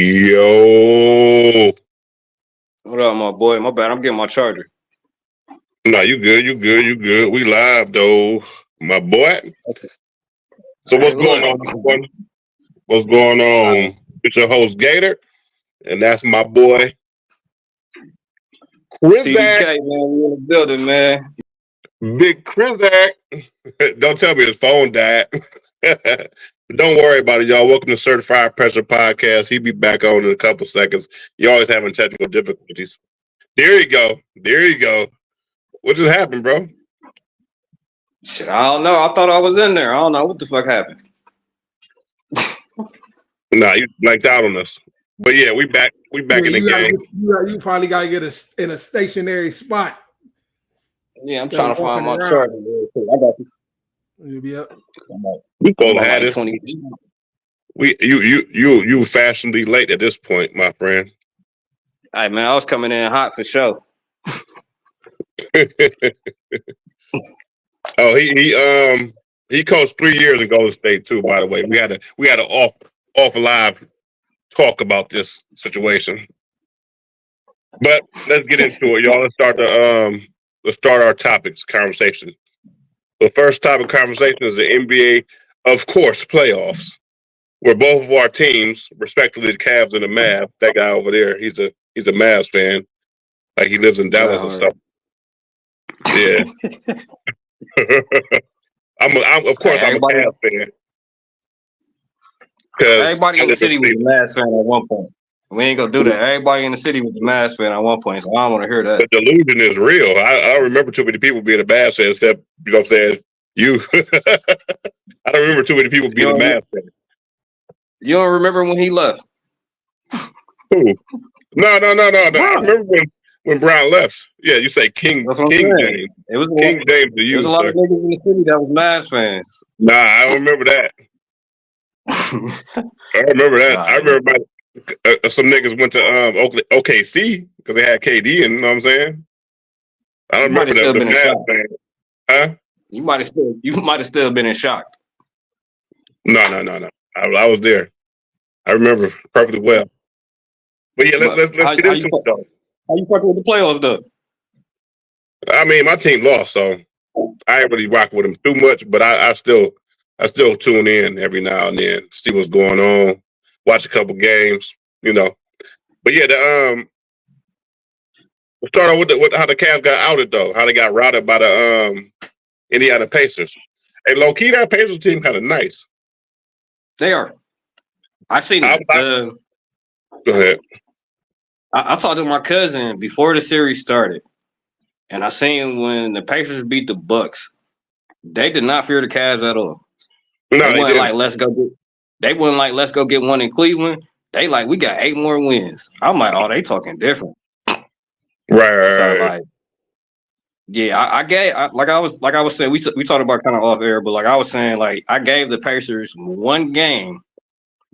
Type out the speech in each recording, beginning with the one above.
Yo. What up, my boy? My bad. I'm getting my charger. Nah, you good. You good. You good. We live, though, my boy. So what's going on, everyone? What's going on? It's your host, Gator, and that's my boy, CDK, man. We in the building, man. Big Krizak. Don't tell me his phone died. Don't worry about it, y'all. Welcome to Certified Pressure Podcast. He'll be back on in a couple seconds. You're always having technical difficulties. There you go. There you go. What just happened, bro? Shit, I don't know. I thought I was in there. I don't know what the fuck happened. Nah, you blanked out on us. But yeah, we back. We back in the game. You probably gotta get in a stationary spot. Yeah, I'm trying to find my charger. I got you. You'll be up. We both had this. You fashionably late at this point, my friend. Hey man, I was coming in hot for sure. Oh, he coached 3 years in Golden State too. By the way, we had an off live talk about this situation. But let's get into it, y'all. Let's start our topics conversation. The first topic conversation is the NBA, of course, playoffs, where both of our teams, respectively the Cavs and the Mavs. That guy over there, he's a Mavs fan, like he lives in Dallas or something. Yeah. I'm a Cavs fan. Everybody in the city was a Mavs fan at one point. We ain't gonna do that. Everybody in the city was a Mavs fan at one point, so I don't want to hear that. The delusion is real. I don't remember too many people being a Mavs fan, except, you know what I'm saying, you. I don't remember too many people being a Mavs fan. You don't remember when he left? Who? No. I remember when Brown left. Yeah, you say King James. It was King James to you, There's a lot of niggas in the city that was Mavs fans. Nah, I don't remember that. I remember that. I remember some niggas went to OKC because they had KD, and you know what I'm saying? I don't remember that. The Mavs fan. Huh? You might have still been in shock. No. I was there. I remember perfectly well. But yeah, let's get into it though. How you fucking with the playoffs though? I mean, my team lost, so I ain't really rock with them too much. But I still tune in every now and then, see what's going on, watch a couple games, you know. But yeah, we'll start off with how the Cavs got outed though, how they got routed by the Indiana Pacers. Hey, low key, that Pacers team kind of nice. They are. I've seen it. Go ahead. I talked to my cousin before the series started, and I seen when the Pacers beat the Bucks, they did not fear the Cavs at all. No, they wasn't like let's go get one in Cleveland. They like, we got 8 more wins. I'm like, oh, they talking different. Right. So like, yeah, I was saying, we talked about kind of off air, but like I was saying, like I gave the Pacers one game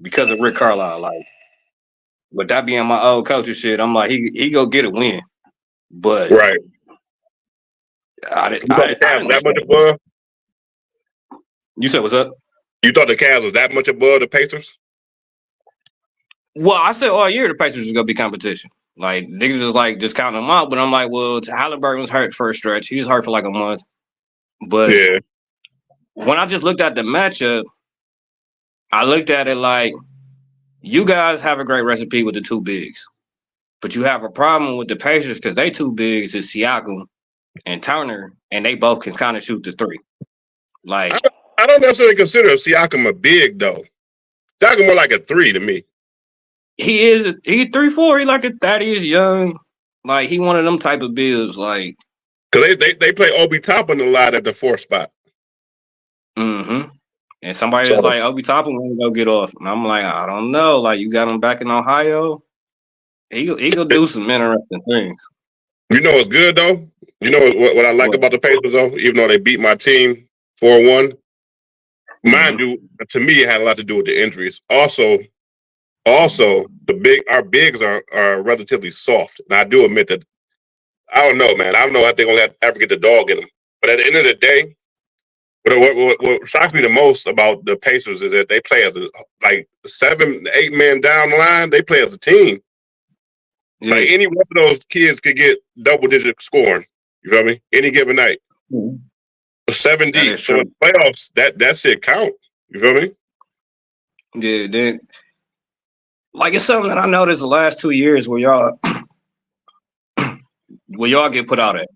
because of Rick Carlisle. Like, with that being my old coach and shit, I'm like, he go get a win. But right. I didn't that much above? You said what's up? You thought the Cavs was that much above the Pacers? Well, I said all year the Pacers was gonna be competition. Like niggas was like just counting them out, but I'm like, well, Halliburton was hurt for a stretch. He was hurt for like a month. But yeah, when I just looked at the matchup, I looked at it like, you guys have a great recipe with the 2 bigs, but you have a problem with the Pacers because they 2 bigs is Siakam and Turner, and they both can kind of shoot the 3. Like, I don't necessarily consider Siakam a big though. Siakam more like a 3 to me. He 3-4. He like a Thaddeus Young. Like, he one of them type of bigs. Like, because they play Obi Toppin a lot at the 4 spot. Mm-hmm. And somebody was like, Obi Toppin want to go get off. And I'm like, I don't know. Like, you got him back in Ohio. He gonna do some interesting things. You know what's good though? You know what I like about the Pacers though? Even though they beat my team 4-1, mind you, to me it had a lot to do with the injuries. Also, our bigs are relatively soft. And I do admit that. I don't know, man. I don't know if they're gonna ever get the dog in them. But at the end of the day, But what shocked me the most about the Pacers is that they play as like 7, 8 men down the line. They play as a team. Yeah. Like any one of those kids could get double-digit scoring. You feel me? Any given night. 7 deep. So in the playoffs, that shit count. You feel me? Yeah, then like it's something that I noticed the last 2 years where y'all get put out at.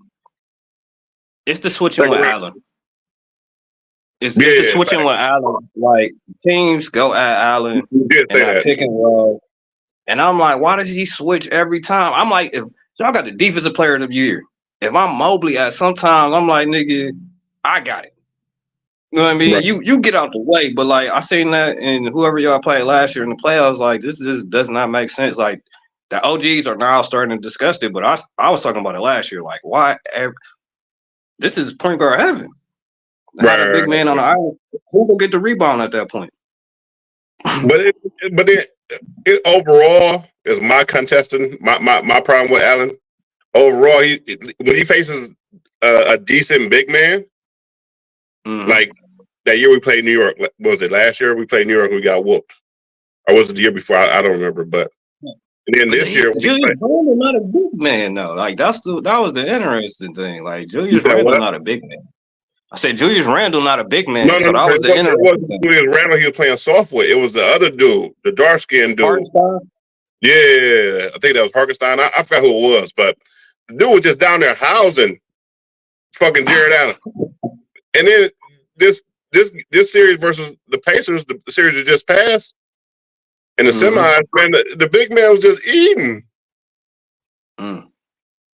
It's the switching with Allen. It's the switching with Allen. Like teams go at Allen and that pick and roll. And I'm like, why does he switch every time? I'm like, if y'all got the defensive player of the year, if I'm Mobley at sometimes, I'm like, nigga, I got it. You know what I mean? Right. You get out the way, but like I seen that in whoever y'all played last year in the playoffs, like this does not make sense. Like the OGs are now starting to discuss it, but I was talking about it last year. Like, why? This is point guard heaven. Had a big man on the island. Who will get the rebound at that point? But it overall is my contestant. My problem with Allen. Overall, when he faces a decent big man, like that year we played New York. What was it last year? We played New York. We got whooped. Or was it the year before? I don't remember. But and then this year, Julius Randle not a big man though. Like that was the interesting thing. Like Julius Randle not a big man. I said Julius Randle not a big man. So that was the interesting thing. Julius Randle he was playing soft with. It was the other dude, the dark skinned dude. Hartenstein? Yeah, I think that was Hartenstein. I forgot who it was, but the dude was just down there housing fucking Jared Allen. And then this series versus the Pacers, the series that just passed, in the semis, man, the big man was just eating.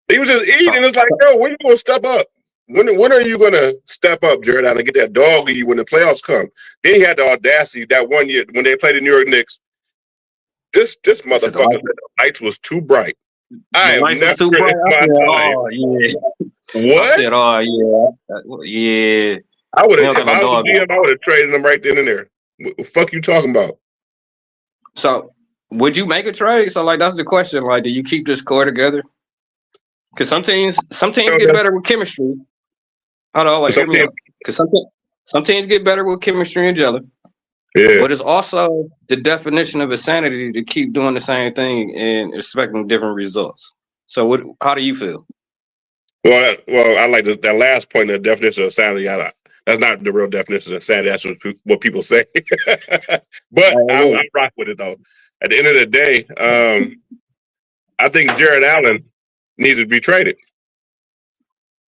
He was just eating. It's like, bro, when you gonna step up? When are you gonna step up, Jared Allen, and get that dog in you when the playoffs come? Then he had the audacity that one year when they played the New York Knicks. This motherfucker, the lights was too bright. I am never too bright. Oh yeah. What? I said, oh yeah, yeah. I would have. If I was the GM, I would have traded him right then and there. What the fuck you talking about? So, would you make a trade? So, like, that's the question. Like, do you keep this core together? Because some teams get better with chemistry. Hold on, wait, hear me out. Because some teams get better with chemistry and gelling. Yeah. But it's also the definition of insanity to keep doing the same thing and expecting different results. So, how do you feel? Well, I like that last point. The definition of insanity. That's not the real definition of insanity. That's what people say. But I rock with it though. At the end of the day, I think Jared Allen needs to be traded.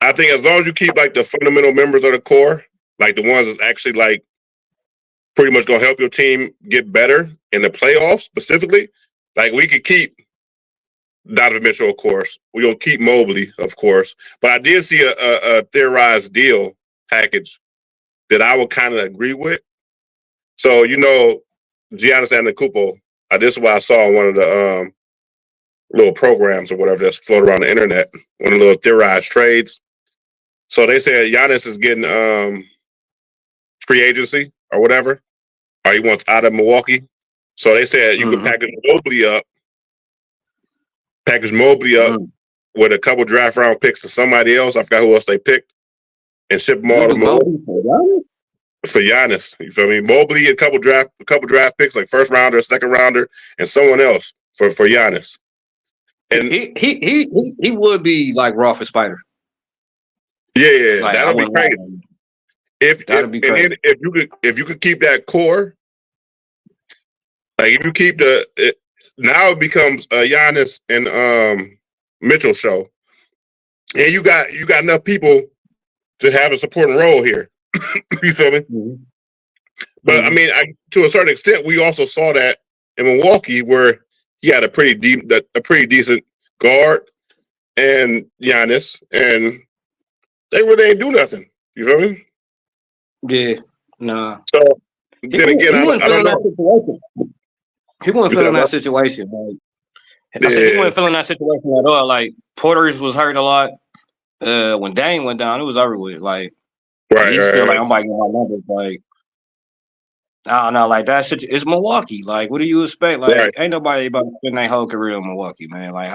I think as long as you keep like the fundamental members of the core, like the ones that's actually like pretty much gonna help your team get better in the playoffs specifically, like we could keep Donovan Mitchell, of course. We're gonna keep Mobley, of course. But I did see a theorized deal package that I would kind of agree with. So, Giannis Antetokounmpo, this is what I saw on one of the little programs or whatever that's floated around the internet, one of the little theorized trades. So they said Giannis is getting free agency or whatever, or he wants out of Milwaukee. So they said you could package Mobley up with a couple draft round picks to somebody else. I forgot who else they picked, and ship them all to Milwaukee. For Giannis, you feel me? Mobley and a couple draft picks, like first rounder, second rounder, and someone else for Giannis. And he would be like raw for Spider. Yeah, like, that'll be crazy. If you could keep that core, like if you keep now it becomes a Giannis and Mitchell show, and you got enough people to have a supporting role here. You feel me? But I mean, to a certain extent, we also saw that in Milwaukee, where he had a pretty decent guard and Giannis, and they really ain't do nothing. You feel me? Yeah, nah. So then again, I don't know. He wasn't feeling that situation. Like, I said, he wasn't feeling that situation at all. Like Porter's was hurt a lot. When Dame went down, it was over with. Like, he's still like, I'm about to get my numbers. Like, I don't know, like that shit. It's Milwaukee. Like, what do you expect? Like, ain't nobody about to spend their whole career in Milwaukee, man. Like,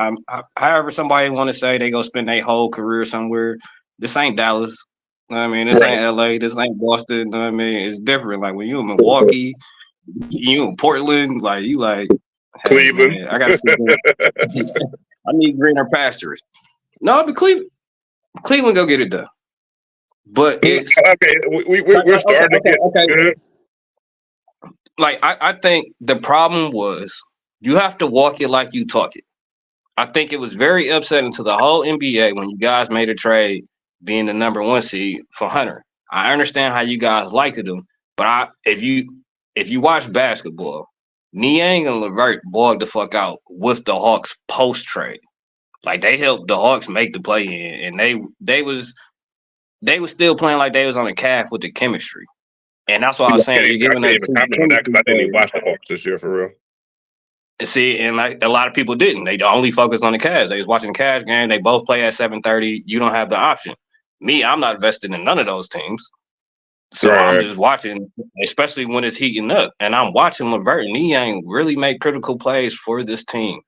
however somebody want to say they go spend their whole career somewhere. This ain't Dallas. I mean, this ain't LA, this ain't Boston. You know what I mean, it's different. Like when you in Milwaukee, you in Portland, like you like hey, Cleveland. man, I gotta see I need greener pastures. No, but Cleveland go get it done. But it's okay. We're starting to get okay. Like I think the problem was you have to walk it like you talk it. I think it was very upsetting to the whole NBA when you guys made a trade being the number 1 seed for Hunter. I understand how you guys liked him, but if you watch basketball, Niang and LeVert boiled the fuck out with the Hawks post trade. Like they helped the Hawks make the play in, and they was still playing like they was on a calf with the chemistry. And that's what I was saying. You're giving I up didn't even comment on that because I didn't even watch the Hawks this year for real. See, and like a lot of people didn't. They only focused on the Cavs. They was watching the Cavs game. They both play at 7:30. You don't have the option. Me, I'm not invested in none of those teams. So I'm just watching, especially when it's heating up. And I'm watching LeVert and Niang really make critical plays for this team.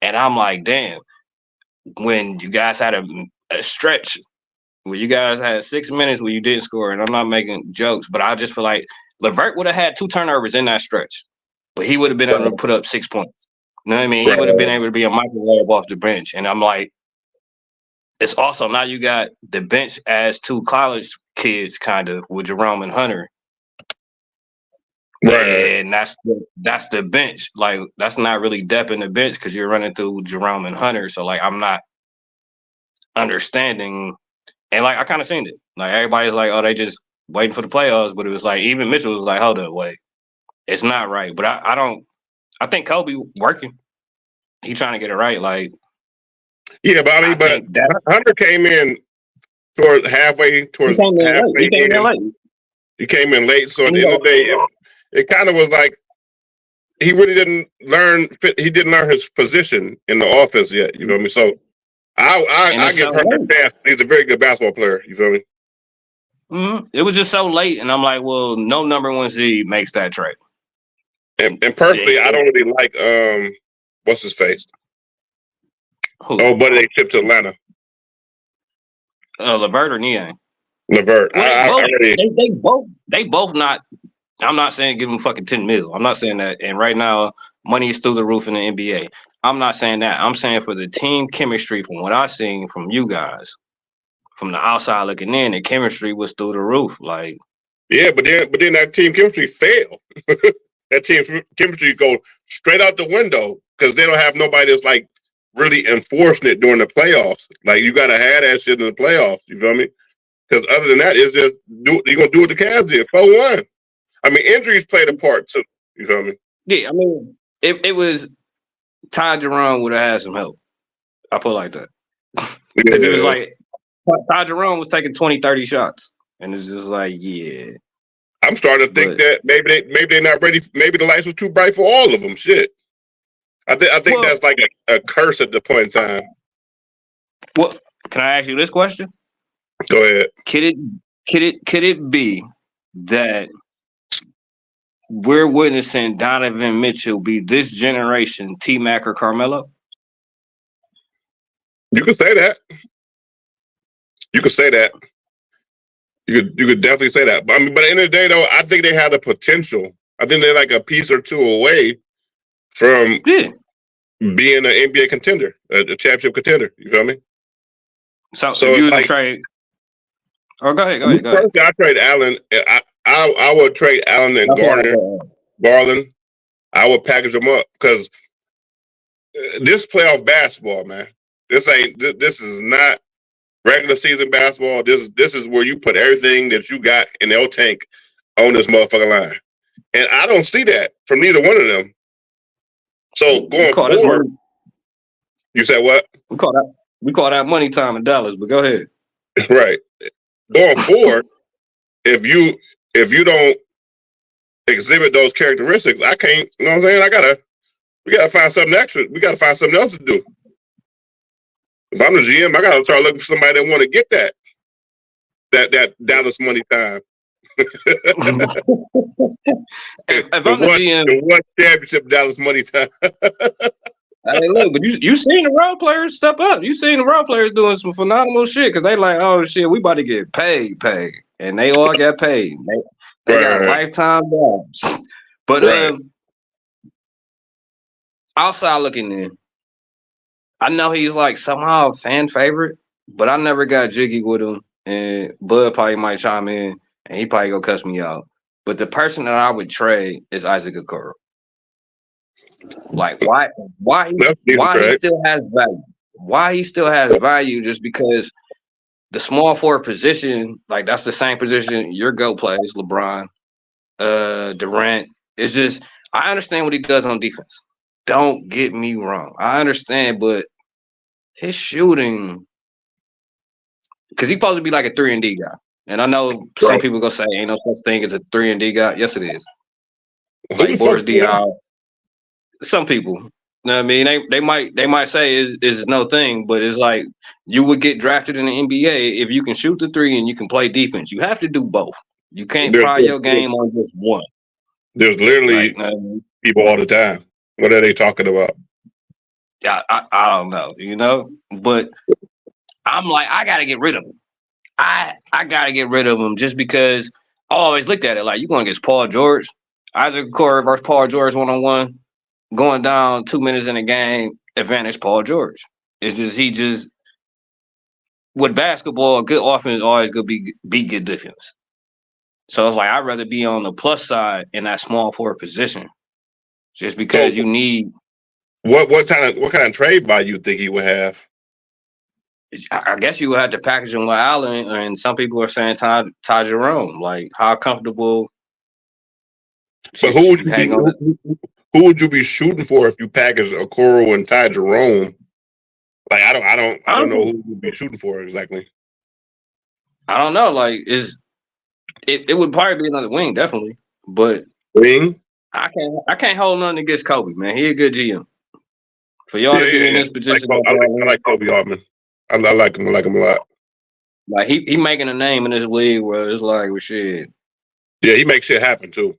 And I'm like, damn, when you guys had a stretch where you guys had 6 minutes where you didn't score, and I'm not making jokes, but I just feel like LeVert would have had 2 turnovers in that stretch, but he would have been able to put up 6 points. You know what I mean? He would have been able to be a microwave off the bench. And I'm like, it's also now you got the bench as 2 college kids, kind of, with Jerome and Hunter. Right. And that's the bench. Like, that's not really depth in the bench because you're running through Jerome and Hunter. So, like, I'm not understanding. And, like, I kind of seen it. Like, everybody's like, oh, they just waiting for the playoffs. But it was like, even Mitchell was like, hold up, wait. It's not right. But I think Kobe working. He trying to get it right. Like, yeah, but I mean, but Hunter came in towards halfway in. He came in late. So at the end of the day, it kind of was like he really didn't learn. He didn't learn his position in the offense yet. You feel me? So I give Hunter a chance. He's a very good basketball player. You feel me? Mm-hmm. It was just so late, and I'm like, well, no number 1 seed makes that trade. And personally, I don't really like what's his face? Who? Oh, but they shipped to Atlanta. LeVert or Niang? LeVert. Well, they both not. I'm not saying give them fucking 10 mil. I'm not saying that. And right now, money is through the roof in the NBA. I'm not saying that. I'm saying for the team chemistry, from what I've seen from you guys, from the outside looking in, the chemistry was through the roof. Like, yeah, but then that team chemistry failed. That team chemistry goes straight out the window because they don't have nobody that's like really enforcing it during the playoffs. Like, you got to have that shit in the playoffs. You feel me? Because other than that, it's just you're gonna do what the Cavs did, 4-1. I mean, injuries played a part too. You feel me? Yeah, I mean, it was Ty Jerome would have had some help. I put it like that. Because it was like Ty Jerome was taking 20, 30 shots, and it's just like, yeah. I'm starting to think that maybe they're not ready. Maybe the lights was too bright for all of them. Shit. I think that's like a curse at the point in time. Well, can I ask you this question? Go ahead. Could it be that we're witnessing Donovan Mitchell be this generation T-Mac or Carmelo? You could say that. You could say that. You could definitely say that. But I mean, but at the end of the day, though, I think they have the potential. I think they're like a piece or two away from being an NBA contender, a championship contender. You feel me? So if you was to trade, go ahead. First, I trade Allen. I would trade Allen and Garland. I would package them up because this playoff basketball, man. This is not regular season basketball. This is where you put everything that you got in their tank on this motherfucking line, and I don't see that from neither one of them. So going forward, you said what? We call that money time in Dallas. But go ahead. Right. Going forward, if you don't exhibit those characteristics, I can't. You know what I'm saying? We gotta find something extra. We gotta find something else to do. If I'm the GM, I gotta start looking for somebody that want to get that Dallas money time. if I'm the GM, the one championship Dallas money time. Hey, look, but you seen the role players step up. You seen the role players doing some phenomenal shit because they like, oh shit, we about to get paid, and they all got paid. They got Right. lifetime jobs. But Right. outside looking in, I know he's like somehow a fan favorite, but I never got jiggy with him. And Bud probably might chime in, and he probably gonna cuss me out. But the person that I would trade is Isaac Okoro. Like why That's decent, he right? still has value? Why he still has value? Just because the small forward position, like that's the same position your GOAT plays, LeBron, Durant. It's just I understand what he does on defense. Don't get me wrong, I understand, but his shooting, because he's supposed to be like a 3-and-D guy, and I know some Right. people gonna say ain't no such thing as a 3-and-D guy. Yes, it is. Who Like the Boris fuck's that? Diaw. Some people, you know what I mean, they might say is no thing, but it's like you would get drafted in the NBA if you can shoot the three and you can play defense. You have to do both. You can't pride your game on just one. There's literally people all the time. What are they talking about? I don't know, but I'm like, I gotta get rid of him. I gotta get rid of him just because I always looked at it like you're going against Paul George, Isaac Okoro versus Paul George 1-on-1, going down 2 minutes in the game, advantage Paul George. It's just he just with basketball, good offense always gonna be good defense. So it's like I'd rather be on the plus side in that small forward position, just because you need. What kind of trade value you think he would have? I guess you would have to package him with Allen, and some people are saying Ty Jerome. Like, how comfortable? But who would you be shooting for if you package Okoro and Ty Jerome? Like, I don't know who you'd be shooting for exactly. I don't know. Like, it would probably be another wing, definitely. But wing, I can't hold nothing against Kobe, man. He a good GM. For y'all to be in this position, I like Kobe Hartman. I like him. I like him a lot. Like he making a name in this league where it's like, well, shit. Yeah, he makes shit happen too.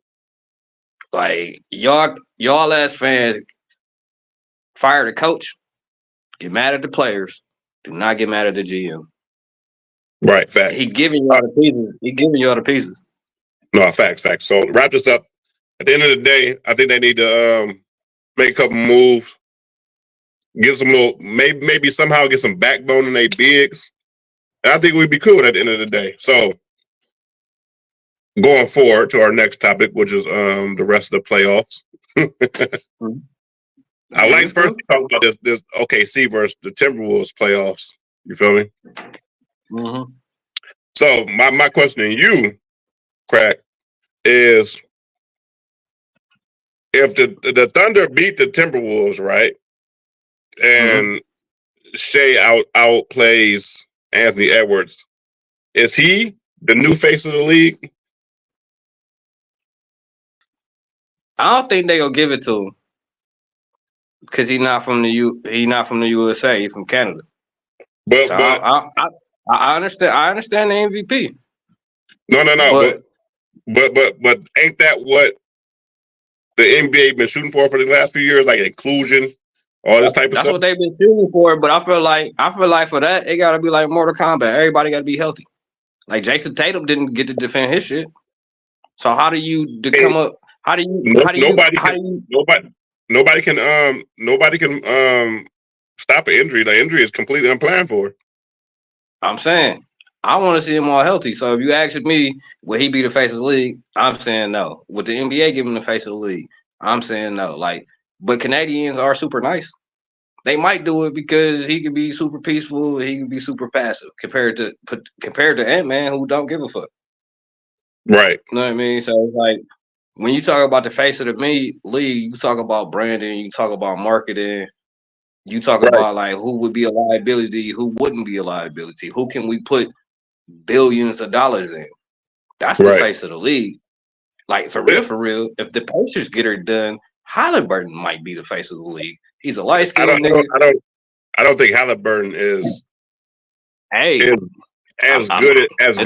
Like y'all as fans, fire the coach, get mad at the players, do not get mad at the GM. Right, facts. He giving y'all the pieces. He giving y'all the pieces. No, facts. So wrap this up. At the end of the day, I think they need to make a couple moves, get some little, maybe somehow get some backbone in their bigs. And I think we'd be cool at the end of the day. So going forward to our next topic, which is the rest of the playoffs. I like first to talk about this OKC versus the Timberwolves playoffs. You feel me? Mm-hmm. So my question to you, Crack, is if the Thunder beat the Timberwolves, right, and Shea outplays Anthony Edwards, is he the new face of the league? I don't think they gonna give it to him because he's not from the USA. He's from Canada. But so I understand. I understand the MVP. No. But ain't that what the NBA been shooting for the last few years? Like inclusion, all this type of stuff. That's what they've been shooting for. But I feel like for that, it gotta be like Mortal Kombat. Everybody gotta be healthy. Like Jason Tatum didn't get to defend his shit. So how do you come up? Nobody can stop an injury. The injury is completely unplanned for. I'm saying I want to see him all healthy. So if you ask me, will he be the face of the league? I'm saying no. Would the NBA give him the face of the league? I'm saying no. Like, but Canadians are super nice. They might do it because he can be super peaceful. He can be super passive compared to Ant-Man, who don't give a fuck. Right. You know what I mean? So it's like when you talk about the face of the league, you talk about branding, you talk about marketing, you talk about like who would be a liability, who wouldn't be a liability, who can we put billions of dollars in. That's the face of the league. Like for real, if the Pacers get her done, Halliburton might be the face of the league. He's a light-skinned nigga. I don't think Halliburton is as good as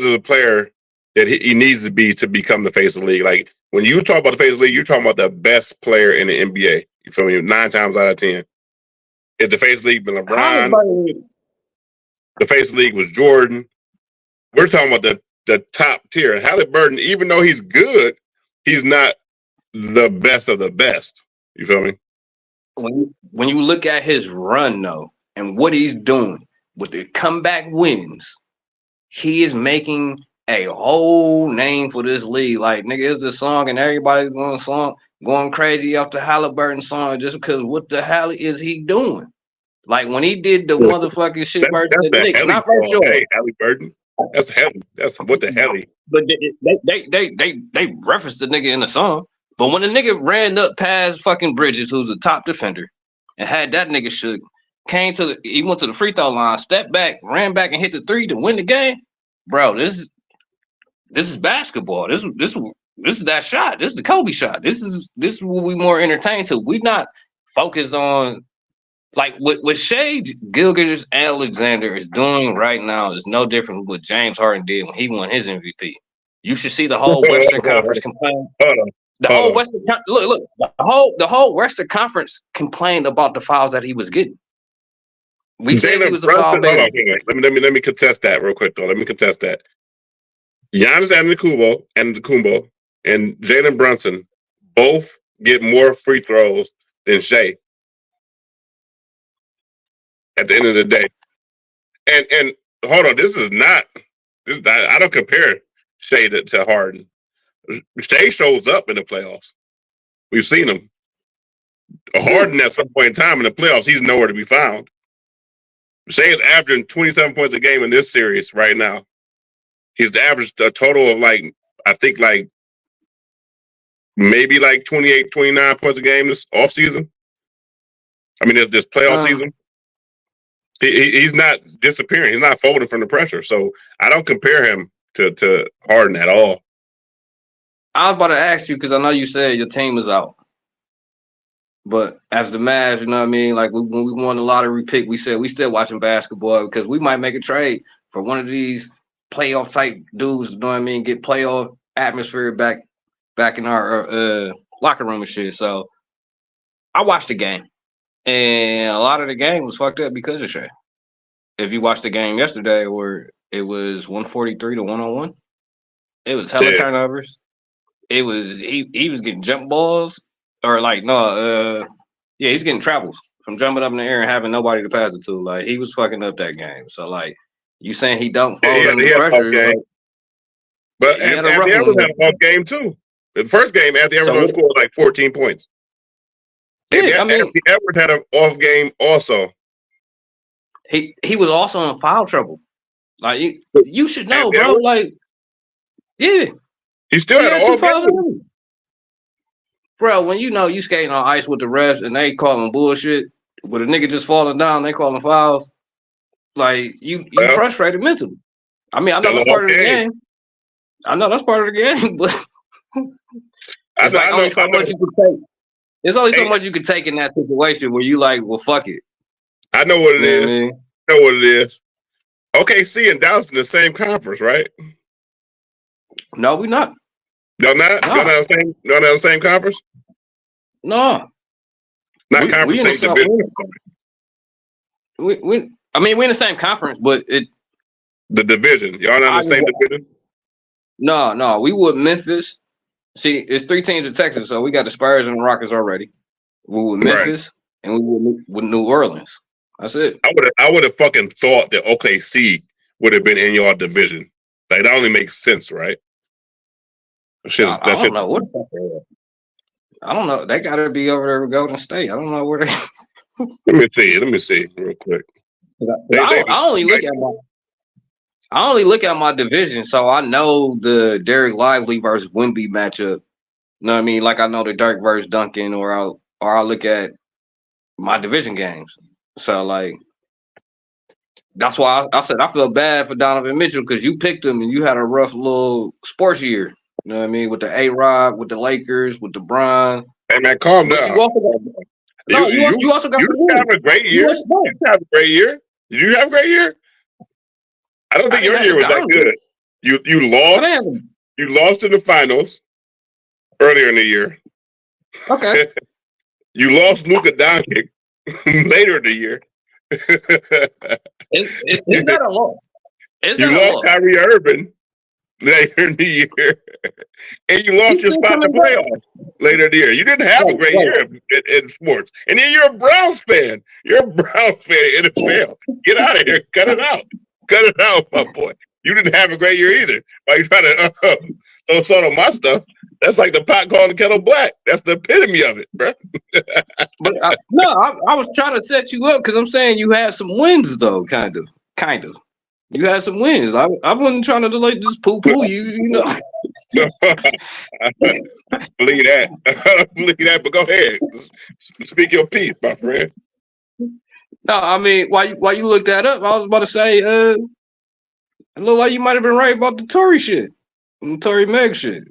a player that he needs to be to become the face of the league. Like when you talk about the face of the league, you're talking about the best player in the NBA. You feel me? 9 times out of 10. If the face league been LeBron, the face league was Jordan. We're talking about the top tier. And Halliburton, even though he's good, he's not the best of the best. You feel me? When you look at his run though, and what he's doing with the comeback wins, he is making a whole name for this league. Like, nigga, it's the song and everybody's going crazy off the Halliburton song just because what the hell is he doing? Like when he did the motherfucking shit versus the Knicks, not for sure. Hey, Halliburton. That's heavy. That's what the hell. But they referenced the nigga in the song. But when the nigga ran up past fucking Bridges, who's a top defender, and had that nigga shook, he went to the free throw line, stepped back, ran back and hit the 3 to win the game. Bro, this is basketball. This is that shot. This is the Kobe shot. This is what we more entertained to. We not focused on like what Shai Gilgeous-Alexander is doing right now is no different from what James Harden did when he won his MVP. You should see the whole Western Conference complain. The whole Western Conference complained about the fouls that he was getting. We said he was a foul baby. Let me contest that real quick though. Let me contest that. Giannis Antetokounmpo and Jalen Brunson both get more free throws than Shai. At the end of the day, and hold on, I don't compare Shai to Harden. Shai shows up in the playoffs. We've seen him. Harden at some point in time in the playoffs, he's nowhere to be found. Shai is averaging 27 points a game in this series right now. He's averaged a total of maybe 28, 29 points a game this offseason. I mean, this playoff season. He's not disappearing. He's not folding from the pressure. So I don't compare him to Harden at all. I was about to ask you because I know you said your team is out. But as the Mavs, you know what I mean? Like when we won the lottery pick, we said we still watching basketball because we might make a trade for one of these playoff type dudes, you know what I mean? Get playoff atmosphere back in our locker room and shit. So I watched the game. And a lot of the game was fucked up because of Shai. If you watched the game yesterday where it was 143 to 101, it was hella turnovers. It was he was getting jump balls or he was getting travels from jumping up in the air and having nobody to pass it to. Like he was fucking up that game. So like you saying he don't fold under pressure. But Anthony Edwards had a off game too. The first game, Anthony Edwards scored 14 points. Yeah, Anthony Edwards had an off game also. He was also in foul trouble. Like you should know, bro. Like, yeah. He still had an off game. Bro, when you skating on ice with the refs and they calling bullshit, with a nigga just falling down, they calling fouls. Like you frustrated mentally. I mean, I know that's part of the game. I know that's part of the game, but it's only so much you can take. There's only so much you can take in that situation where you like, well, fuck it. I know what it is. I know what it is. OKC and Dallas in the same conference, right? No, we're not. Y'all not? No. Y'all not in the same conference? No. Not conference, state division. We're in the same conference, but the division. Y'all not in the same division? No. We would Memphis. See, it's 3 teams in Texas, so we got the Spurs and the Rockets already. We with Memphis and we with New Orleans. That's it. I would have fucking thought that OKC would have been in your division. Like that only makes sense, right? I don't know what the fuck they are. I don't know. They gotta be over there with Golden State. I don't know where they Let me see real quick. I only look at my division, so I know the Derek Lively versus Wemby matchup. You know what I mean? Like I know the Dirk versus Duncan, or I'll look at my division games. So like that's why I said I feel bad for Donovan Mitchell because you picked him and you had a rough little sports year. You know what I mean? With the A-Rod, with the Lakers, with the Bron. Hey man, calm down. You also got you have a great year. You have a great year. Did you have a great year? I don't think your year was that good. You lost. You lost in the finals earlier in the year. Okay. You lost Luka Doncic later in the year. It's not a loss. It's You not a lost loss. Kyrie Irving later in the year. And you lost your spot in the playoffs later in the year. You didn't have a great year in sports. And then you're a Browns fan. You're a Browns fan in the NFL. Get out of here. Cut it out. Cut it out, my boy. You didn't have a great year either. Why you trying to throw salt on my stuff? That's like the pot calling the kettle black. That's the epitome of it, bro. But I was trying to set you up because I'm saying you had some wins though, kind of. You had some wins. I wasn't trying to just poo you, you know. Believe that. Believe that, but go ahead. Speak your piece, my friend. No, I mean, while you looked that up, I was about to say, it looked like you might have been right about the Tory shit, the Tory Meg shit.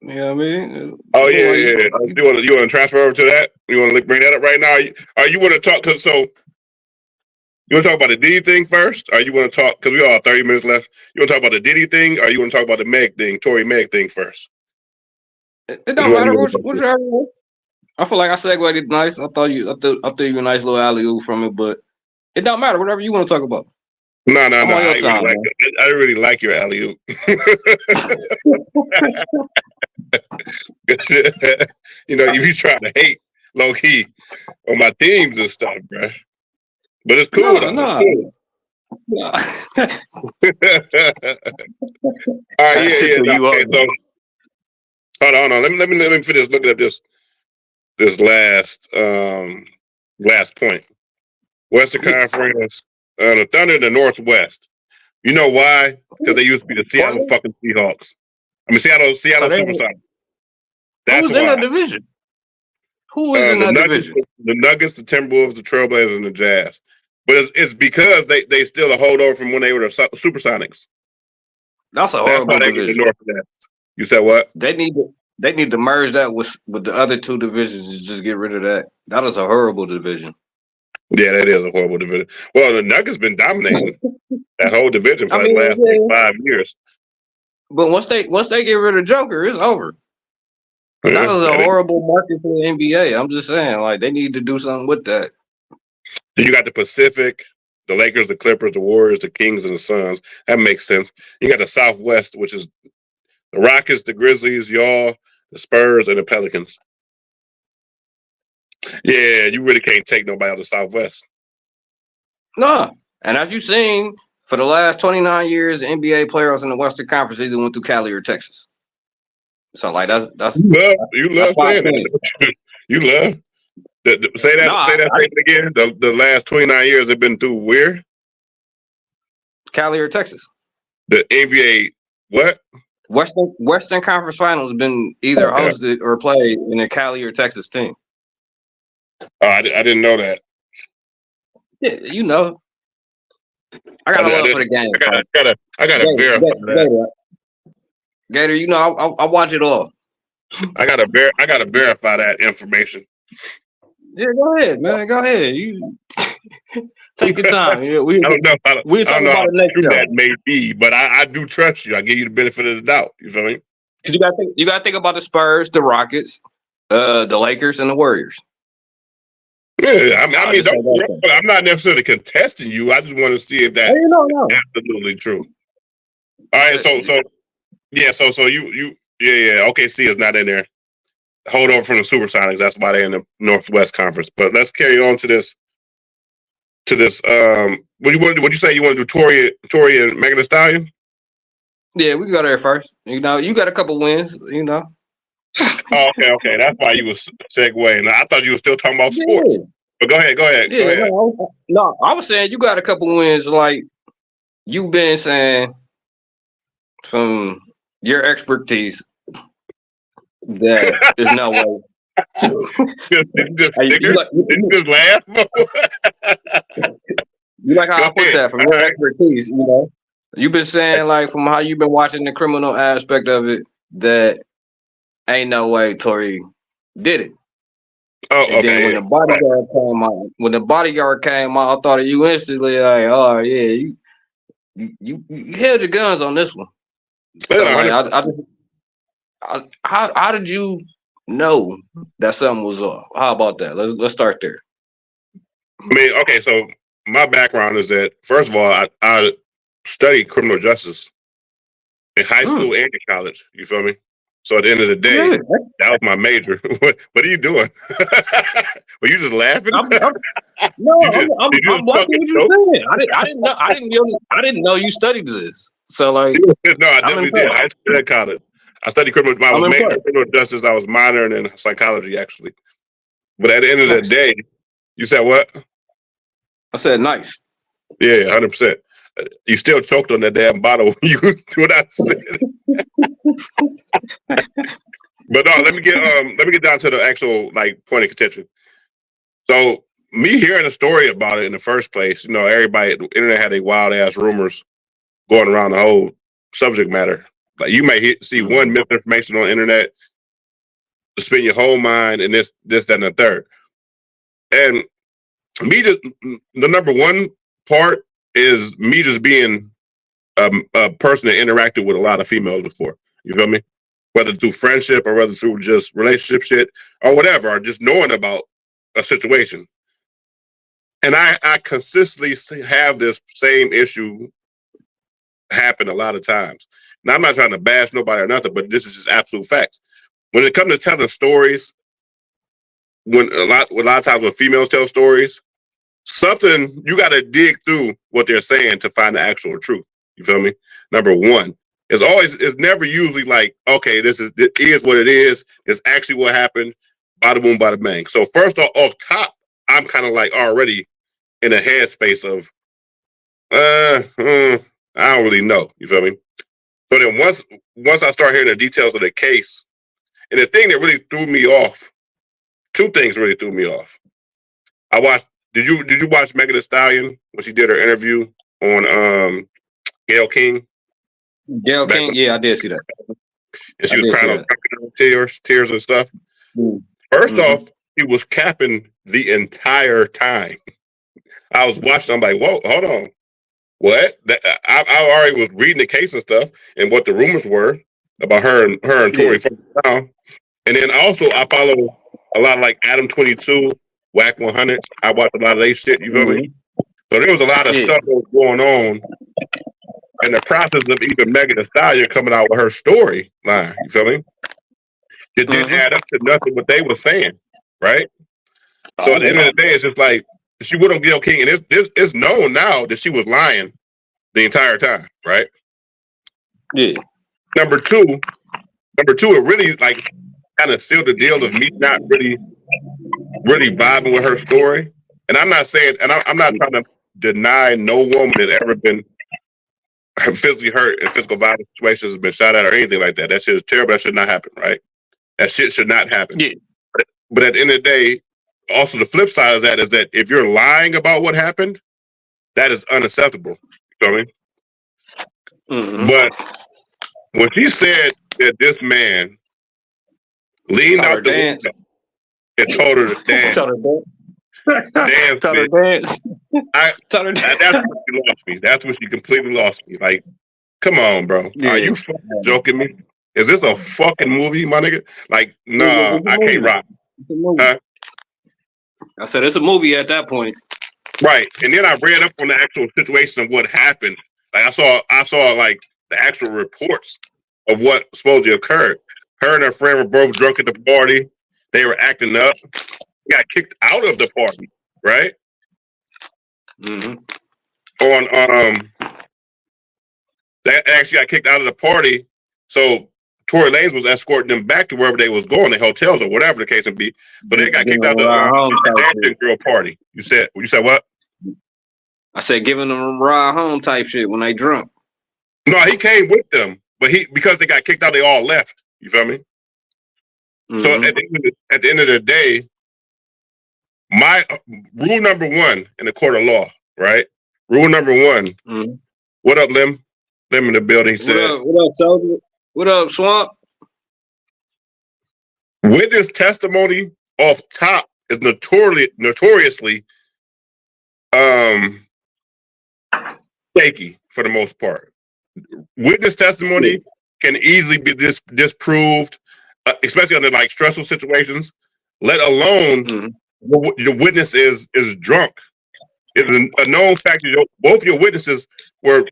You know what I mean? Oh yeah. You want to transfer over to that? You want to bring that up right now? Or you want to talk? Cause so you want to talk about the Diddy thing first, or you want to talk? Because we all have 30 minutes left. You want to talk about the Diddy thing, or you want to talk about the Meg thing, Tory Meg thing first? It don't matter. Whichever one. I feel like I segued it nice. I threw you a nice little alley oop from it, but it don't matter. Whatever you want to talk about. No. I really like your alley oop. You know, you be trying to hate low key on my teams and stuff, bro. But it's cool. No. All right, yeah. Okay, so hold on. Let me finish looking at this last point. Western Conference, the Thunder in the Northwest. You know why? Because they used to be the Seattle fucking Seahawks. I mean Seattle Supersonics. That's who's in that division? Who is in that division? The Nuggets, the Timberwolves, the Trailblazers, and the Jazz. But it's because they still a holdover from when they were the Supersonics. That's a horrible division. You said what? They need to merge that with the other two divisions and just get rid of that. That is a horrible division. Yeah, that is a horrible division. Well, the Nuggets been dominating that whole division for the last 5 years. But once they get rid of Joker, it's over. That is a horrible market for the NBA. I'm just saying, like, they need to do something with that. You got the Pacific, the Lakers, the Clippers, the Warriors, the Kings, and the Suns. That makes sense. You got the Southwest, which is the Rockets, the Grizzlies, y'all, the Spurs, and the Pelicans. Yeah, you really can't take nobody out of the Southwest. No. And as you've seen, for the last 29 years, the NBA players in the Western Conference either went through Cali or Texas. So, like, that's you love saying that. You love. Say that again. The last 29 years have been through where? Cali or Texas. The NBA what? Western Conference Finals have been either hosted or played in a Cali or Texas team. Oh, I didn't know that. Yeah, you know. I got a love for the game. I gotta verify that. Gator, you know, I watch it all. I gotta verify that information. Yeah, go ahead, man. Go ahead. You take your time. I don't know. We'll talk about it next show. That may be, but I do trust you. I give you the benefit of the doubt. You feel me? Because you gotta think about the Spurs, the Rockets, the Lakers, and the Warriors. Yeah, I mean, I'm not necessarily contesting you. I just want to see if that's absolutely true. All right, so you OKC is not in there. Hold over from the Supersonics. That's why they're in the Northwest Conference. But let's carry on to this. What you say? You want to do Tory and Megan Thee Stallion? Yeah, we can go there first. You know, you got a couple wins. You know. Oh, okay. That's why you was segueing. I thought you were still talking about sports. Yeah. But go ahead. Yeah, no, I was saying you got a couple wins. Like you've been saying from your expertise. That there's no way. just laugh. You like how I put that from your expertise, you know? You've been saying, like, from how you've been watching the criminal aspect of it, that ain't no way Tory did it. Oh, and then when the bodyguard came out, I thought of you instantly, like, oh yeah, you held your guns on this one. So like, how did you know that something was off. How about that? Let's start there. I mean, okay, so my background is that first of all, I studied criminal justice in high school and in college. You feel me? So at the end of the day, Yeah. that was my major. What are you doing? Were you just laughing? No, You just, I'm did you just watching fucking what you're joke? saying. I didn't know you studied this. So like, No, I I'm definitely did. impressed. High school and college. I studied criminal. I I'm was majoring impressed. in criminal justice. I was minoring in psychology, actually. But at the end of the Nice. day, you said what? I said nice. Yeah, 100%. You still choked on that damn bottle when you what I said. But no, let me get down to the actual like point of contention. So me hearing a story about it in the first place, you know, everybody, the internet had a wild ass rumors going around the whole subject matter. Like you may see one misinformation on the internet, spend your whole mind, and this, that, and the third. And me just the number one part is me just being a person that interacted with a lot of females before. You feel me? Whether through friendship or whether through just relationship shit or whatever, or just knowing about a situation. And I consistently have this same issue happen a lot of times. Now, I'm not trying to bash nobody or nothing, but this is just absolute facts. When it comes to telling stories, when a lot of times when females tell stories, something you got to dig through what they're saying to find the actual truth. You feel me? Number one, it's never usually like, okay, it is what it is. It's actually what happened. Bada boom, bada bang. So first off top, I'm kind of like already in a headspace of, I don't really know. You feel me? So then once I start hearing the details of the case, and the thing that really threw me off, two things really threw me off. I watched. Did you watch Megan Thee Stallion when she did her interview on Gayle King? Gayle King, yeah, I did see that. And she was crying on tears and stuff. First off, he was capping the entire time. I was watching. I'm like, whoa, hold on. What? I already was reading the case and stuff and what the rumors were about her and Tory. Yeah. And then also I follow a lot of like Adam 22, Whack 100. I watch a lot of they shit. You feel me? So there was a lot of stuff that was going on in the process of even Megan Thee Stallion coming out with her story line. You feel me? It didn't add up to nothing what they were saying, right? So at the end of the day, it's just like she went on Gayle King, and it's known now that she was lying the entire time, right? Yeah. Number two, it really like kind of sealed the deal of me not really vibing with her story. And I'm not saying, and I'm not trying to deny no woman that ever been physically hurt in physical violence situations, has been shot at or anything like that. That shit is terrible. That should not happen, right? That shit should not happen. Yeah. But at the end of the day, also the flip side of that is that if you're lying about what happened, that is unacceptable. You know what I mean? But when she said that this man leaned out the window and told her to dance, dance, tell her dance. That's when she lost me. That's when she completely lost me. Like, come on, bro. Are you fucking joking me? Is this a fucking movie, my nigga? Like, nah, I can't rock. Huh? I said it's a movie at that point. Right. And then I read up on the actual situation of what happened. Like I saw like the actual reports of what supposedly occurred. Her and her friend were both drunk at the party. They were acting up. Got kicked out of the party, right? They actually got kicked out of the party. So Tory Lanez was escorting them back to wherever they was going, the hotels or whatever the case may be. But they got kicked out of the dancing girl party. You said what? I said giving them a ride home type shit when they drunk. No, he came with them, but because they got kicked out, they all left. You feel me? So at the end of the day, my rule number one in the court of law, right? Rule number one. What up, Lim? Lim in the building said. What up, Soldier? What up, Swamp? Witness testimony off top is notoriously shaky for the most part. Witness testimony can easily be disproved especially under like stressful situations, let alone the witness is drunk. It's a known fact that both your witnesses were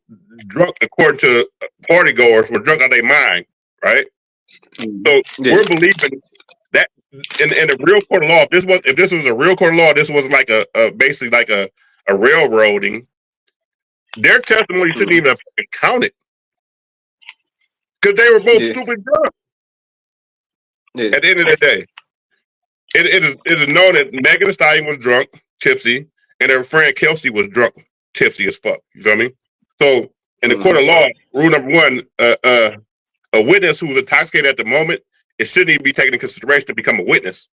drunk, according to party goers, were drunk out of their mind, right? So we're believing that in the real court of law, if this was a real court of law, this was like a basically like a railroading. Their testimony shouldn't even have been counted because they were both stupid drunk. At the end of the day, it is known that Megan Thee Stallion was drunk, tipsy, and her friend Kelsey was drunk, tipsy as fuck. You feel me? So in the court of law, rule number one, a witness who's intoxicated at the moment, it shouldn't even be taken into consideration to become a witness.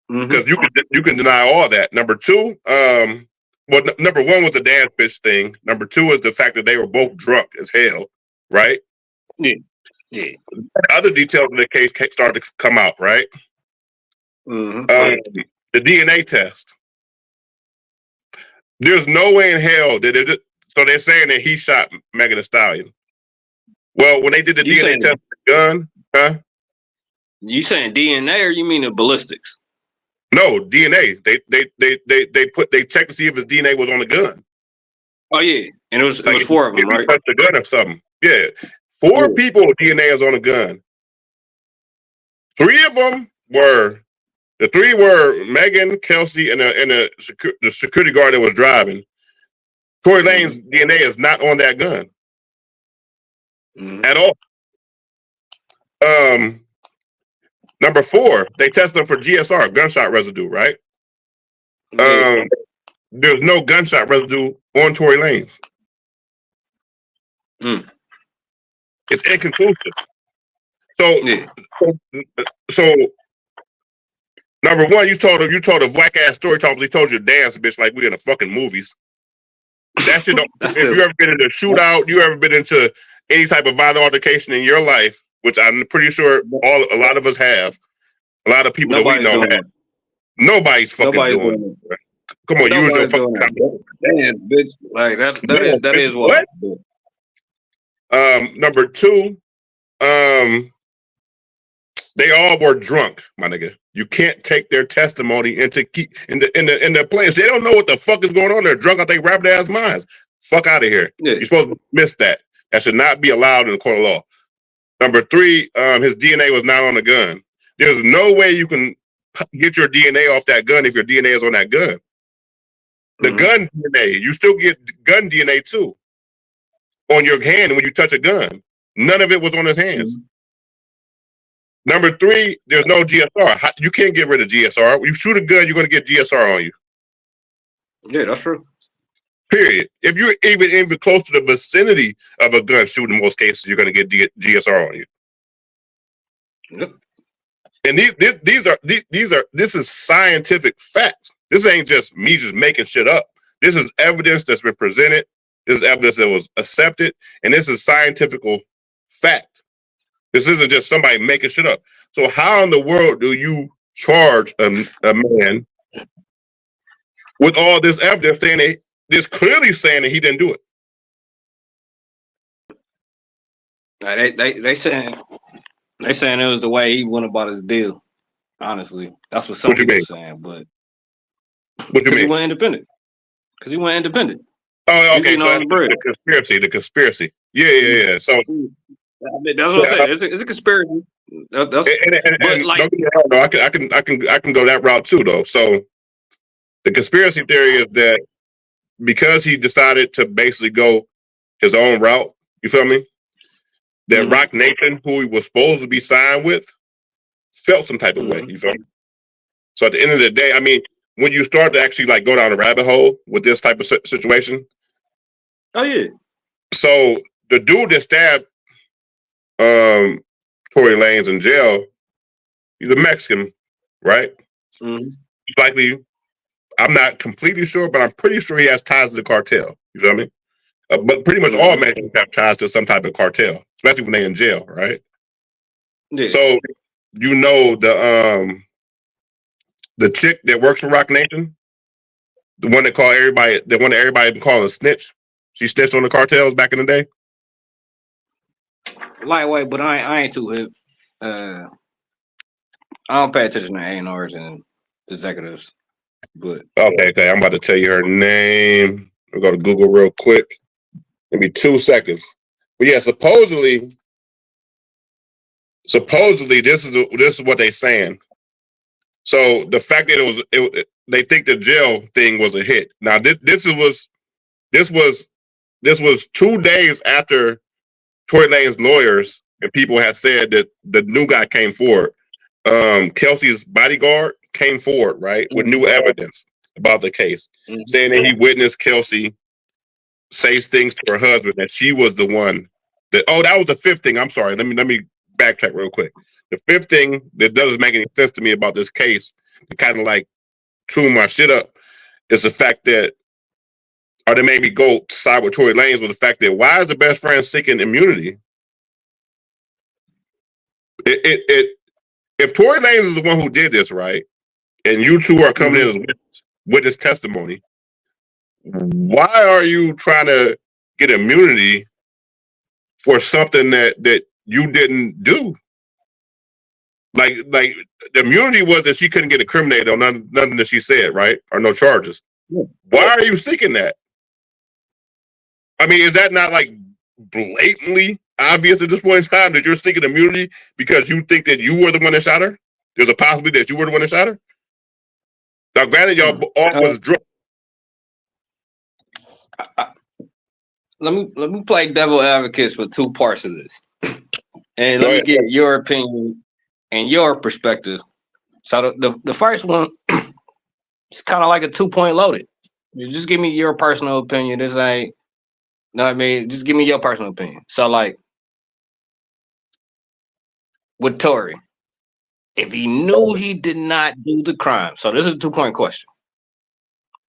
Because you can deny all that. Number two, number one was the dance bitch thing. Number two is the fact that they were both drunk as hell, right? Yeah. Other details of the case started to come out, right? The DNA test. There's no way in hell that so they're saying that he shot Megan Thee Stallion. Well, when they did the DNA test of the gun, huh? You saying DNA or you mean the ballistics? No, DNA. They checked to see if the DNA was on the gun. Oh yeah, and it was 4 of them, right? Touched the gun or something. Yeah, 4 people with DNA is on the gun. 3 of them were Megan, Kelsey, and the security guard that was driving. Tory Lane's DNA is not on that gun at all. Number 4, they tested them for GSR, gunshot residue, right? There's no gunshot residue on Tory Lanez. It's inconclusive. So number one, you told a whack ass story. He told you to dance, bitch, like we in the fucking movies. That shit don't. If you ever been in a shootout, you ever been into any type of violent altercation in your life, which I'm pretty sure a lot of us have. A lot of people that we know have. Nobody's fucking doing it. Come on, use your fucking damn, bitch. Like that is what. Number 2, they all were drunk, my nigga. You can't take their testimony in the place. They don't know what the fuck is going on. They're drunk out their rabbit ass minds. Fuck out of here. You're supposed to miss that. That should not be allowed in the court of law. Number 3, his DNA was not on the gun. There's no way you can get your DNA off that gun if your DNA is on that gun. The gun DNA, you still get gun DNA too on your hand when you touch a gun. None of it was on his hands. Number 3, there's no GSR. You can't get rid of GSR. When you shoot a gun, you're going to get GSR on you. Yeah, that's true. Period. If you're even close to the vicinity of a gun shoot, in most cases, you're going to get GSR on you. Yep. And this is scientific facts. This ain't just me just making shit up. This is evidence that's been presented. This is evidence that was accepted, and this is scientific fact. This isn't just somebody making shit up. So how in the world do you charge a man with all this evidence saying that this clearly saying that he didn't do it? They saying it was the way he went about his deal. Honestly, that's what some people are saying. But what you mean? He went independent. Because he went independent. Oh, okay. So the conspiracy. Yeah. So that's what I'm saying. It's a conspiracy. I can go that route too, though. So the conspiracy theory is that because he decided to basically go his own route, you feel me? That Rock Nation, who he was supposed to be signed with, felt some type of way. You feel me? So at the end of the day, I mean, when you start to actually like go down a rabbit hole with this type of situation. Oh yeah. So the dude that stabbed Tory Lanez in jail, he's a Mexican, right? Likely, I'm not completely sure, but I'm pretty sure he has ties to the cartel. You feel me? But pretty much all Mexicans have ties to some type of cartel, especially when they're in jail, right? Yeah. So you know the chick that works for Rock Nation, the one that everybody been calling a snitch. She snitched on the cartels back in the day. Lightweight, but I ain't too hip. I don't pay attention to A&Rs and executives, but Okay. I'm about to tell you her name. I'll go to Google real quick. Maybe 2 seconds. But yeah, supposedly this is what they saying. So the fact that they think the jail thing was a hit. Now this was 2 days after Tory Lanez lawyers and people have said that the new guy came forward. Kelsey's bodyguard came forward, right, with new evidence about the case, saying that he witnessed Kelsey say things to her husband that she was the one that. Oh, that was the fifth thing. I'm sorry. Let me backtrack real quick. The fifth thing that doesn't make any sense to me about this case, to kind of like tune my shit up, is the fact that, or that made me go side with Tory Lanez, was the fact that why is the best friend seeking immunity? If Tory Lanez is the one who did this, right, and you two are coming in as witness testimony, why are you trying to get immunity for something that you didn't do? Like the immunity was that she couldn't get incriminated on nothing that she said, right, or no charges. Why are you seeking that? I mean, is that not like blatantly obvious at this point in time that you're seeking immunity because you think that you were the one that shot her? There's a possibility that you were the one that shot her. Now, granted, y'all all was drunk. Let me play devil advocates for 2 parts of this, and let me get your opinion and your perspective. So the first one, it's kind of like a 2-point loaded. You just give me your personal opinion. This ain't, no, I mean, just give me your personal opinion. So like with Tory, if he knew he did not do the crime, so this is a 2-point question.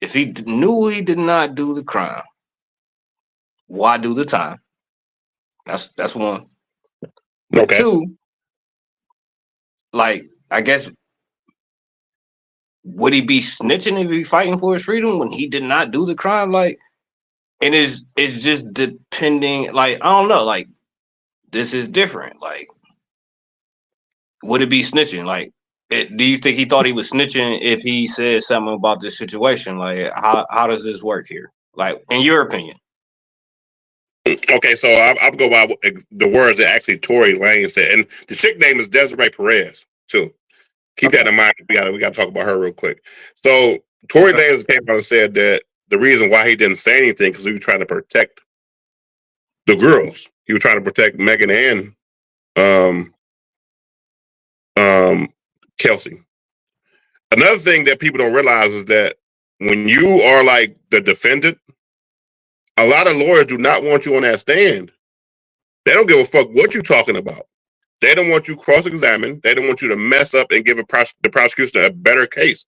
If he knew he did not do the crime, why do the time? That's one. But 2, like, I guess, would he be snitching if he fighting for his freedom when he did not do the crime? Like, and it's just depending. Like, I don't know. Like, this is different. Like, would it be snitching? Like, do you think he thought he was snitching if he said something about this situation? Like, how does this work here? Like, in your opinion? Okay, so I'll go by the words that actually Tory Lanez said, and the chick name is Desiree Perez too. Keep that in mind. We got to talk about her real quick. So Tory Lanez came out and said that the reason why he didn't say anything because he was trying to protect the girls. He was trying to protect Megan and Kelsey. Another thing that people don't realize is that when you are like the defendant, a lot of lawyers do not want you on that stand. They don't give a fuck what you're talking about. They don't want you cross-examined. They don't want you to mess up and give the prosecution a better case.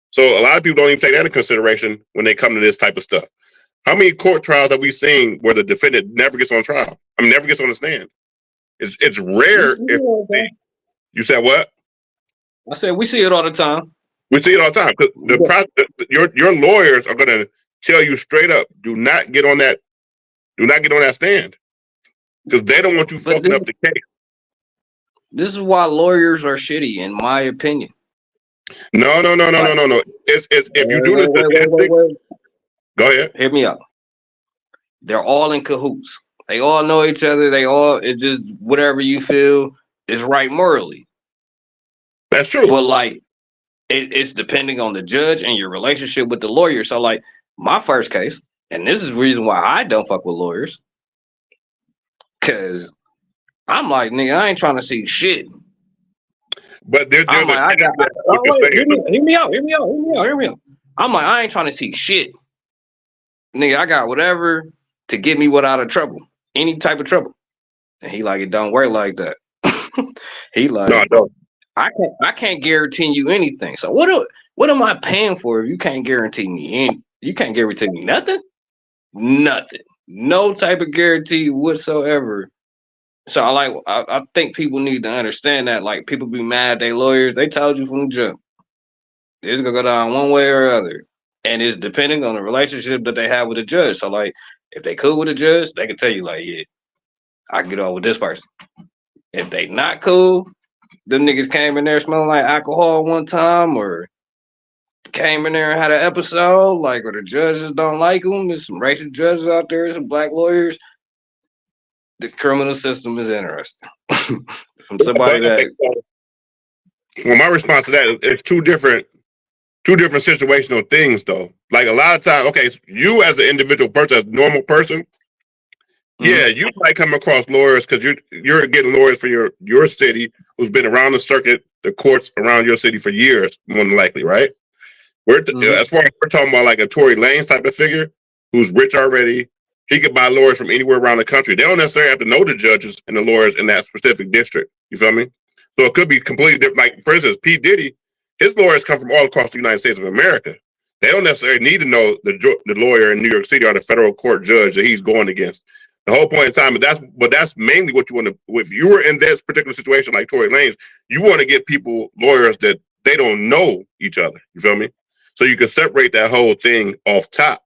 So a lot of people don't even take that into consideration when they come to this type of stuff. How many court trials have we seen where the defendant never gets on trial? I mean, never gets on the stand. It's rare. You said what? I said we see it all the time. We see it all the time. Your lawyers are going to tell you straight up, do not get on that stand because they don't want you fucking up the case. This is why lawyers are shitty, in my opinion. No. It's if you do this. Go ahead. Hear me out. They're all in cahoots. They all know each other. It's just whatever you feel is right morally. That's true. But like, it's depending on the judge and your relationship with the lawyer. So like, my first case, and this is the reason why I don't fuck with lawyers, because I'm like, nigga, I ain't trying to see shit. But hear me out. I'm like, I ain't trying to see shit. Nigga, I got whatever to get me without a trouble. Any type of trouble. And he like, it don't work like that. He like, no, I don't. I can't guarantee you anything. So what am I paying for if you can't guarantee me you can't guarantee me nothing? Nothing. No type of guarantee whatsoever. So I think people need to understand that. Like, people be mad at their lawyers. They told you from the jump. It's gonna go down one way or other. And it's depending on the relationship that they have with the judge. So like, if they cool with the judge, they can tell you like, yeah, I can get on with this person. If they not cool, them niggas came in there smelling like alcohol one time, or came in there and had an episode, like, or the judges don't like them. There's some racist judges out there, some black lawyers. The criminal system is interesting. From somebody that. Well, my response to that is two different situational things, though. Like a lot of times, okay, so you as an individual person, as a normal person, yeah, you might come across lawyers because you're getting lawyers for your city who's been around the circuit, the courts around your city for years, more than likely, right? As far as we're talking about like a Tory Lanez type of figure who's rich already, he could buy lawyers from anywhere around the country. They don't necessarily have to know the judges and the lawyers in that specific district. You feel me? So it could be completely different. Like, for instance, P. Diddy, his lawyers come from all across the United States of America. They don't necessarily need to know the lawyer in New York City or the federal court judge that he's going against. The whole point in time, that's mainly what you want to. If you were in this particular situation like Tory Lanez, you want to get lawyers that they don't know each other. You feel me? So you can separate that whole thing off top,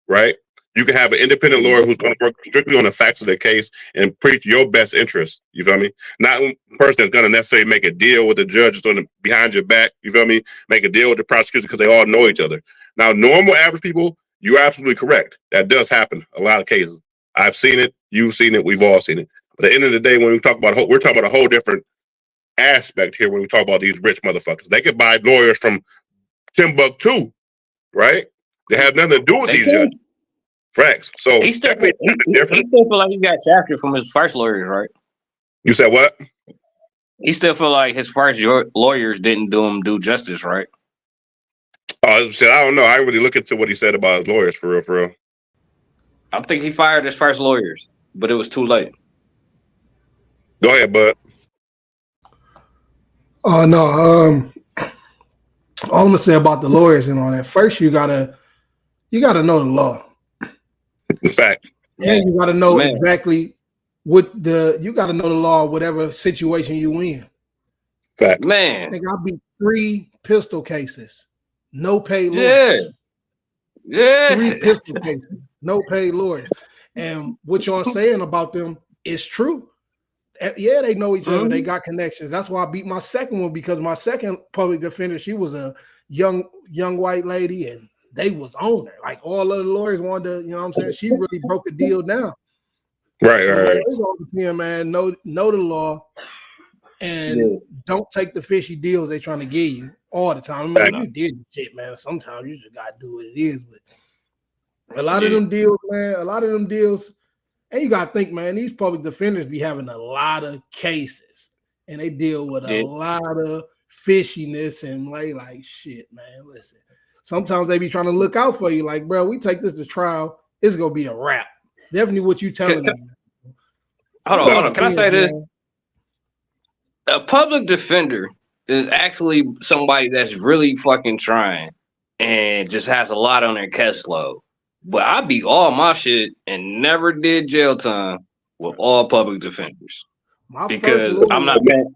right? You can have an independent lawyer who's going to work strictly on the facts of the case and preach your best interest. You feel me? Not a person that's going to necessarily make a deal with the judges behind your back. You feel me? Make a deal with the prosecution because they all know each other. Now, normal average people, you're absolutely correct. That does happen a lot of cases. I've seen it. You've seen it. We've all seen it. But at the end of the day, when we talk about, we're talking about a whole different aspect here when we talk about these rich motherfuckers. They could buy lawyers from Timbuktu, right? They have nothing to do with these judges. Facts. So he still feel like he got shafted from his first lawyers, right? You said what? He still feel like his first lawyers didn't do him due justice, right? I don't know. I didn't really look into what he said about his lawyers for real. I think he fired his first lawyers, but it was too late. Go ahead, bud. Oh no. All I'm gonna say about the lawyers and all that. First, you gotta know the law. In fact, yeah, you gotta know exactly you gotta know the law, whatever situation you in. Fact. Man, I think I beat 3 pistol cases, no paid lawyers. Yeah. 3 pistol cases, no paid lawyers. And what y'all saying about them is true. Yeah, they know each other. They got connections. That's why I beat my second one, because my second public defender, she was a young white lady, and they was on her. Like, all other lawyers wanted to, you know what I'm saying? She really broke the deal down. Right. Yeah, man, know the law, and don't take the fishy deals they trying to give you all the time. I mean, you did shit, man. Sometimes you just gotta do what it is. But a lot of them deals, and you gotta think, man, these public defenders be having a lot of cases, and they deal with a lot of fishiness and like shit, man. Listen, sometimes they be trying to look out for you, like, bro, we take this to trial, it's gonna be a wrap. Definitely what you telling me. Hold on. Can I say this? A public defender is actually somebody that's really fucking trying and just has a lot on their case load. But I beat all my shit and never did jail time with all public defenders. Because I'm not mad.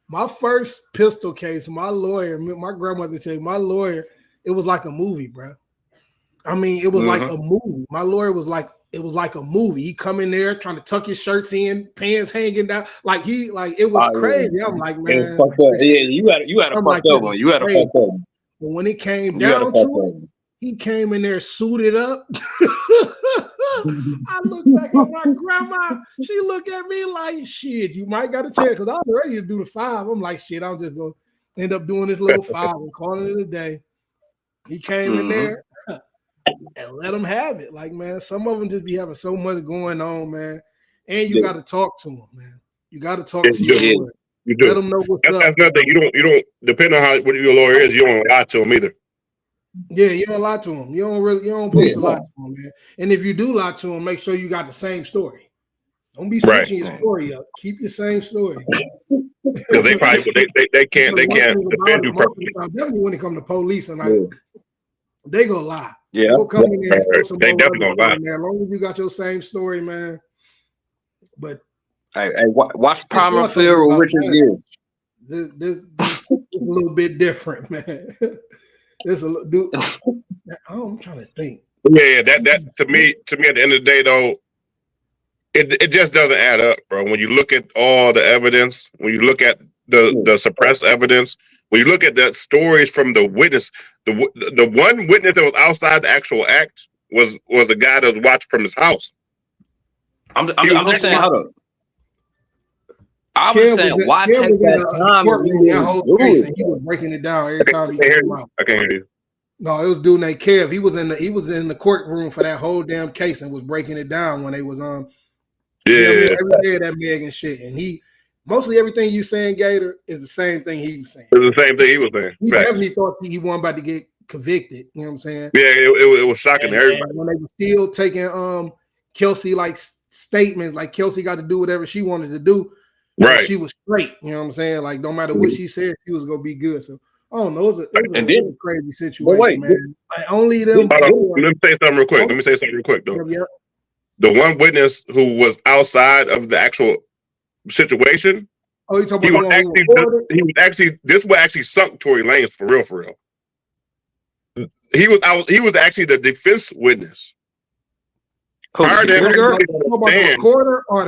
My first pistol case, my lawyer, my grandmother said, my lawyer, it was like a movie, bro. I mean, it was like a movie. My lawyer was like, it was like a movie. He come in there trying to tuck his shirts in, pants hanging down, it was crazy. Yeah. I'm like, man, you had a fucked up one. You had a fucked up one. But when it came down to it, he came in there suited up. I look back at my grandma. She looked at me like, shit, you might got a chance, because I was ready to do the 5. I'm like, shit, I'm just going to end up doing this little 5 and calling it a day. He came in there and let him have it. Like, man, some of them just be having so much going on, man. And you got to talk to them, man. You got to talk to your lawyer. You do. Let them know what's up. That's nothing. You don't depending on what your lawyer is, you don't lie to him either. Yeah, you don't lie to him. You don't post a lie to him, man. And if you do lie to him, make sure you got the same story. Don't be switching your story up. Keep your same story. Because they probably they can't defend you properly. Definitely when it comes to police, and they gonna lie. Yeah, they gonna come in there. They definitely gonna lie. As long as you got your same story, man. But hey, watch Primer Field with Richard Gere. This is a little bit different, man. I'm trying to think. Yeah, that to me at the end of the day though, it just doesn't add up, bro. When you look at all the evidence, when you look at the suppressed evidence, when you look at the stories from the witness, the one witness that was outside the actual act was a guy that was watched from his house. I'm just saying, hold up. I was saying, why take that time and that whole case, and he was breaking it down every time he came out. I can't hear you. No, it was dude named Kev. He was in the courtroom for that whole damn case and was breaking it down when they was every day of that Megan shit. And he mostly everything you saying, Gator, is the same thing he was saying. It was the same thing he was saying. He definitely thought he wasn't about to get convicted. You know what I'm saying? Yeah, it was shocking to everybody. And when they were still taking Kelsey like statements, like Kelsey got to do whatever she wanted to do. Right. She was straight. You know what I'm saying? Like no matter what she said, she was gonna be good. So I don't know. It was a crazy situation, man. Like, only them. Let me say something real quick. Though. Yeah. The one witness who was outside of the actual situation. Oh, you talking about this what actually sunk Tory Lanez for real. He was actually the defense witness. Who, the recorder or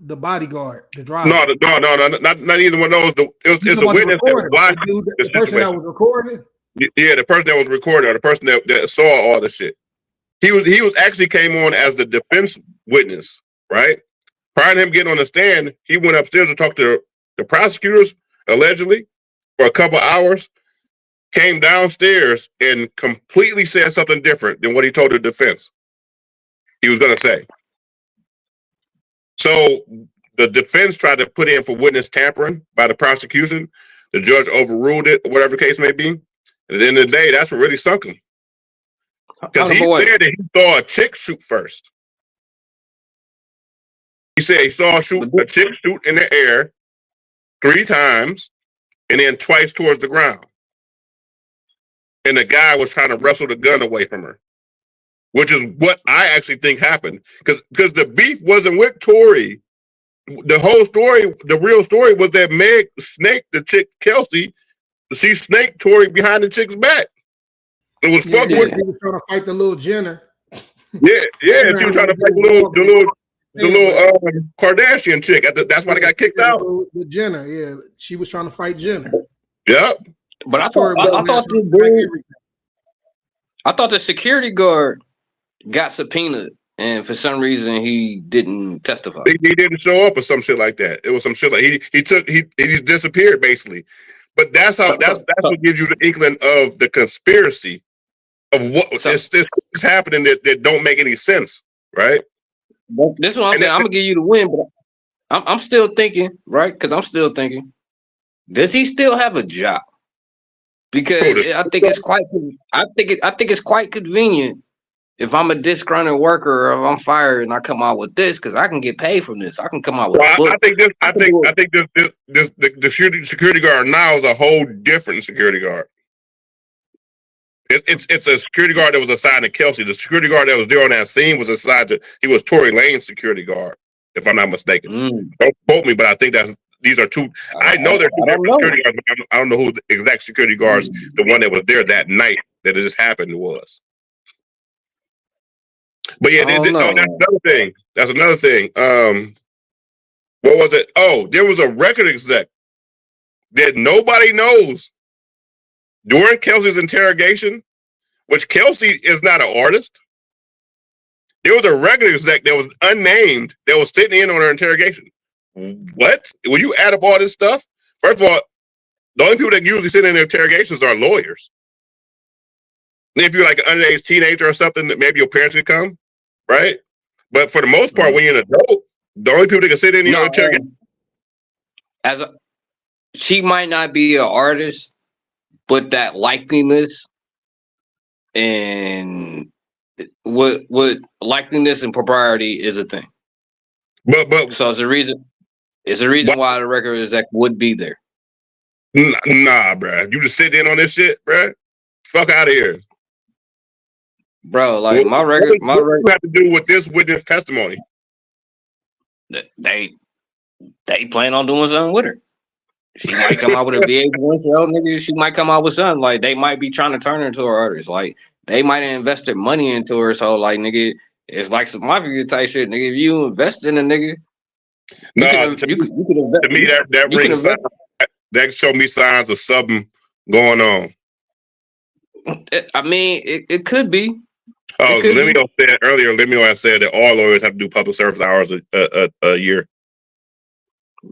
the bodyguard, the driver? No, not either one of those. It's a witness that watched the person that was recording. Yeah, the person that was recording, or the person that saw all the shit. He was actually came on as the defense witness, right? Prior to him getting on the stand, he went upstairs to talk to the prosecutors, allegedly, for a couple hours. Came downstairs and completely said something different than what he told the defense he was going to say. So the defense tried to put in for witness tampering by the prosecution. The judge overruled it, whatever the case may be. At the end of the day, that's what really sunk him. Because he said that he saw a chick shoot first. He said he saw a chick shoot in the air 3 times and then twice towards the ground. And the guy was trying to wrestle the gun away from her, which is what I actually think happened. Because the beef wasn't with Tory. The whole story, the real story was that Meg snaked the chick Kelsey. She snaked Tory behind the chick's back. It was fuck with. He was trying to fight the little Jenner. Yeah. She was trying to fight the little Kardashian chick. That's why they got kicked out. The Jenner, yeah, she was trying to fight Jenner. Yep. But I thought the security guard got subpoenaed, and for some reason he didn't testify. He didn't show up or some shit like that. It was some shit like he just disappeared basically. But that's what gives you the inkling of the conspiracy of what is happening that don't make any sense, right? This is what I'm saying. I'm gonna give you the win, but I'm still thinking, right? Because I'm still thinking, does he still have a job? Because I think it's quite convenient if I'm a disgruntled worker or if I'm fired and I come out with this, because I can get paid from this. I can come out with. I think the security guard now is a whole different security guard. It's a security guard that was assigned to Kelsey. The security guard that was there on that scene was assigned to. He was Tory Lanez security guard, if I'm not mistaken. Don't quote me, but I think these are two. I know they're two different security guards, but I don't know who the exact security guards, the one that was there that night that it just happened was. But yeah, that's another thing. That's another thing. What was it? Oh, there was a record exec that nobody knows during Kelsey's interrogation, which Kelsey is not an artist. There was a record exec that was unnamed that was sitting in on her interrogation. What? When you add up all this stuff, first of all, the only people that usually sit in their interrogations are lawyers. If you're like an underage teenager or something, that maybe your parents could come, right? But for the most part, when you're an adult, the only people that can sit in your interrogation. She might not be an artist, but that likeliness and what likeliness and propriety is a thing. But so it's a reason. It's a reason why the record exec would be there. Nah, bro. You just sit in on this shit, bro. Fuck out of here, bro. Like my record have to do with this testimony. They plan on doing something with her. She might come out with a VH1 show, nigga. She might come out with something. Like they might be trying to turn her into an artist. Like they might have invested money into her. So like, nigga, it's like some mafia type shit, nigga. If you invest in a nigga, no, to me that rings. that showed me signs of something going on. I mean, it could be. Oh, Lemuel said earlier. Lemuel had said that all lawyers have to do public service hours a year.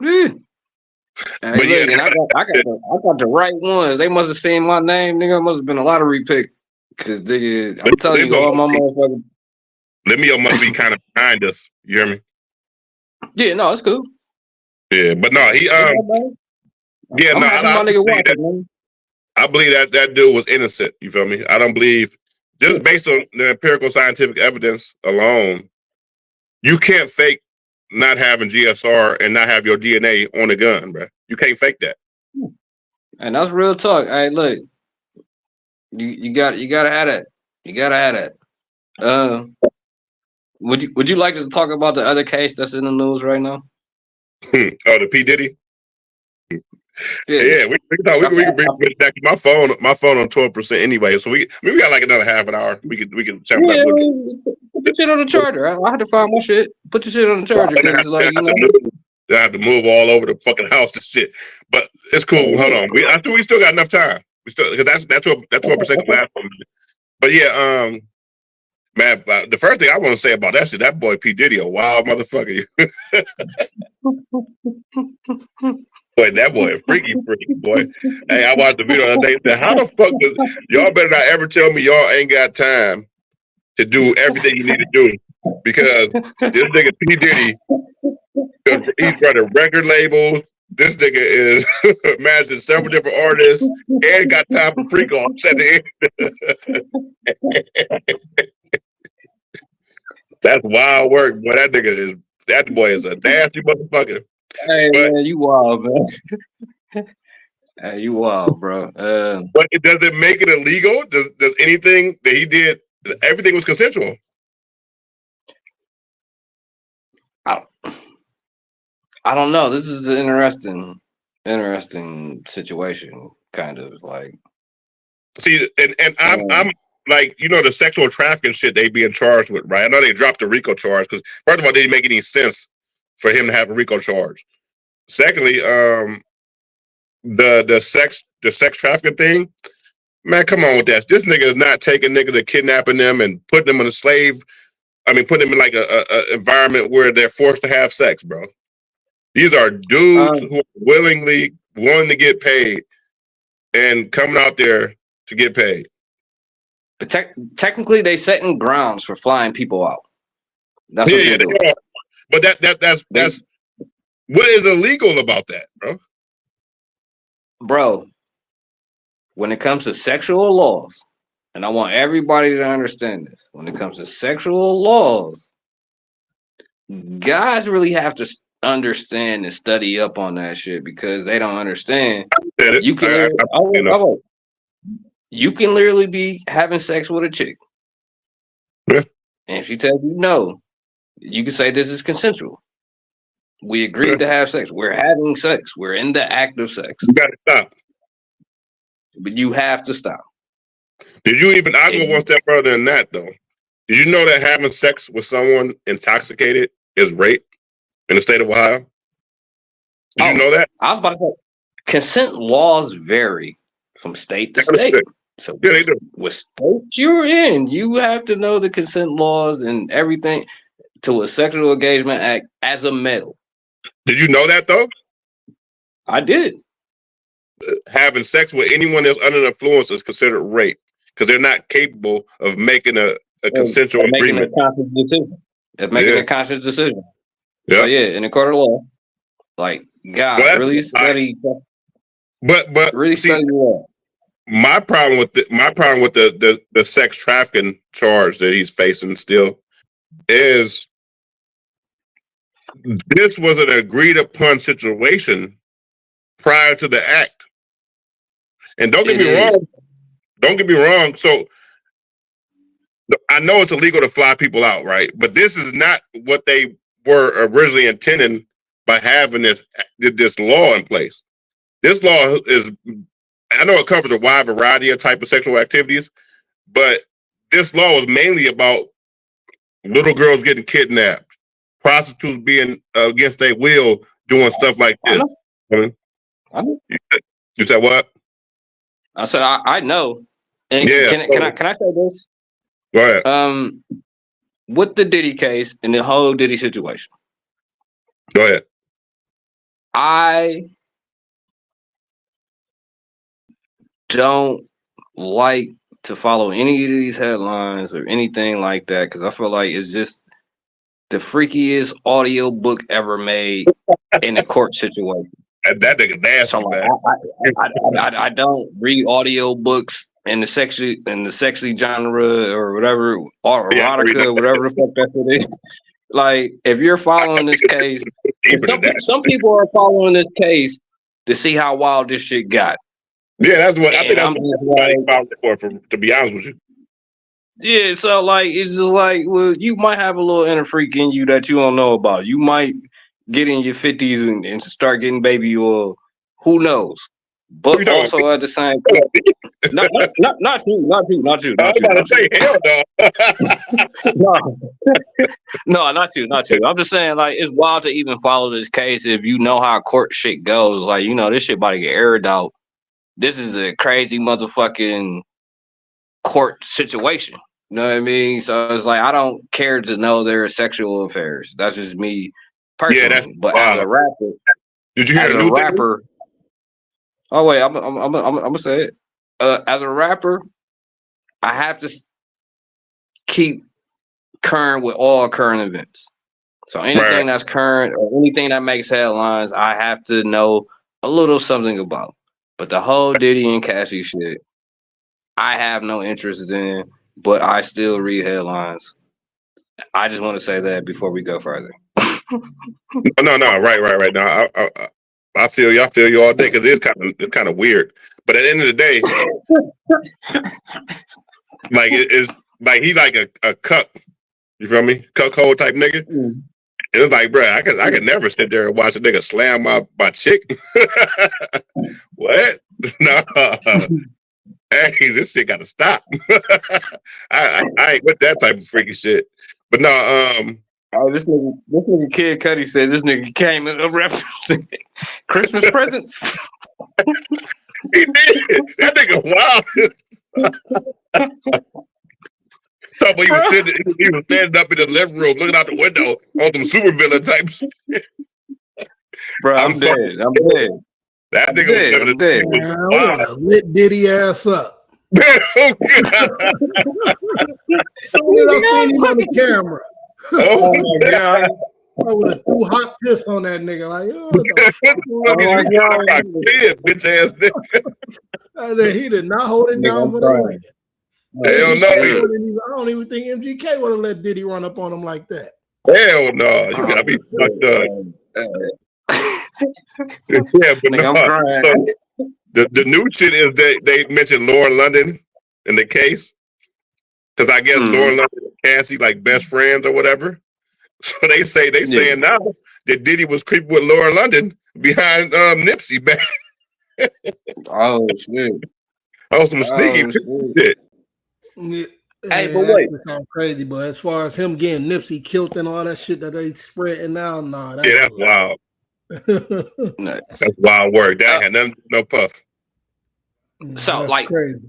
Yeah. Hey, But look, and I got the right ones. They must have seen my name, nigga. Must have been a lottery pick. Cause nigga, I'm telling you, all my motherfuckers. Lemuel must be kind of behind us. You hear me? Yeah, no, it's cool. Yeah, but no, he yeah, I'm happy my nigga watching, man. I believe that dude was innocent. You feel me? I don't believe, just based on the empirical scientific evidence alone, you can't fake not having GSR and not have your DNA on the gun, bro. You can't fake that. And that's real talk. Hey, look, you gotta have that. You gotta have that. Would you like to talk about the other case that's in the news right now? Oh, the P Diddy. Yeah, we can talk. We can bring it back. My phone on 12% anyway, so we got like another half an hour. We can chat about it. Put your shit on the charger. I had to find my shit. Put your shit on the charger because like I have to move all over the fucking house and shit. But it's cool. Hold on. I think we still got enough time. We still because that's 12% last one. But yeah, man, the first thing I want to say about that shit, that boy P Diddy, a wild motherfucker. Boy, that boy, freaky, boy. Hey, I watched the video the other day and said, how the fuck does y'all better not ever tell me y'all ain't got time to do everything you need to do. Because this nigga P Diddy, he's running record labels. This nigga is managing several different artists and got time for freak offs at the end. That's wild work, boy. That boy is a nasty motherfucker. Hey, man, you wild, man. Hey, you wild, bro. But does it make it illegal? Does anything that he did, everything was consensual? I don't know. This is an interesting situation, kind of like. See, and I'm like, you know, the sexual trafficking shit they being charged with, right? I know they dropped the RICO charge because first of all, it didn't make any sense for him to have a RICO charge. Secondly, the sex trafficking thing, man, come on with that. This nigga is not taking niggas and kidnapping them and putting them in a slave. I mean, putting them in like a environment where they're forced to have sex, bro. These are dudes who are willingly wanting to get paid and coming out there to get paid. But technically, they setting grounds for flying people out. That's what they're doing. But that's what is illegal about that, bro? Bro, when it comes to sexual laws, and I want everybody to understand this, when it comes to sexual laws, guys really have to understand and study up on that shit because they don't understand. You can literally be having sex with a chick. Yeah. And if she tells you no, you can say this is consensual. We agreed to have sex. We're having sex. We're in the act of sex. You gotta stop. But you have to stop. Did you even, I go one step further than that though. Did you know that having sex with someone intoxicated is rape in the state of Ohio? Did you know that? I was about to say, consent laws vary from state to state. So yeah, they do. With states you're in, you have to know the consent laws and everything to a sexual engagement act as a male. Did you know that though? I did. Having sex with anyone that's under the influence is considered rape because they're not capable of making a consensual agreement. Making a conscious decision. Yeah. So yeah, in the court of law, like God really study. But really study law. My problem with the sex trafficking charge that he's facing still is this was an agreed upon situation prior to the act. And don't get me wrong. Don't get me wrong. So I know it's illegal to fly people out, right? But this is not what they were originally intending by having this law in place. This law is, I know it covers a wide variety of type of sexual activities, but this law is mainly about little girls getting kidnapped, prostitutes being against their will doing stuff like this. You said what? I said I know. And Yeah. can I say this? Go ahead. With the Diddy case and the whole Diddy situation, Go ahead. I don't like to follow any of these headlines or anything like that because I feel like it's just the freakiest audio book ever made in a court situation. That nigga nasty, So man. I don't read audio books in the sexy genre or whatever, or erotica, whatever the fuck that it is. Like, if you're following this case, some people are following this case to see how wild this shit got. Yeah, that's what I think. That's what to be honest with you. Yeah, so like it's just like, well, you might have a little inner freak in you that you don't know about. You might get in your 50s and start getting baby oil. Who knows? But also at the same time, not you. I was about to say, hell no. No, not you. I'm just saying, like, it's wild to even follow this case if you know how court shit goes. Like, you know, this shit about to get aired out. This is a crazy motherfucking court situation. You know what I mean? So it's like, I don't care to know their sexual affairs. That's just me personally. Yeah, but wild. As a rapper, did you hear as a rapper? Thing? Oh wait, I'm gonna say it. As a rapper, I have to keep current with all current events. So anything that's current or anything that makes headlines, I have to know a little something about. But the whole Diddy and Cassie shit, I have no interest in, but I still read headlines. I just want to say that before we go further. No, right. Now, I feel you all day because it's kind of weird. But at the end of the day, like it's like he's like a cuck. You feel me? Cuckold type nigga. Mm. It's like, bro, I could never sit there and watch a nigga slam my chick. What? No. Hey, this shit gotta stop. I ain't with that type of freaky shit. But no, oh, this nigga Kid Cudi said this nigga came in a reference Christmas presents. He did. That nigga wild. He was standing up in the living room looking out the window on some supervillain type shit. Bro, I'm dead. That nigga was dead. Wow. Lit Diddy ass up. So when I seen him on the camera. Oh my god. I would have threw hot piss on that nigga. Like, bitch ass nigga. He did not hold it down for the record. Hell no. I don't even think MGK would have let Diddy run up on him like that. Hell no. You gotta be fucked up. Yeah, but no. So, the new shit is they mentioned Lauren London in the case. Because I guess Lauren London and Cassie like best friends or whatever. So they saying now that Diddy was creeping with Lauren London behind Nipsey back. Oh shit. Oh, some sneaky shit. Yeah, hey, but wait, sounds crazy. But as far as him getting Nipsey killed and all that shit that they spreading now, nah, that's wild. That's wild work. That had nothing, no puff. So that's like crazy.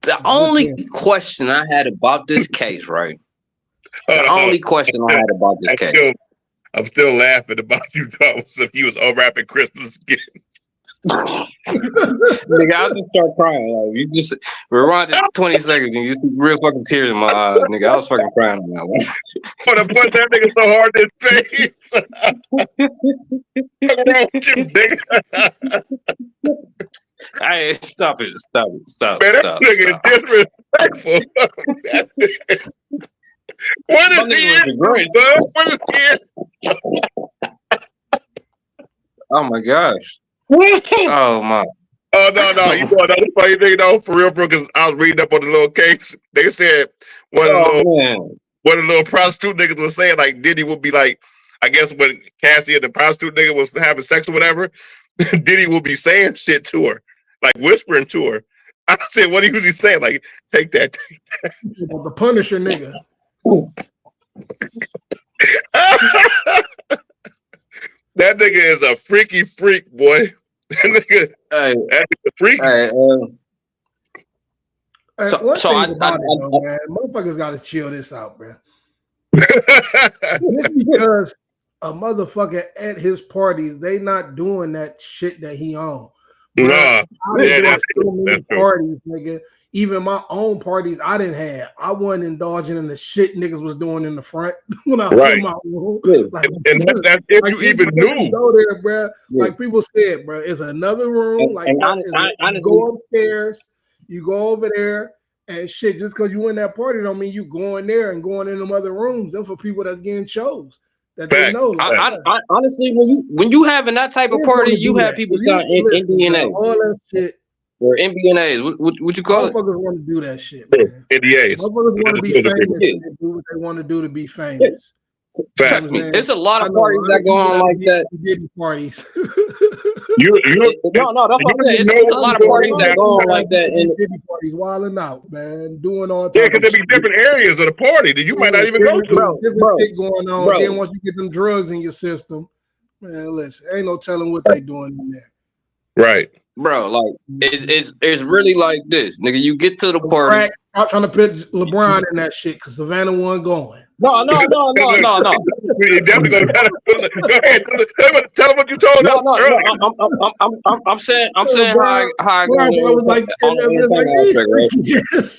The only question I had about this case, right? The only question I had about this case. I'm still laughing about you talking if you was unwrapping Christmas again. Nigga, I'll just start crying. Like, you just rewind it 20 seconds and you see real fucking tears in my eyes. Nigga, I was fucking crying on that one. Want to punch that nigga so hard in his face. What's wrong with you, nigga? Hey, stop it. Man, that nigga is disrespectful. What is he? What is he? Oh my gosh. Oh my. Oh no. You know another funny thing though, for real, because I was reading up on the little case. They said one of the little prostitute niggas was saying like Diddy would be like, I guess when Cassie and the prostitute nigga was having sex or whatever, Diddy would be saying shit to her, like whispering to her. I said, what was he saying? Like, take that. The Punisher nigga. That nigga is a freaky freak, boy. That nigga freaky. One thing about it, though, man, motherfuckers got to chill this out, man. Just because a motherfucker at his parties, they not doing that shit that he on. That's parties, nigga. Even my own parties I didn't have. I wasn't indulging in the shit niggas was doing in the front when I was in my room. Like, and that's if you even knew. Go there, bro. Yeah. Like people said, bro, it's another room. Like you go upstairs, you go over there, and shit. Just because you in that party don't mean you going there and going in them other rooms. They're for people that's getting chose. That they know. Like, I honestly, when you having that type of party, you have people sign NDAs. All that shit. Or NBNAs, what you call it? Motherfuckers want to do that shit, man. NDAs. Motherfuckers want to be famous. They do what they want to do to be famous. Trust me, it's a lot of parties that go on like that. Diddy parties. No, that's what I'm saying. It's a lot of parties that go on like that. And Diddy parties wilding out, man, doing all. Yeah, because there be different areas of the party that you might not even go to. Different shit going on. Bro. Then once you get them drugs in your system, man, listen, ain't no telling what they doing in there. Right. Bro, like it's really like this, nigga. You get to the party. I'm trying to put LeBron in that shit because Savannah wasn't going. No. You definitely gonna tell him. Go ahead, tell him what you told him. No. I'm saying how I go was like, yes.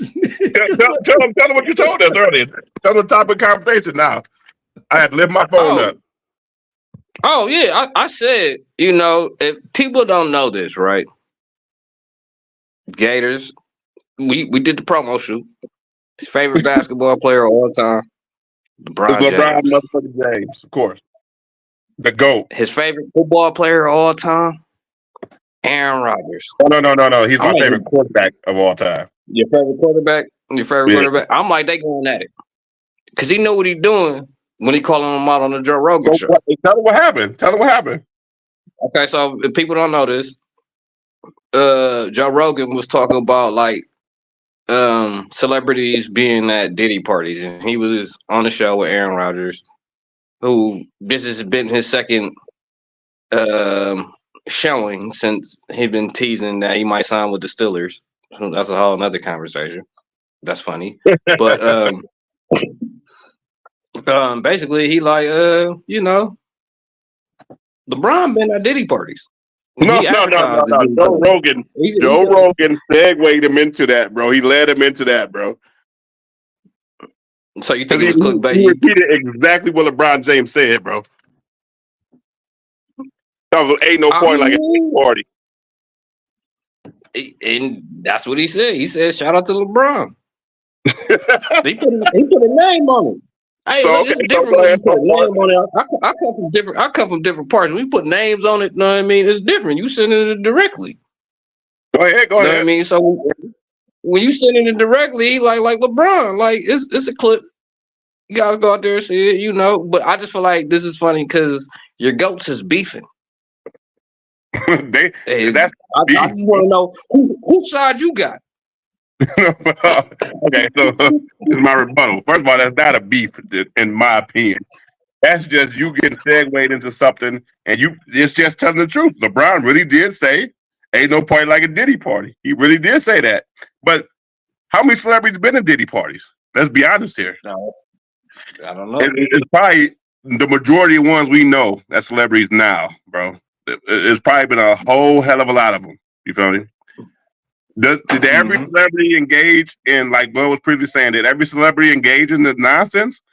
Tell him what you told us earlier. Tell him the topic of conversation now. I had to lift my phone up. Oh yeah, I said, if people don't know this, right? Gators, we did the promo shoot. His favorite basketball player of all time, LeBron motherfucking James, of course. The GOAT. His favorite football player of all time, Aaron Rodgers. No. He's my favorite quarterback of all time. Your favorite quarterback? Quarterback? I'm like, they going at it. Because he know what he's doing. When he calling him out on the Joe Rogan show. Tell him what happened. Okay, so if people don't know this, Joe Rogan was talking about like celebrities being at Diddy parties, and he was on the show with Aaron Rodgers, who this has been his second showing since he'd been teasing that he might sign with the Steelers. That's a whole nother conversation. That's funny, but basically, he like, LeBron been at Diddy parties. No. Joe Rogan segued him into that, bro. He led him into that, bro. So you think it was clickbait? He repeated exactly what LeBron James said, bro. Ain't no point like a party. And that's what he said. He said, "Shout out to LeBron." He put a name on it. Hey, look, it's different when you put a name on it. I come from different parts. When we put names on it, know what I mean? It's different. You sending it directly. Go ahead. Know what I mean? So when you sending it directly, like LeBron, like it's a clip. You guys go out there and see it, But I just feel like this is funny because your goats is beefing. I just want to know whose side you got. Okay, so this is my rebuttal. First of all, that's not a beef, in my opinion. That's just you getting segued into something, and it's just telling the truth. LeBron really did say, "Ain't no party like a Diddy party." He really did say that. But how many celebrities been in Diddy parties? Let's be honest here. No, I don't know. It's probably the majority of ones we know that's celebrities now, bro. It's probably been a whole hell of a lot of them. You feel me? Did every celebrity engage in, like Bill was previously saying, did every celebrity engage in this nonsense?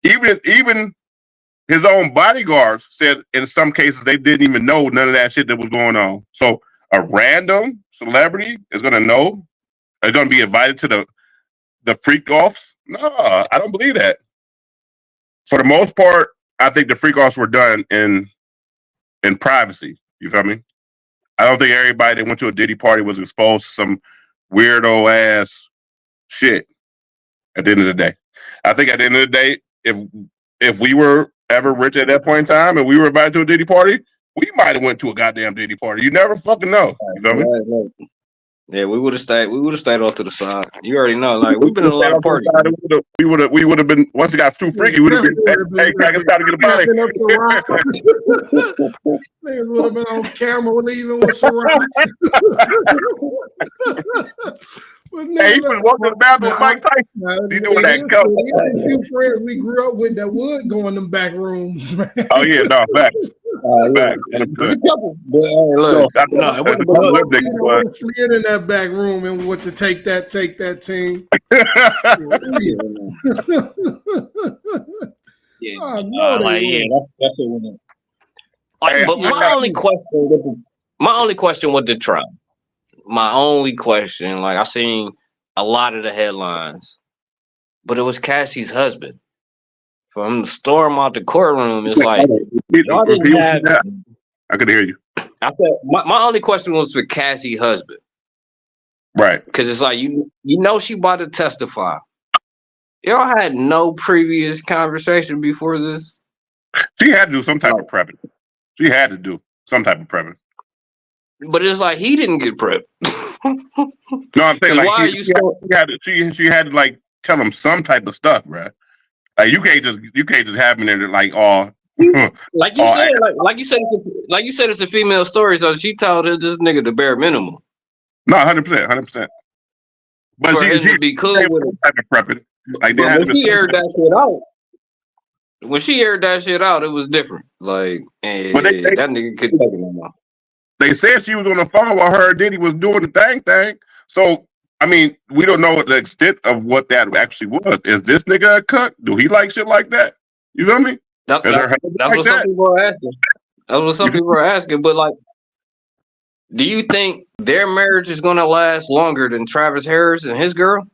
Even his own bodyguards said in some cases they didn't even know none of that shit that was going on. So a random celebrity is going to know? They're going to be invited to the freak offs? No, I don't believe that. For the most part, I think the freak offs were done in privacy. You feel me? I don't think everybody that went to a Diddy party was exposed to some weirdo ass shit at the end of the day. I think at the end of the day, if we were ever rich at that point in time and we were invited to a Diddy party, we might have went to a goddamn Diddy party. You never fucking know. You know what I mean? Yeah, we would have stayed. We would have stayed off to the side. You already know. Like we've been in a lot of parties. We would have been once it got too freaky. We would have been. Hey, I guess time to get a body. Niggas would have been on camera leaving with Ciroc. Hey, he was walking to the bathroom with Mike Tyson. He doing that go. A few friends we grew up with that would go in them back rooms. Man. Oh yeah, no, back. Back. There's a couple. But look, slid in that back room and what to take that team. Yeah, that's it. But my only question with the trial. My only question, like I seen a lot of the headlines, but it was Cassie's husband. For him to storm out the courtroom, it's like y'all didn't have. I could hear you. I said my only question was for Cassie's husband, right? Because it's like you know she about to testify. Y'all had no previous conversation before this. She had to do some type of prepping. She had to do some type of prepping. But it's like he didn't get prepped. No, I'm saying like why are you she had to like tell him some type of stuff, right? Like you can't just have him in there like all like you said, like you said, it's a female story, so she told her this nigga the bare minimum. No, 100%. But for she be cool with it. Type of prepping. Like when she aired that shit out. When she aired that shit out, it was different. Like, that nigga couldn't take it no more. They said she was on the phone while her and Diddy was doing the thing. So, I mean, we don't know the extent of what that actually was. Is this nigga a cuck? Do he like shit like that? You feel me? That's what some people are asking. That's what some people are asking. But, like, do you think their marriage is going to last longer than Travis Harris and his girl?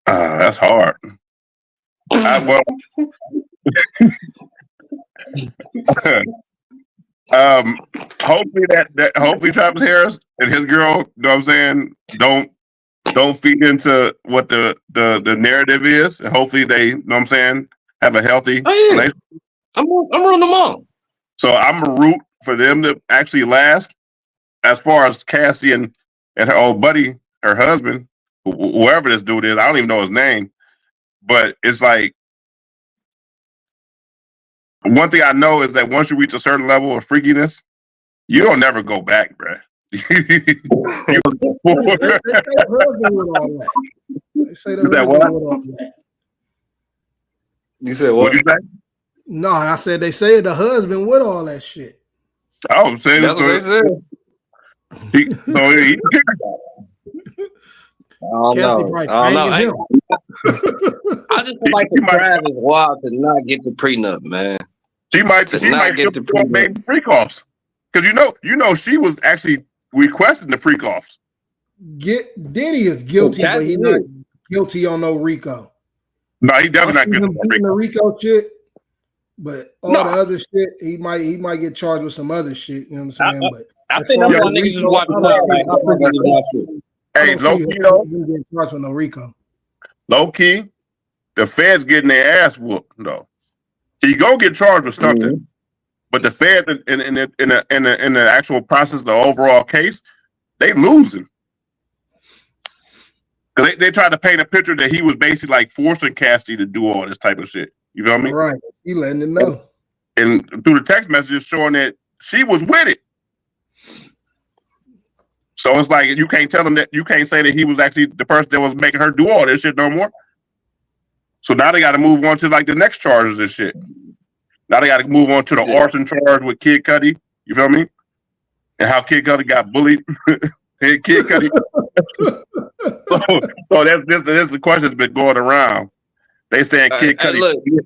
That's hard. Hopefully Travis Harris and his girl, you know what I'm saying, don't feed into what the narrative is, and hopefully they, you know what I'm saying, have a healthy relationship. I'm rooting them on. So I'm a root for them to actually last. As far as Cassie and her old buddy, her husband, whoever this dude is, I don't even know his name, but it's like, one thing I know is that once you reach a certain level of freakiness, you don't never go back, bruh. They say that what? You said what? You say? No, I said they say the husband with all that shit. I was saying that's what they said. He I don't know. I just feel like Travis wild to not get the prenup, man. She might get the freak offs. Because you know she was actually requesting the freak offs. Diddy is guilty, but he's not guilty on no RICO. No, he definitely not guilty on the RICO shit. But all the other shit, he might get charged with some other shit. You know what I'm saying? But I think that's why niggas just watching that. Hey, low key though, getting charged with no RICO. Low key, the feds getting their ass whooped though. He gonna get charged with something, but the feds in the actual process, the overall case, they losing. Cause they tried to paint a picture that he was basically like forcing Cassie to do all this type of shit. You feel me? Right. He letting it know. And through the text messages showing that she was with it. So it's like you can't tell them that, you can't say that he was actually the person that was making her do all this shit no more. So now they got to move on to like the next charges and shit. Now they got to move on to the arson charge with Kid Cudi. You feel me? And how Kid Cudi got bullied. Kid Cudi. so that's the question that's been going around. They saying Kid Cudi.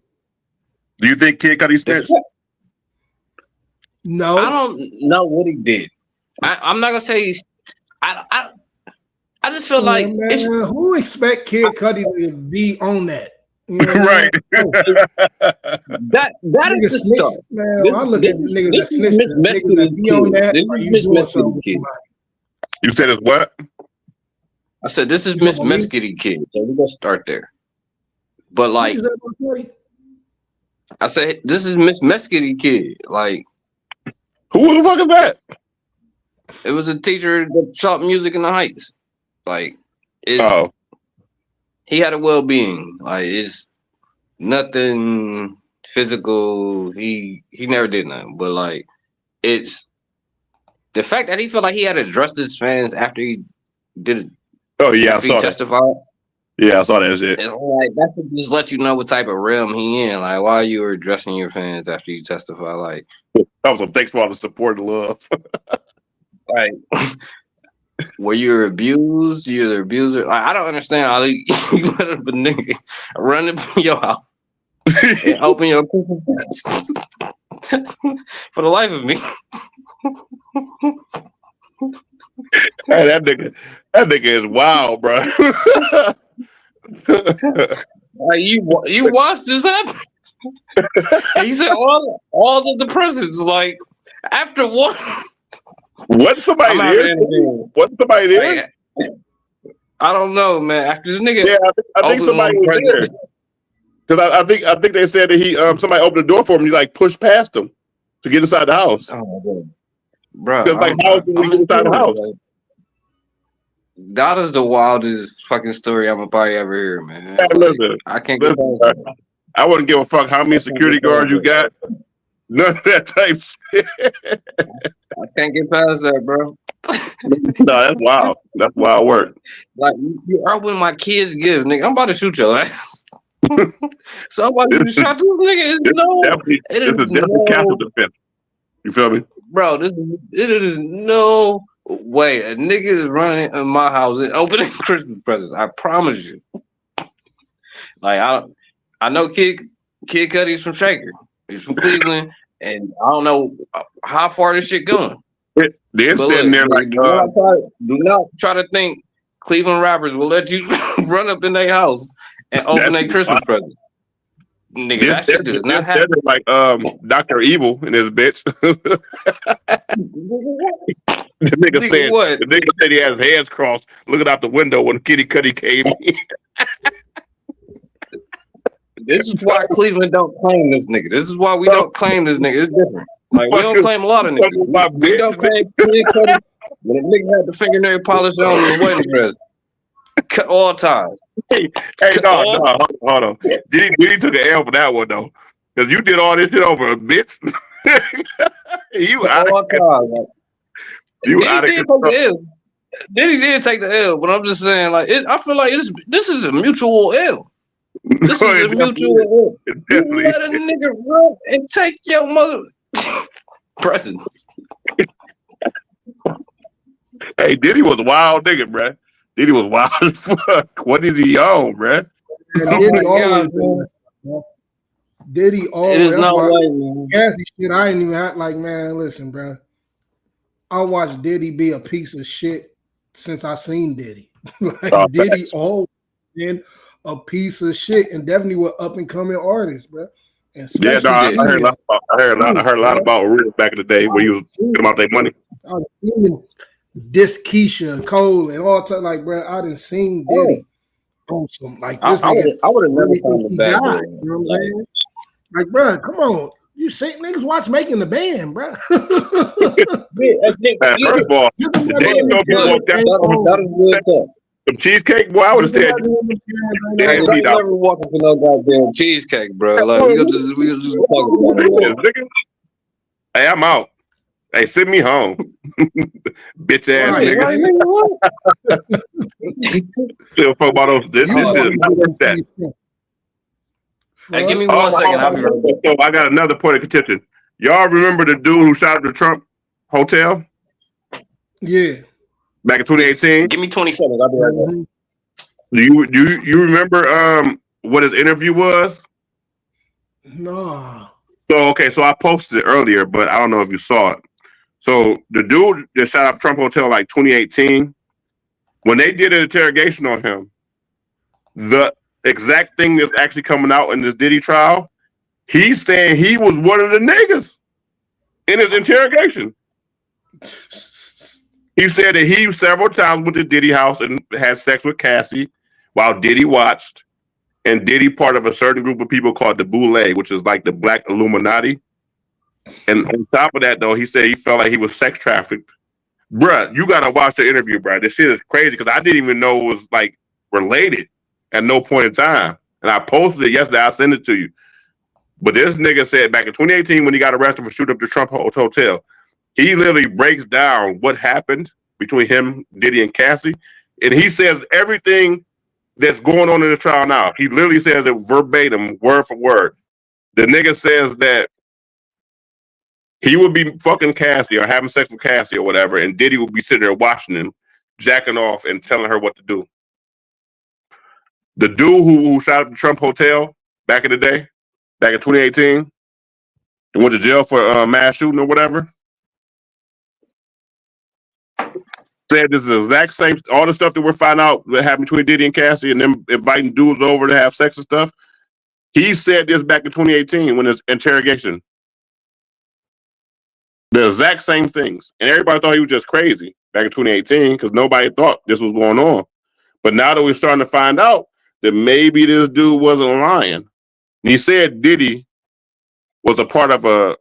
Do you think Kid Cudi snitched? No, I don't know what he did. I'm not gonna say. I just feel like who expect Kid Cudi to be on that? You know right. that is the stuff. This is Miss Mescady's kid. This is Miss Mescady's kid. You said it's what? I said this is Miss Mescady kid. So we're gonna start there. But like, I said this is Miss Mescady kid. Like, who the fuck is that? It was a teacher that taught music in the Heights. Like, it's he had a well-being. Like, it's nothing physical. He never did nothing. But like, it's the fact that he felt like he had to address his fans after he did it. Oh yeah, I He saw that. testified. Yeah, I saw that shit. It's like that could just let you know what type of realm he in. Like, why you were addressing your fans after you testify. Like, Also, thanks for all the support and love. like, were you abused? You're the abuser. Like, I don't understand how you let a nigga run into your house and open your for the life of me. Hey, that nigga is wild, bro. Like, you watched this happen. And he said all of the presidents, like, after one. Wasn't somebody there? Wasn't somebody there? Like, I don't know, man. After this nigga, Yeah, I think somebody was there. Because I think they said that he somebody opened the door for him. He like pushed past him to get inside the house. Oh my God, bro! Because like how can we get inside the house? Like, that is the wildest fucking story I'm gonna probably ever hear, man. Hey, listen, I can't. I wouldn't give a fuck how many security guards you got. None of that type shit. I can't get past that, bro. No, that's wild. That's wild work. Like, you open my kids' gift, nigga. I'm about to shoot your ass. Somebody who shot this nigga is definitely capital defense. You feel me, bro? It is no way a nigga is running in my house and opening Christmas presents. I promise you. Like, I know Kid Cudi's from Shaker. He's from Cleveland, and I don't know how far this shit going. They're standing there like, do not try to think Cleveland rappers will let you run up in their house and open their Christmas presents. Nigga, that shit does not happen. Like Dr. Evil and his bitch. The nigga said what? The nigga said he had his hands crossed looking out the window when Kid Cudi came in. This is why Cleveland don't claim this nigga. This is why we don't claim this nigga. It's different. Like, we don't claim a lot of niggas. We don't claim Kid Cudi. When a nigga had the fingernail polish on the wedding dress. Cut all ties. Hey, no, hold on. Diddy took an L for that one though, because you did all this shit over a bitch. You out of control. Diddy did take the L, but I'm just saying, like, I feel like this is a mutual L. This is a mutual L. You let a nigga run and take your mother presents. Hey, Diddy was a wild nigga, bruh. Diddy was wild as fuck. What is he on, bruh? Diddy always. It is no way, man. Gassy shit. I ain't even act like, man. Listen, bro. I watched Diddy be a piece of shit since I seen Diddy. Like, Diddy always been a piece of shit, and definitely with up and coming artists, bro. Yeah, no, I heard a lot about Real back in the day when he was getting about their money. This Keisha, Cole, and all time, like, bro, I done seen Diddy on some like this. I would have never found the bad. You know what I'm saying? Like, bro, come on. You say niggas watch Making the Band, bro. First of all, some cheesecake, boy, I would have said. I never walk into no goddamn cheesecake, bro. Like, we just talk about it. Hey, I'm out. Hey, send me home. Bitch ass nigga. Still fuck about those. This is not worth that. Hey, give me 1 second. I'll be right back. So I got another point of contention. Y'all remember the dude who shot up the Trump hotel? Yeah. Back in 2018? Give me 20 seconds. I'll be right back. Do you remember what his interview was? No. So I posted it earlier, but I don't know if you saw it. So the dude that shot up Trump Hotel like 2018, when they did an interrogation on him, the exact thing that's actually coming out in this Diddy trial, he's saying he was one of the niggas in his interrogation. He said that he several times went to Diddy house and had sex with Cassie while Diddy watched, and Diddy part of a certain group of people called the Boule, which is like the Black Illuminati. And on top of that, though, he said he felt like he was sex trafficked Bruh, you gotta watch the interview, bruh. This shit is crazy because I didn't even know it was like related at no point in time. And I posted it yesterday. I sent it to you. But this nigga said back in 2018 when he got arrested for shooting up the Trump hotel, he literally breaks down what happened between him, Diddy, and Cassie. And he says everything that's going on in the trial now. He literally says it verbatim, word for word. The nigga says that he would be fucking Cassie or having sex with Cassie or whatever, and Diddy would be sitting there watching him, jacking off and telling her what to do. The dude who shot up the Trump hotel back in the day, back in 2018, and went to jail for mass shooting or whatever, said this is the exact same, all the stuff that we're finding out that happened between Diddy and Cassie and them inviting dudes over to have sex and stuff. He said this back in 2018 when his interrogation. The exact same things. And everybody thought he was just crazy back in 2018 because nobody thought this was going on. But now that we're starting to find out that maybe this dude wasn't lying. And he said Diddy was a part of a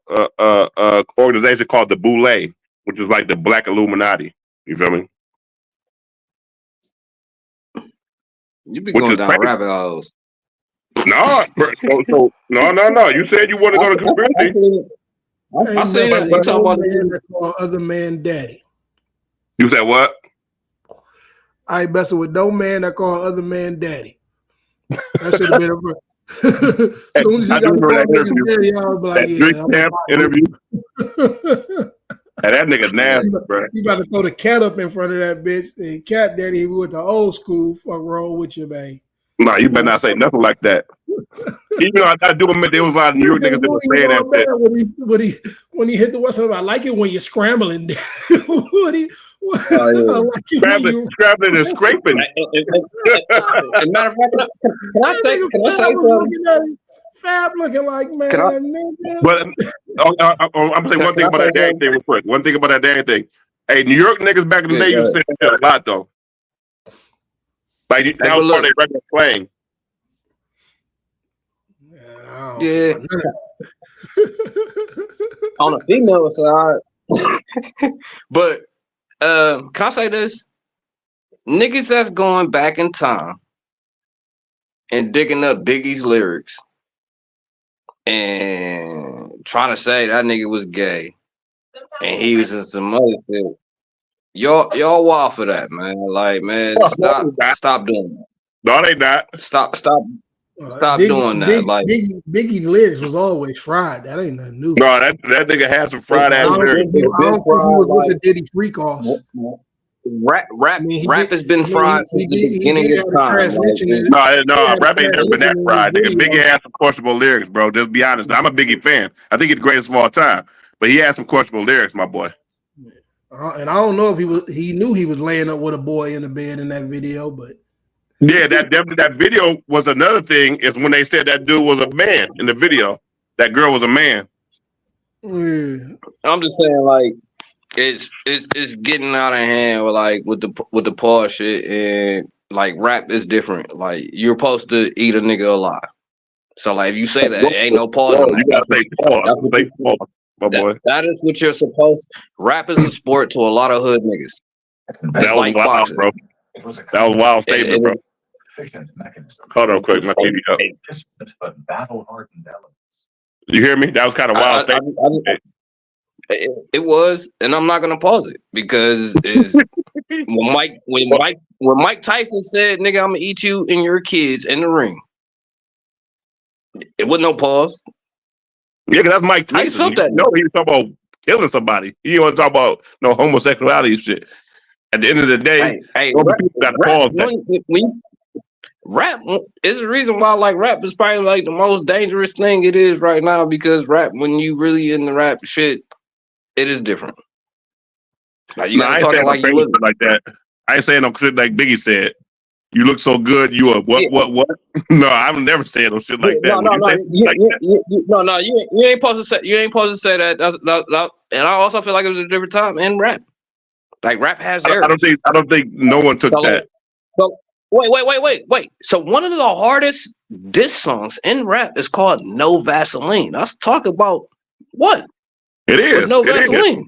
organization called the Boule, which is like the Black Illuminati. You feel me? You be going down rabbit holes. No, no. You said you want to go to conspiracy. I see that. You talking about that call other man daddy. You said what? I ain't messing with no man that call other man daddy. That should have been a as soon as you got that daddy, I was like, that interview. And that nigga nasty, bro. You about to throw the cat up in front of that bitch. And cat daddy with the old school. Fuck wrong with you, man. Nah, you better not say nothing like that. Even though I do admit there was a lot of New York niggas that were saying that shit. When he hit the West, I like it when you're scrambling. Scrambling and scraping. Matter of fact, can I say something? Fab looking like, man. But I'm gonna say one thing about that daddy thing real quick. One thing about that daddy thing. Hey, New York niggas back in the day used to say that shit a lot though. Like that was part of their regular playing. Yeah. On the female side. But can I say this? Niggas that's going back in time and digging up Biggie's lyrics and trying to say that nigga was gay and he was in some other shit. Y'all wild for that, man. Like, man, stop doing that. No, they not. Stop doing that. Like Biggie's lyrics was always fried. That ain't nothing new. No, that nigga had some fried ass lyrics. I don't think he was with the Diddy freak offs. Rap has been fried since the beginning of time. No, rap ain't never been that fried. Nigga, Biggie had some questionable lyrics, bro. Just be honest. I'm a Biggie fan. I think he's the greatest of all time. But he had some questionable lyrics, my boy. And I don't know if he knew he was laying up with a boy in the bed in that video, but yeah, that video was another thing. Is when they said that dude was a man in the video. That girl was a man. I'm just saying, like, it's getting out of hand with the pause shit, and like rap is different. Like, you're supposed to eat a nigga alive. So like, if you say that, ain't no pause. You gotta say pause. My boy. That is what you're supposed. Rap is a sport to a lot of hood niggas. That was like wild, boxing. Bro. That was a wild statement, bro. Hold on, quick. My TV up. You hear me? That was kind of wild statement. It was, and I'm not gonna pause it because when Mike Tyson said, "Nigga, I'm gonna eat you and your kids in the ring," it wasn't no pause. Yeah, because that's Mike Tyson. No, he was talking about killing somebody. He didn't want to talk about no homosexuality shit. At the end of the day, rap is the reason why like rap is probably like the most dangerous thing it is right now, because rap, when you really in the rap shit, it is different. Like, you gotta talk like you look like that. I ain't saying no shit like Biggie said. You look so good. You a what? No, I'm never saying no shit like that. You ain't supposed to say. You ain't supposed to say that. That's, and I also feel like it was a different time in rap. Like, rap has errors. I don't think no one took that. So wait. So one of the hardest diss songs in rap is called "No Vaseline." Let's talk about what it is. No Vaseline.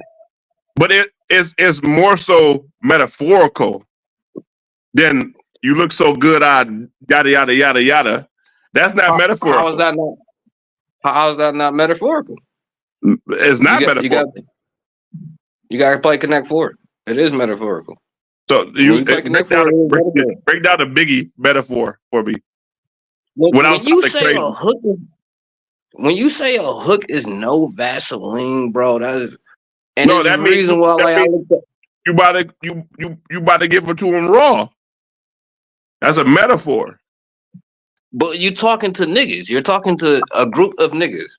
But it's more so metaphorical than you look so good, yada yada yada yada. That's not metaphorical. How is that not? How is that not metaphorical? It's not metaphorical. You got to play Connect Four. It is metaphorical. So you play Connect break down the Biggie metaphor for me. When you say a hook is, when you say a hook is no Vaseline, bro, that is, and no, there's a reason why. Like, I looked at, you about to give it to him raw. That's a metaphor. But you're talking to niggas. You're talking to a group of niggas,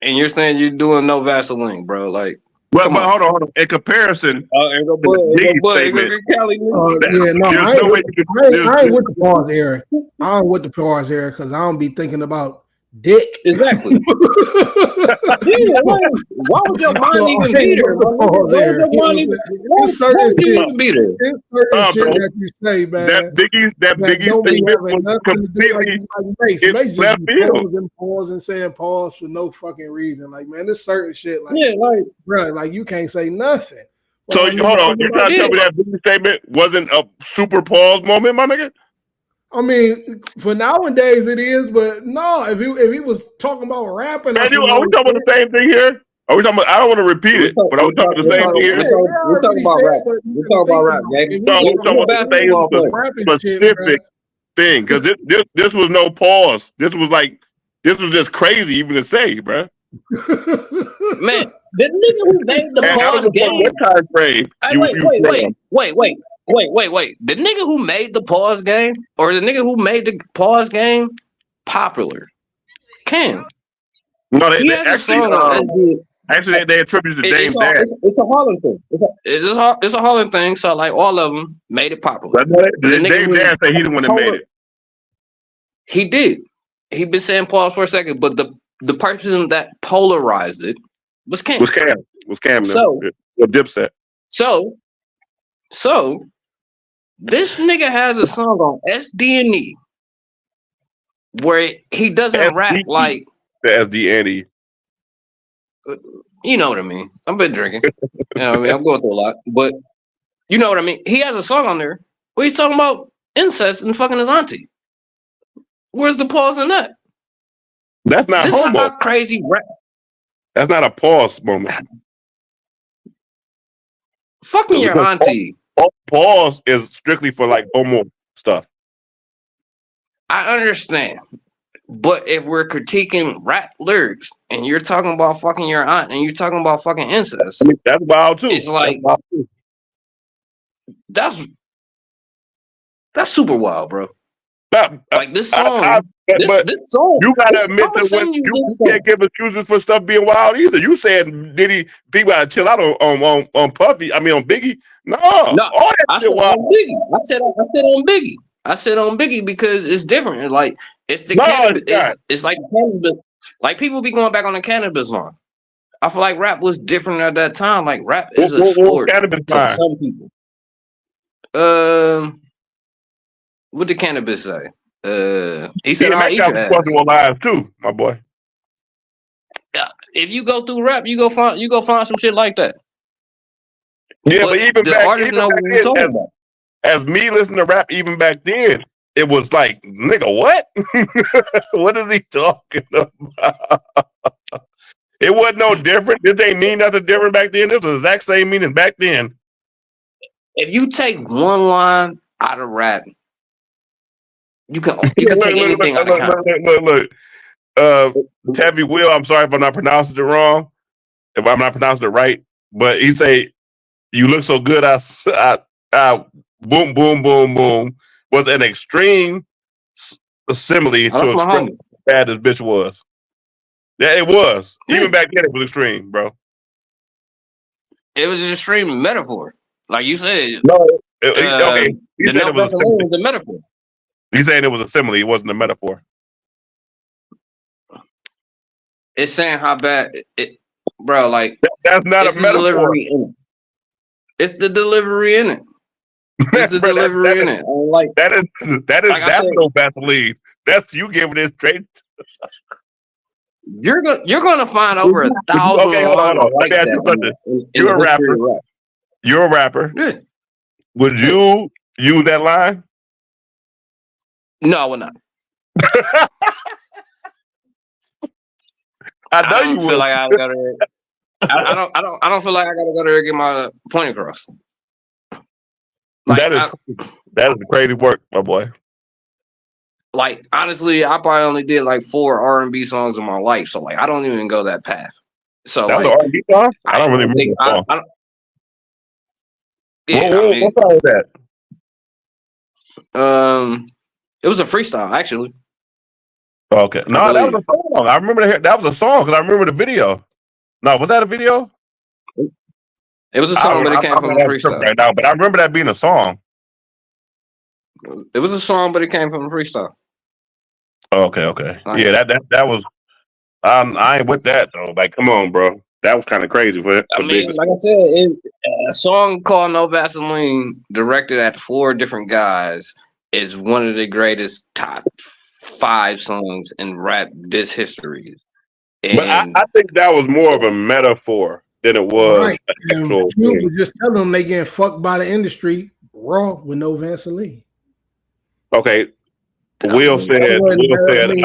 and you're saying you're doing no Vaseline, bro. Like, but hold on. In comparison, I ain't with the pause era. I ain't with the pause era because I don't be thinking about dick. Exactly. Why would your mind even be there? It's certain shit that you say, man. That Biggie statement was completely left field. Pause and saying pause for no fucking reason. Like, man, there's certain shit. Like, bro, like you can't say nothing. So hold on, you're trying to tell me that Biggie statement wasn't a super pause moment, my nigga? I mean, for nowadays it is, but no. If he was talking about rapping, are we talking about the same thing here? Are we talking about? I don't want to repeat it, but are we talking the same thing here? We're talking about rap. We're talking about rap, baby. We're talking about the same specific thing because this was no pause. This was just crazy even to say, bro. Man, the nigga who made the pause game. What time frame? Wait. The nigga who made the pause game or the nigga who made the pause game popular? Cam. No, they actually they attributed the name that. It's a Harlem thing. It's a Harlem thing. So like all of them made it popular. Dave Dad said he the one that made it. He did. He been saying pause for a second, but the person that polarized it was Cam. Was Cam. So Dipset. So this nigga has a song on SD&E where he doesn't rap like the SD&E. You know what I mean? I've been drinking. You know what I mean? I'm going through a lot, but you know what I mean? He has a song on there where he's talking about incest and fucking his auntie. Where's the pause in that? That's not this homo. Is how crazy rap. That's not a pause moment. Fucking your auntie. Pause is strictly for like homo stuff. I understand. But if we're critiquing rap lyrics and you're talking about fucking your aunt and you're talking about fucking incest, I mean, that's wild too. It's like that's super wild, bro. Like this song, this song. You gotta admit that when you can't give excuses for stuff being wild either. You saying Diddy people gotta chill out on Puffy? I mean on Biggie? No, all that I said wild. On Biggie. I said on Biggie. I said on Biggie because it's different. Like it's the cannabis. It's like cannabis. Like people be going back on the cannabis line. I feel like rap was different at that time. Like rap is a sport for some people. What did cannabis say? He said, "I'll eat your ass." Live too, my boy. If you go through rap, you go find some shit like that. Yeah, but even the artists know what we're talking about. As me listening to rap, even back then, it was like, nigga, what? What is he talking about? It wasn't no different. This ain't mean nothing different back then. It was the exact same meaning back then. If you take one line out of rap, you can take anything out of context. Look. Tavi Will, I'm sorry if I'm not pronouncing it wrong, if I'm not pronouncing it right, but he say, "You look so good." Boom, boom, boom, boom was an extreme simile to express how bad this bitch was. Yeah, it was. Even back then, it was extreme, bro. It was an extreme metaphor, like you said. No, okay. He said it was a metaphor. He's saying it was a simile. It wasn't a metaphor. It's saying how bad it, bro. Like that's not a metaphor. It's the delivery in it. It's the delivery in it. Like that's no Vaseline. That's you giving it straight. You're gonna find over 1,000. Okay, hold on. You're a rapper. You're a rapper. Yeah. Would you use that line? No, I would not. I know you don't feel would. like I gotta. I don't feel like I gotta go there and get my point across. Like that is crazy work, my boy. Like honestly, I probably only did like 4 R&B songs in my life, so like I don't even go that path. So That was like an R&B song? I don't really remember the song. What song was that? It was a freestyle actually. Okay, no, that was a song. I remember that was a song because I remember the video. No, was that a video? It was a song, but it came from a freestyle. Right now, but I remember that being a song. It was a song, but it came from a freestyle. Okay. Yeah, that was. I ain't with that though. Like, come on, bro. That was kind of crazy for I mean, like I said, a song called "No Vaseline," directed at 4 different guys, is one of the greatest top 5 songs in rap this history. But I think that was more of a metaphor than it was an actual thing. Was just telling them they getting fucked by the industry raw with no Vaseline. Okay. Will said, I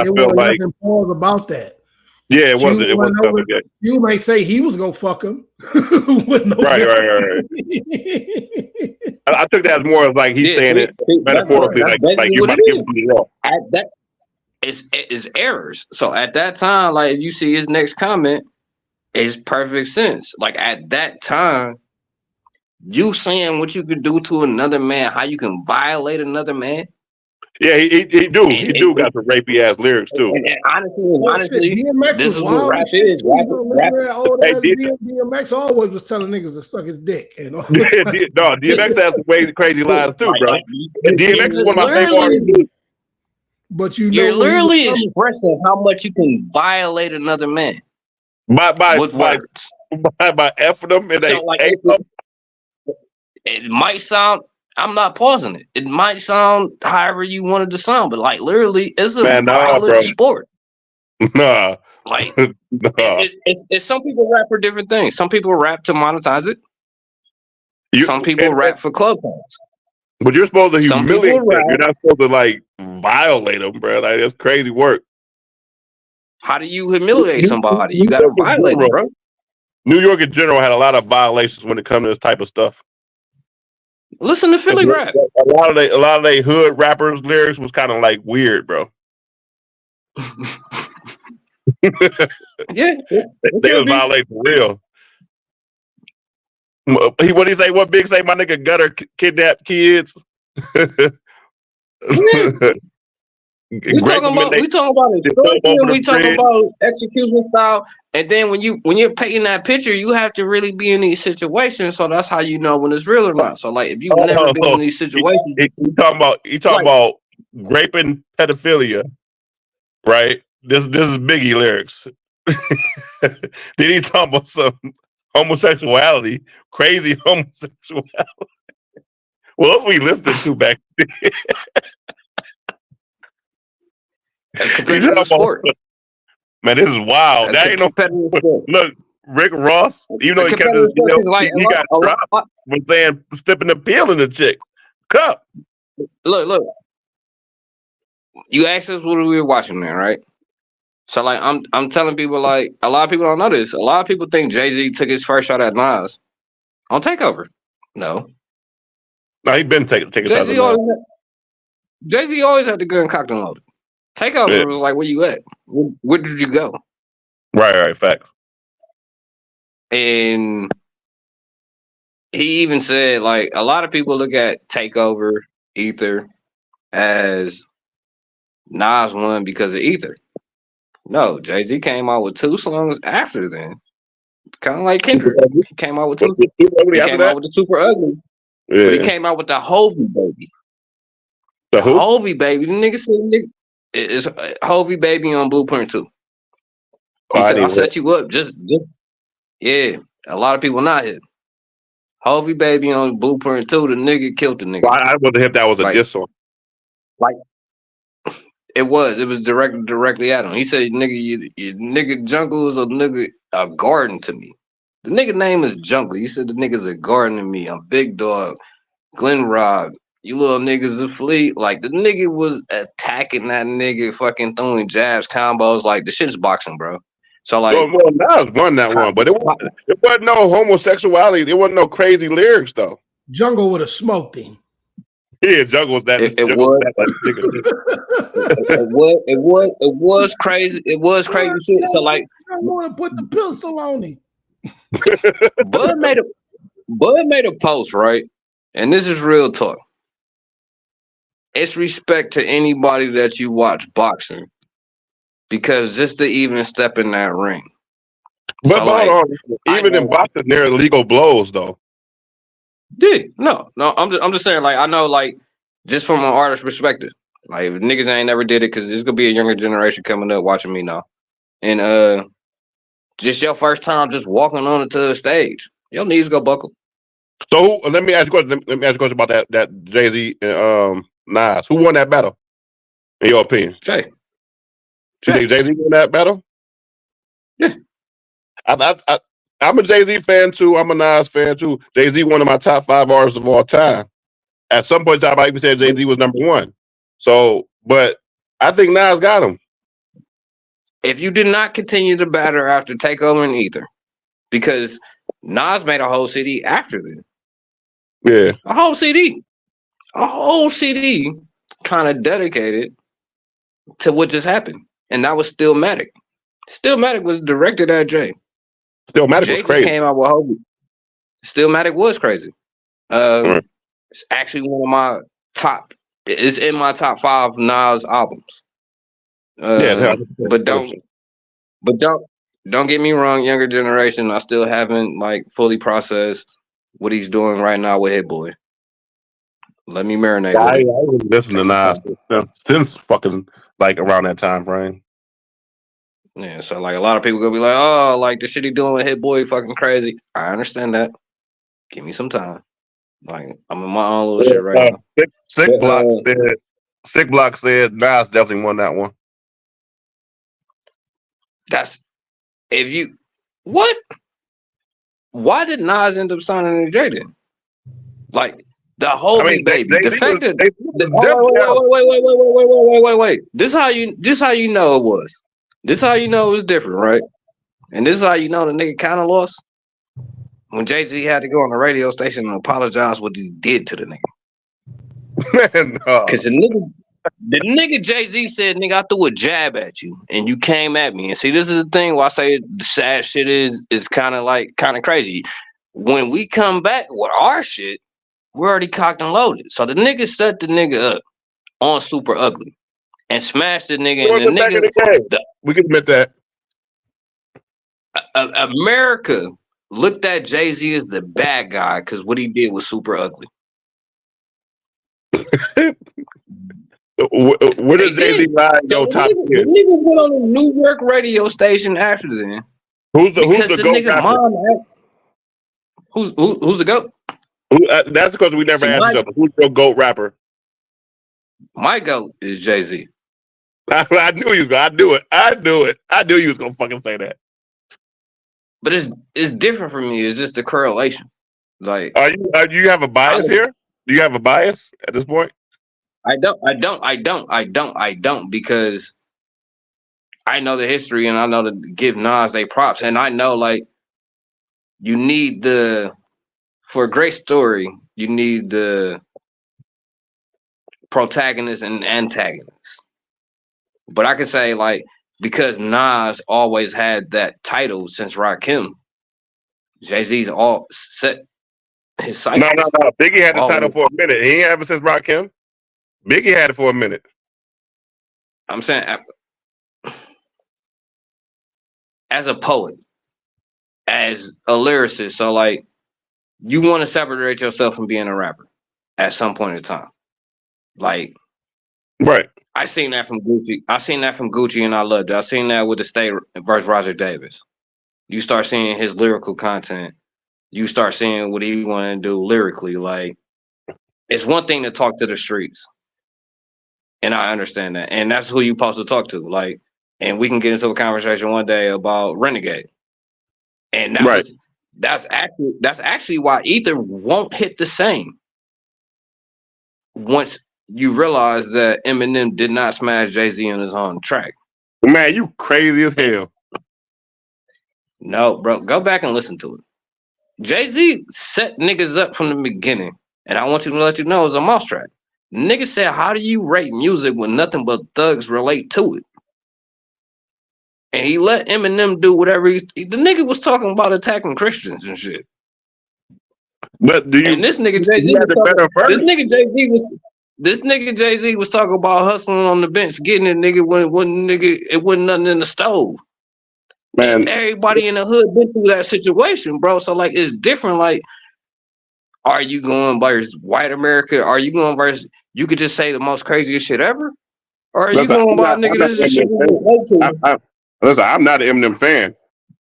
feel like pause about that. Yeah, it wasn't. It wasn't. You might say he was gonna fuck him. With no right. I took that as more of like he's saying it metaphorically, like you might give him wrong. That is errors. So at that time, like if you see his next comment, it's perfect sense. Like at that time, you saying what you could do to another man, how you can violate another man. Yeah, he do got some rapey ass lyrics too. And honestly, this is what rap is. DMX always was telling niggas to suck his dick. No, DMX has some crazy lines too, bro. And DMX is one of my favorite artists. But you're literally expressing how much you can violate another man with words. By effing them and so it might sound. I'm not pausing it. It might sound however you wanted to sound, but like literally, it's a violent sport. Nah, like it's some people rap for different things. Some people rap to monetize it. Some people rap for club points. But you're supposed to humiliate them. You're not supposed to like violate them, bro. Like that's crazy work. How do you humiliate somebody? You gotta violate them, bro. New York in general had a lot of violations when it comes to this type of stuff. Listen to Philly rap. A lot of they hood rappers' lyrics was kind of like weird, bro. Yeah, they was violating for real. What he say? What Big say? My nigga Gutter kidnapped kids. We talking about execution style, and then when you're painting that picture, you have to really be in these situations. So that's how you know when it's real or not. So like if you've never been in these situations, he talking about raping pedophilia, right? This is Biggie lyrics. Then he talking about some homosexuality, crazy homosexuality. What else we listened to back then? Competitive sport. Man, this is wild. That ain't no look. Rick Ross, even though he got dropped, was saying stepping the peel in the chick cup. Look. You asked us what we were watching, man, right? So like I'm telling people, like a lot of people don't know this. A lot of people think Jay-Z took his first shot at Nas on Takeover. No, he been taking shots. Jay-Z always had the gun cocked and loaded. Takeover was like, where you at? Where did you go? Right, facts. And he even said, like, a lot of people look at Takeover, Ether, as Nas won because of Ether. No, Jay-Z came out with 2 songs after then. Kind of like Kendrick. He came out with 2. He came out with the Super Ugly. Yeah. But he came out with the Hovey Baby. The Hovey Baby. The nigga said, it's Hovey Baby on Blueprint 2. He said, I'll set you up. Just yeah. A lot of people not here. Hovey Baby on Blueprint 2, the nigga killed the nigga. Well, I wonder if that was a diss song. Like it was directly at him. He said, nigga, you nigga jungle is a garden to me. The nigga name is Jungle. You said the niggas are guarding me. I'm Big Dog, Glenn Rob. You little niggas a fleet. Like the nigga was attacking that nigga, fucking throwing jabs, combos. Like the shit is boxing, bro. So like, Well, Nas won that one, but it wasn't no homosexuality. There wasn't no crazy lyrics though. Jungle would have smoked him. Yeah, Jungle was that. it Jungle was. was that like nigga. It was crazy. It was crazy shit. So like, I want to put the pistol on him. Bud made a post, right? And this is real talk. It's respect to anybody that you watch boxing, because just to even step in that ring. But So, like, hold on, even in boxing, there are illegal blows though. Yeah, no, I'm just saying, like, I know, like, just from an artist perspective, like, if niggas ain't never did it, because there's gonna be a younger generation coming up watching me now, and just your first time just walking on into the stage, your knees go buckle. So let me ask you a question. Let me ask you a question about that Jay-Z and Nas. Who won that battle? In your opinion, Jay. You think Jay-Z won that battle? Yeah. I'm a Jay-Z fan too. I'm a Nas fan too. Jay-Z, one of my top 5 artists of all time. At some point in time, I even said Jay-Z was number 1. So, but I think Nas got him. If you did not continue to batter after Takeover and Ether, because Nas made a whole CD after that. Yeah. A whole CD kind of dedicated to what just happened. And that was Stillmatic. Stillmatic was directed at Jay. Stillmatic was Jay crazy. just came out with whole. Stillmatic was crazy. It's actually one of my top. It's in my top 5 Nas albums. But don't get me wrong. Younger generation, I still haven't like fully processed what he's doing right now with Hit Boy. Let me marinate. I was listening to Nas since fucking like around that time frame. Yeah, so like a lot of people gonna be like, oh, like the shit he doing with Hit Boy fucking crazy. I understand that. Give me some time. Like I'm in my own little shit right now. Sick Block said Nas definitely won that one. That's if you what? Why did Nas end up signing to Jay then? Like the whole Big Baby. The fact that wait. This how you know it was. This how you know it was different, right? And this is how you know the nigga kind of lost. When Jay-Z had to go on the radio station and apologize what he did to the nigga. Because the nigga Jay-Z said, nigga, I threw a jab at you and you came at me. And see, this is the thing why I say the sad shit is kind of crazy. When we come back with our shit, we're already cocked and loaded. So the nigga set the nigga up on Super Ugly and smashed the nigga. And the nigga, we can admit that. America looked at Jay-Z as the bad guy because what he did was Super Ugly. What did Jay-Z lie in your top 10? The nigga went on a New York radio station after then. Who's the GOAT rapper? Who's the GOAT? That's because we never asked each other. Who's your GOAT rapper? My GOAT is Jay-Z. I knew you was gonna. I knew it. I knew you was gonna fucking say that. But it's different for me. It's just a correlation. Like, do you have a bias here? Do you have a bias at this point? I don't because I know the history and I know to give Nas they props, and I know like you need for a great story, you need the protagonist and antagonist. But I could say like because Nas always had that title since Rakim, Jay-Z's all set his sights. No. Biggie had the title for a minute. He ain't ever since Rakim. Biggie had it for a minute. I'm saying as a poet, as a lyricist, so like you want to separate yourself from being a rapper at some point in time. Like, right. I seen that from Gucci and I loved it. I seen that with the State versus Roger Davis. You start seeing his lyrical content. You start seeing what he want to do lyrically. Like, it's one thing to talk to the streets. And I understand that. And that's who you're supposed to talk to. Like, and we can get into a conversation one day about Renegade. And that That's actually why Ether won't hit the same once you realize that Eminem did not smash Jay-Z on his own track. Man, you crazy as hell. No, bro, go back and listen to it. Jay-Z set niggas up from the beginning, and I want you to let you know it's a mouse track. Nigga said, how do you rate music when nothing but thugs relate to it? And he let Eminem do whatever the nigga was talking about attacking Christians and shit. But do you? And this nigga Jay-Z was talking, this nigga Jay-Z was talking about hustling on the bench, getting it nigga when it wasn't nothing in the stove. Man, and everybody in the hood been through that situation, bro. So like it's different. Like, are you going versus white America? Are you going versus you could just say the most craziest shit ever? Or are you going by nigga this is shit? Listen, I'm not an Eminem fan.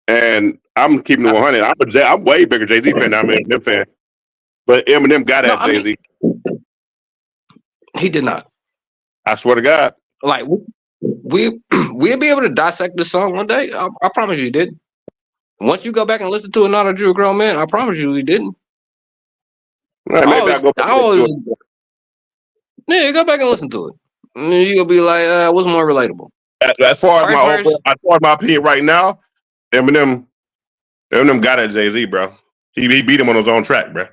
And I'm keeping it 100. I'm way bigger Jay-Z fan than I'm an Eminem fan. But Eminem got at Jay-Z. He did not. I swear to God. Like we'll be able to dissect the song one day. I promise you he didn't. Once you go back and listen to Another Drew Grown Man, I promise you he didn't. Right, maybe I'll go back yeah, go back and listen to it. And you're gonna be like, what's more relatable? As far as my opinion right now, Eminem got at Jay-Z, bro. He beat him on his own track, bro.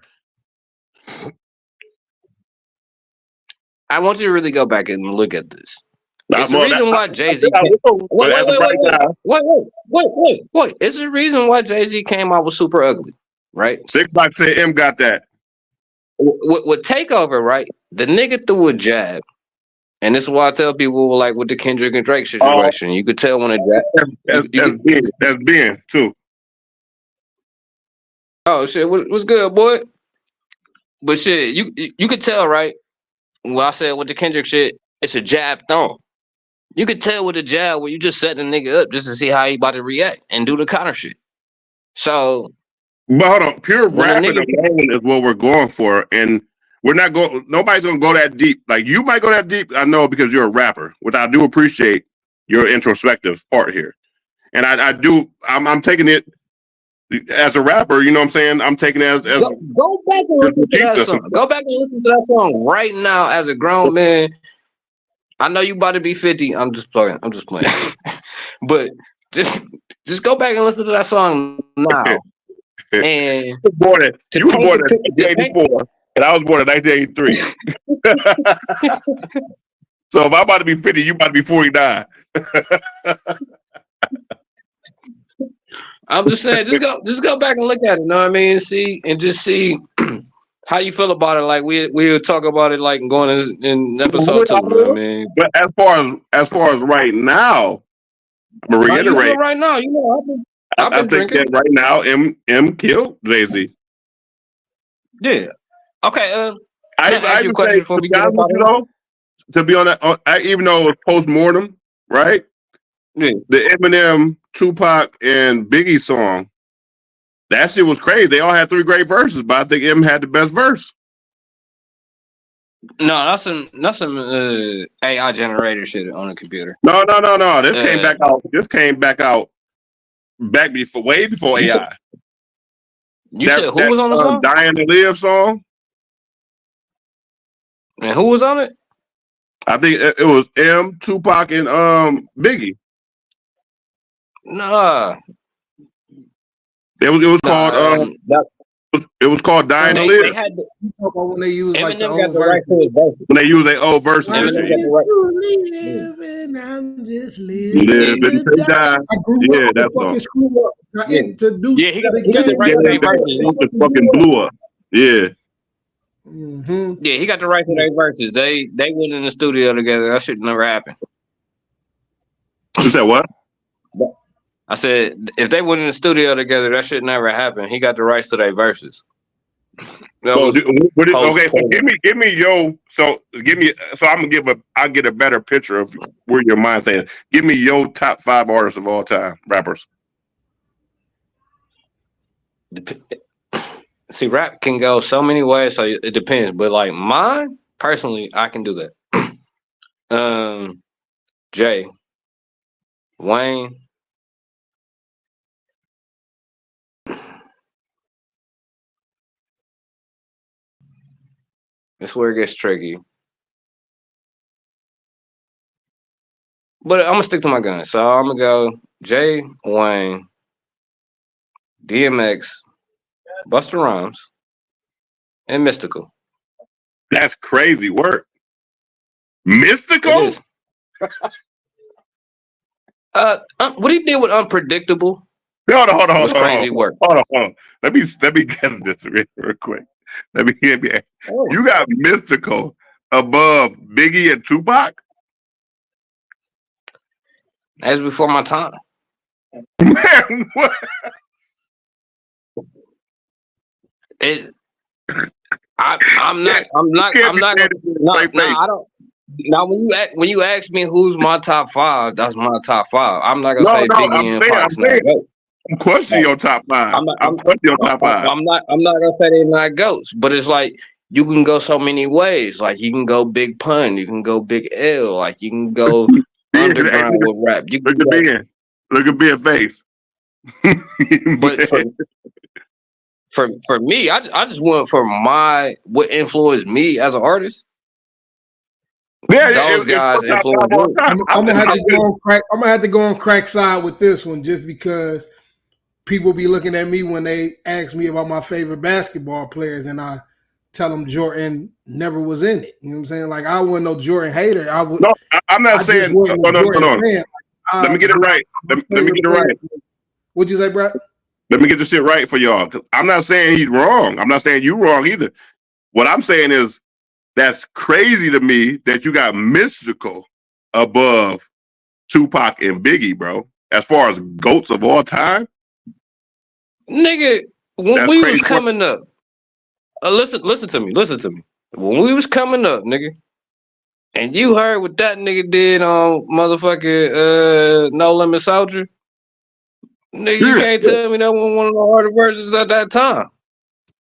I want you to really go back and look at this. It's the reason why Jay-Z. Wait. It's the reason why Jay-Z came out with Super Ugly, right? 6 Block said M got that. With Takeover, right? The nigga threw a jab. And this is why I tell people, like, with the Kendrick and Drake situation, you could tell when a jab. That's Ben, too. Oh, shit. What's good, boy? But shit, you could tell, right? Well, I said with the Kendrick shit, it's a jab thrown. You could tell with the jab where you just setting the nigga up just to see how he about to react and do the counter shit. So, but hold on, pure rapping alone is what we're going for, and we're not going. Nobody's gonna go that deep. Like you might go that deep, I know, because you're a rapper. Which I do appreciate your introspective part here, and I'm taking it as a rapper. You know what I'm saying? I'm taking it as go back and listen to that song. Go back and listen to that song right now as a grown man. I know you about to be 50. I'm just playing. But just go back and listen to that song now. And you were born in 1984, and I was born in 1983. So if I'm about to be 50, you about to be 49. I'm just saying, just go back and look at it. You know what I mean? See how you feel about it. Like we'll talk about it like going in episode 2. You know what I mean? But as far as right now, I'm gonna reiterate. Right now, you know, I've been drinking. That right now, M killed Jay-Z. Yeah. Okay. I ask you a question before we get to be on that, even though it was post-mortem, right? Yeah. The Eminem, Tupac, and Biggie song, that shit was crazy. They all had 3 great verses, but I think M had the best verse. No, that's some AI generator shit on the computer. No. This came back out. Way before AI. You said who was on the song? Dying to Live song. And who was on it? I think it was M, Tupac, and Biggie. Nah. It was called it was called Dying to Live. When they use like the old verse. When they use their old verses. I'm just living to die. I grew up that's fucking screw up. Yeah, he got the right to their verses. It fucking blew up. Yeah. Mm-hmm. Yeah, he got the right to their verses. They went in the studio together. That shit never happened. You said what? I said if they went in the studio together, that shit never happened. He got the rights to their verses. So I'll get a better picture of where your mind's saying. Give me your top 5 artists of all time, rappers. See, rap can go so many ways, so it depends. But like mine, personally, I can do that. Jay, Wayne, That's where it gets tricky. But I'm gonna stick to my gun. So I'm gonna go Jay, Wayne, DMX, Busta Rhymes, and Mystical. That's crazy work. It Mystical? is. What he did with Unpredictable Hold on. was crazy work. Hold on. Let me get this real quick. Let me hear me. You got Mystical above Biggie and Tupac? That's before my time. Man, what? I'm not. No, I don't. Now, when you ask me who's my top five, that's my top five. I'm not gonna say Biggie and Pac's not GOAT. I'm questioning your top five. I'm questioning your top five. I'm not gonna say they're not GOATs, but it's like you can go so many ways. Like you can go Big Pun, you can go Big L, like you can go underground with rap. Look at being face. But for me, I just went for what influenced me as an artist. Yeah, those guys influenced me. I'm gonna have to go on crack side with this one just because people be looking at me when they ask me about my favorite basketball players and I tell them Jordan never was in it. You know what I'm saying? Like I wasn't no Jordan hater. No, I'm not saying. No. Let me get it right. Let me get it right. What'd you say, Brett? Let me get this shit right for y'all. I'm not saying he's wrong. I'm not saying you wrong either. What I'm saying is that's crazy to me that you got Mystical above Tupac and Biggie, bro. As far as GOATs of all time. Nigga, when we was coming up, listen to me. When we was coming up, nigga, and you heard what that nigga did on motherfucking No Limit Soldier, nigga, you can't tell me that was one of the harder verses at that time.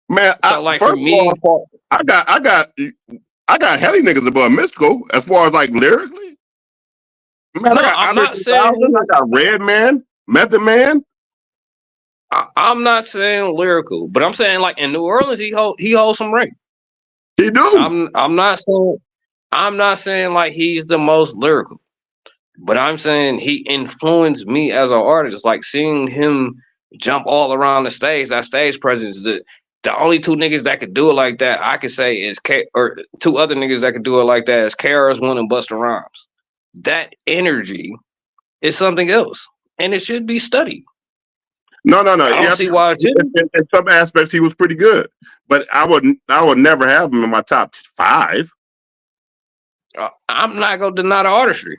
Man, so like for me, I got hella niggas above Mystical as far as like lyrically. Man, no, I'm not saying I got Redman, Method Man. I'm not saying lyrical, but I'm saying like in New Orleans he holds some rank. He do. I'm not saying like he's the most lyrical, but I'm saying he influenced me as an artist. Like seeing him jump all around the stage, that stage presence. The only two niggas that could do it like that, I could say is or two other niggas that could do it like that is KRS-One and Busta Rhymes. That energy is something else, and it should be studied. No. I don't see why it shouldn't. In some aspects, he was pretty good, but I would never have him in my top five. I'm not gonna deny the artistry.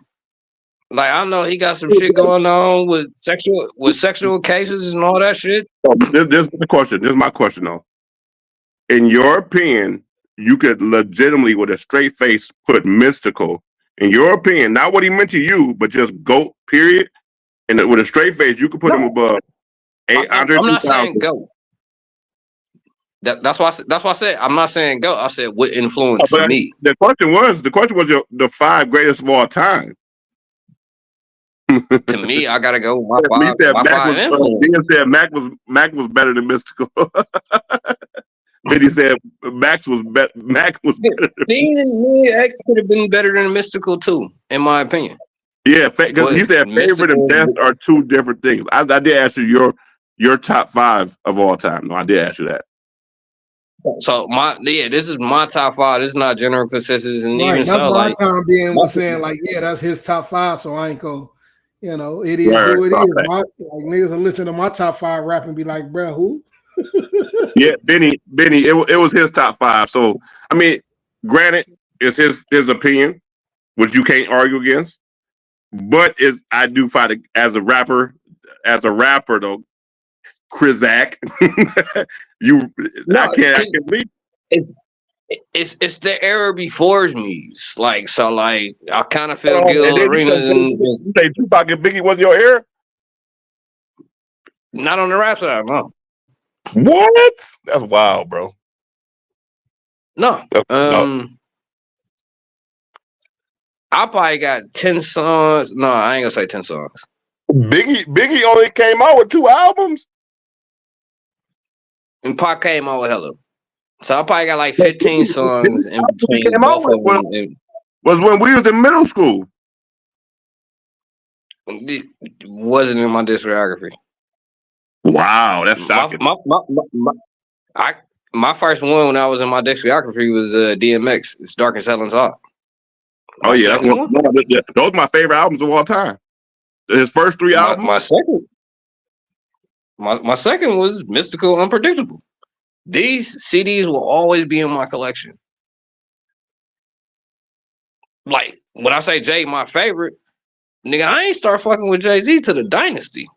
Like I know he got some shit going on with sexual cases and all that shit. This is the question. This is my question though. In your opinion, you could legitimately, with a straight face, put Mystical. In your opinion, not what he meant to you, but just GOAT. Period. And with a straight face, you could put him above. I'm not saying GOAT. That's why I said I'm not saying GOAT. I said what influenced me. The question was the five greatest of all time. To me, I gotta go with my five influence. Said Mac was better than Mystical. Then he said Mac was better. X could have been better than Mystical too, in my opinion. Yeah, because he said favorite and best are two different things. I did ask you your top five of all time. No, I did ask you that. So this is my top five. This is not general consensus, and right, even that's so, my like time being was saying like, yeah, that's his top five. So I ain't go. You know, it is who it is. Like niggas will listen to my top five rap and be like, bro, who? Yeah, Benny, it was his top five. So I mean, granted, it's his opinion, which you can't argue against. But I do find it as a rapper though, Krizak, I can't believe it's the era before me. Like so, like I kind of feel Gil Arenas and you say Tupac and Biggie was your era. Not on the rap side, no. What? That's wild, bro. No. I probably got 10 songs. No, I ain't gonna say 10 songs. Biggie only came out with 2 albums. And Pac came out with hella. So I probably got like 15 songs in between came out both of with them. was when we was in middle school. It wasn't in my discography. Wow, that's shocking. My first one when I was in my discography was DMX. It's Dark and Selling Hot. Oh yeah, that's those are my favorite albums of all time. His first 3 albums. My second was Mystical Unpredictable. These CDs will always be in my collection. Like when I say Jay, my favorite, nigga, I ain't start fucking with Jay-Z to the Dynasty.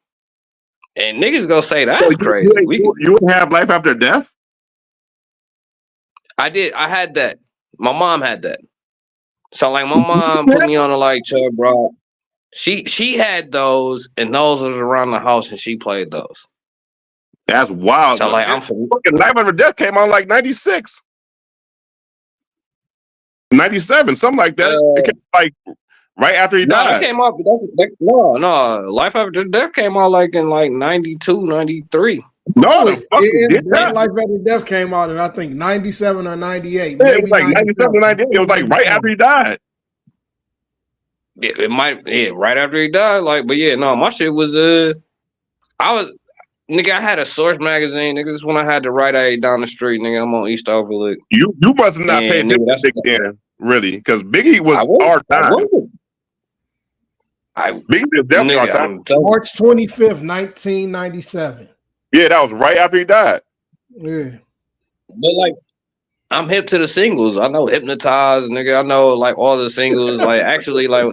And niggas gonna say that's crazy. You wouldn't have Life After Death? I did. I had that. My mom had that. So like my mom put me on a like Chubb Rock. She had those, and those was around the house, and she played those. That's wild. So like I'm fucking Life After Death came out like 96. 97, something like that. It came like right after he died. It came out. No. Life After Death came out like in like 92, 93. No, Life After Death came out in I think 97 or 98. Yeah, it was like 97 or 98. It was like right after he died. Yeah, it might. Yeah, right after he died. Like, but yeah, no, my shit was I had a Source magazine. Nigga, this is when I had to Rite Aid down the street. Nigga, I'm on East Overlook. You must have not paid attention to Big Dan, really, because Biggie was our time. Biggie was definitely our time. March 25th, 1997. Yeah, that was right after he died. Yeah. But like, I'm hip to the singles. I know Hypnotize, nigga. I know like all the singles. Like actually, like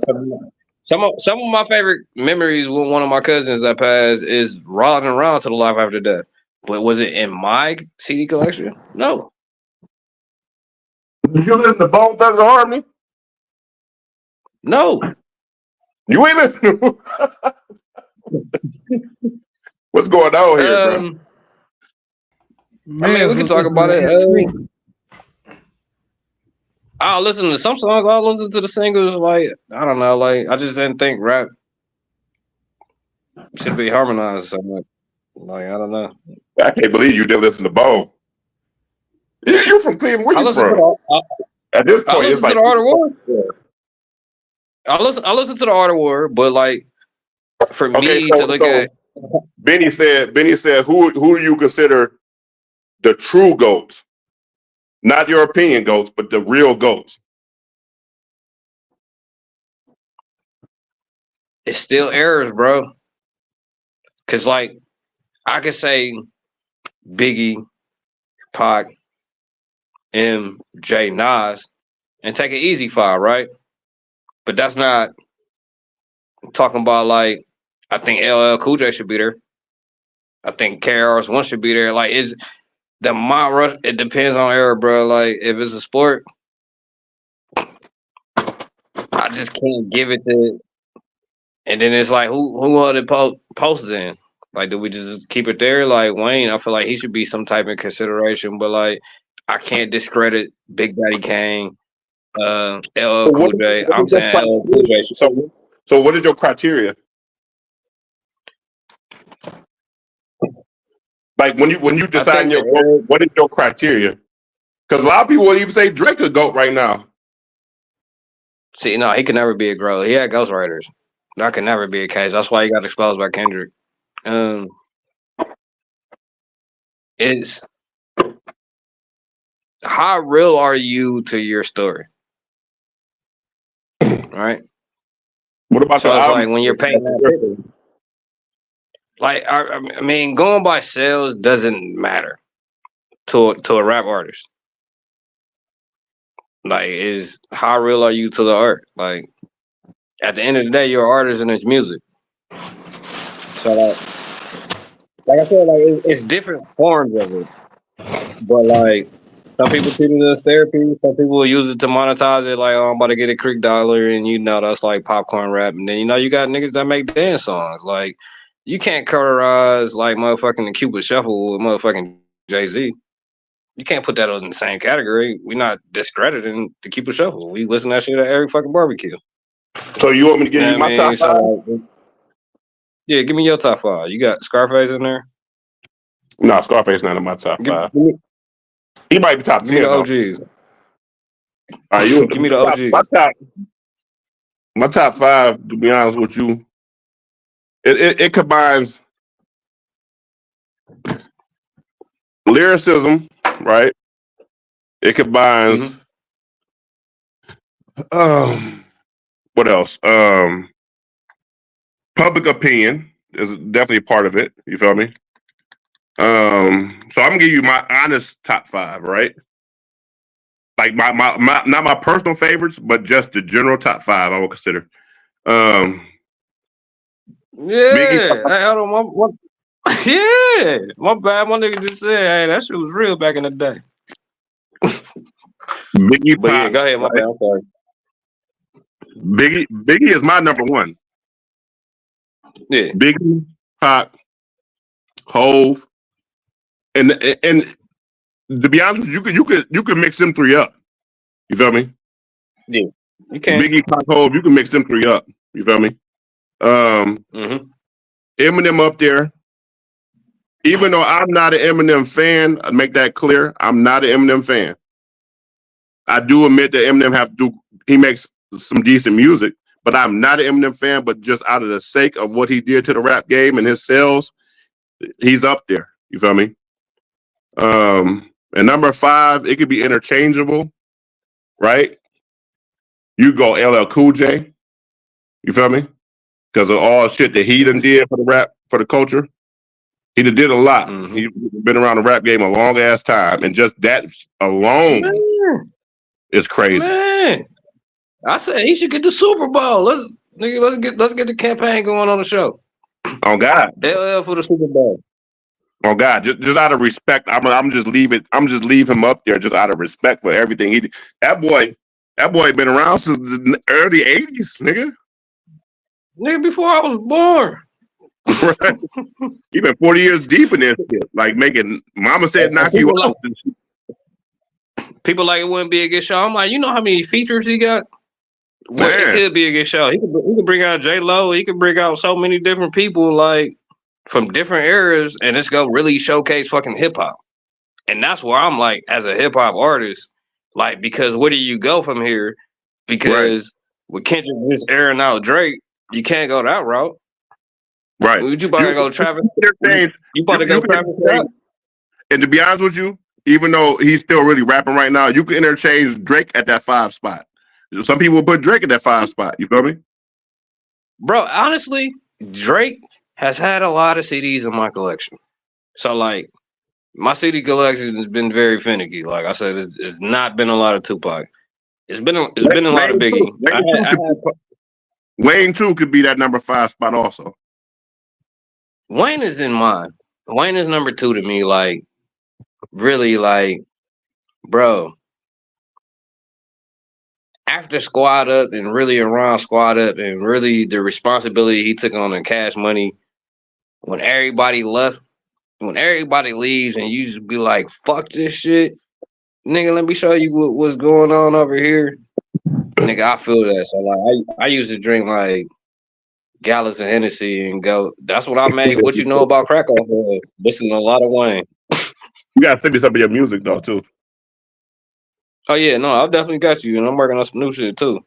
some of my favorite memories with one of my cousins that passed is Riding Around to the Life After Death. But was it in my CD collection? No. Did you listen to Bone Thugs and Harmony? No. You ain't listening. What's going on here, bro? Man, I mean, we can talk about it. I'll listen to some songs. I'll listen to the singles. Like, I don't know. Like, I just didn't think rap should be harmonized so much. Like, I don't know. I can't believe you didn't listen to Bone. You're from Cleveland. Where you from? At this point, it's like to the Art of War. I listen to the Art of War, but like for me to look at Benny said, who do you consider the true GOATs? Not your opinion GOATs, but the real GOATs. It's still errors, bro. Cause like I could say Biggie, Pac, MJ, Nas, and take an easy file, right? But that's not talking about like I think LL Cool J should be there. I think KRS-One should be there. Like is the Mount Rush? It depends on era, bro. Like if it's a sport, I just can't give it to. And then it's like who are the posts in? Like do we just keep it there? Like Wayne, I feel like he should be some type of consideration, but like I can't discredit Big Daddy Kane, LL Cool J. I'm saying LL Cool J. So what is your criteria? Like when you decide your GOAT, what is your criteria? Because a lot of people will even say Drake a GOAT right now. See, no, he can never be a GOAT. He had ghostwriters. That can never be a case. That's why he got exposed by Kendrick. It's how real are you to your story? Right? What about so it's like when you're paying that like I mean, going by sales doesn't matter to a rap artist. Like, is how real are you to the art? Like, at the end of the day, you're an artist and it's music. So, like I said, like it's different forms of it. But like, some people treat it as therapy. Some people will use it to monetize it. Like, oh, I'm about to get a Creek dollar, and you know that's like popcorn rap. And then you got niggas that make dance songs. Like, you can't categorize like motherfucking the Cupid Shuffle with motherfucking Jay-Z. You can't put that in the same category. We're not discrediting the Cupid Shuffle. We listen to that shit at every fucking barbecue. So you want me to give you my top five? So, yeah, give me your top five. You got Scarface in there? No, Scarface not in my top five. He might be top Give me 10 the though. OGs. All right, you Give me the OGs. my top 5. To be honest with you, it combines lyricism, right? It combines what else? Public opinion is definitely part of it. You feel me? So I'm gonna give you my honest top 5, right? Like my not my personal favorites, but just the general top 5 I would consider. Biggie, Yeah. Hey, hold on. Yeah. My bad. My nigga just said, hey, that shit was real back in the day. Biggie, But yeah, Pop, go ahead. My right? bad. I'm sorry. Biggie is my number 1. Yeah. Biggie, Pop, Hove, and to be honest with you, you could mix them 3 up. You feel me? Yeah. You can. Biggie, Pop, Hove, you can mix them 3 up. You feel me? Eminem up there. Even though I'm not an Eminem fan, I make that clear. I'm not an Eminem fan. I do admit that Eminem he makes some decent music, but I'm not an Eminem fan. But just out of the sake of what he did to the rap game and his sales, he's up there. You feel me? And number 5, it could be interchangeable, right? You go LL Cool J. You feel me? Because of all shit that he done did for the rap, for the culture. He done did a lot. He's been around the rap game a long ass time. And just that alone is crazy. Man. I said he should get the Super Bowl. Let's get the campaign going on the show. Oh God. LL for the Super Bowl. Oh God, just out of respect, I'm just leave him up there just out of respect for everything he did. That boy been around since the early 80s, nigga. Nigga, before I was born. Right? He been 40 years deep in this shit. Like making Mama Said Knock You Out. People like it wouldn't be a good show. I'm like, you know how many features he got? Well, it could be a good show. He could bring out J-Lo. He could bring out so many different people, like from different eras, and it's gonna really showcase fucking hip hop. And that's where I'm like, as a hip hop artist, like, because where do you go from here? Because with Kendrick just airing out Drake, you can't go that route. Right. Would you about to go Travis? You about to go Travis Scott? And to be honest with you, even though he's still really rapping right now, you can interchange Drake at that 5 spot. Some people put Drake at that 5 spot. You feel me? Bro, honestly, Drake has had a lot of CDs in my collection. So, like, my CD collection has been very finicky. Like I said, it's not been a lot of Tupac. It's been a lot of Biggie. Wayne too could be that number 5 spot also. Wayne is in mine. Wayne is number 2 to me. Like, really, like, bro. After Squad Up and really around Squad Up and really the responsibility he took on in Cash Money, when everybody left, when everybody leaves and you just be like, fuck this shit, nigga, let me show you what's going on over here. Nigga, I feel that. So like I used to drink like gallons of Hennessy and go, that's what I made. What you know about crack off of? Listen to a lot of Wayne. You gotta send me some of your music though too. Oh yeah, no, I definitely got you, and I'm working on some new shit too.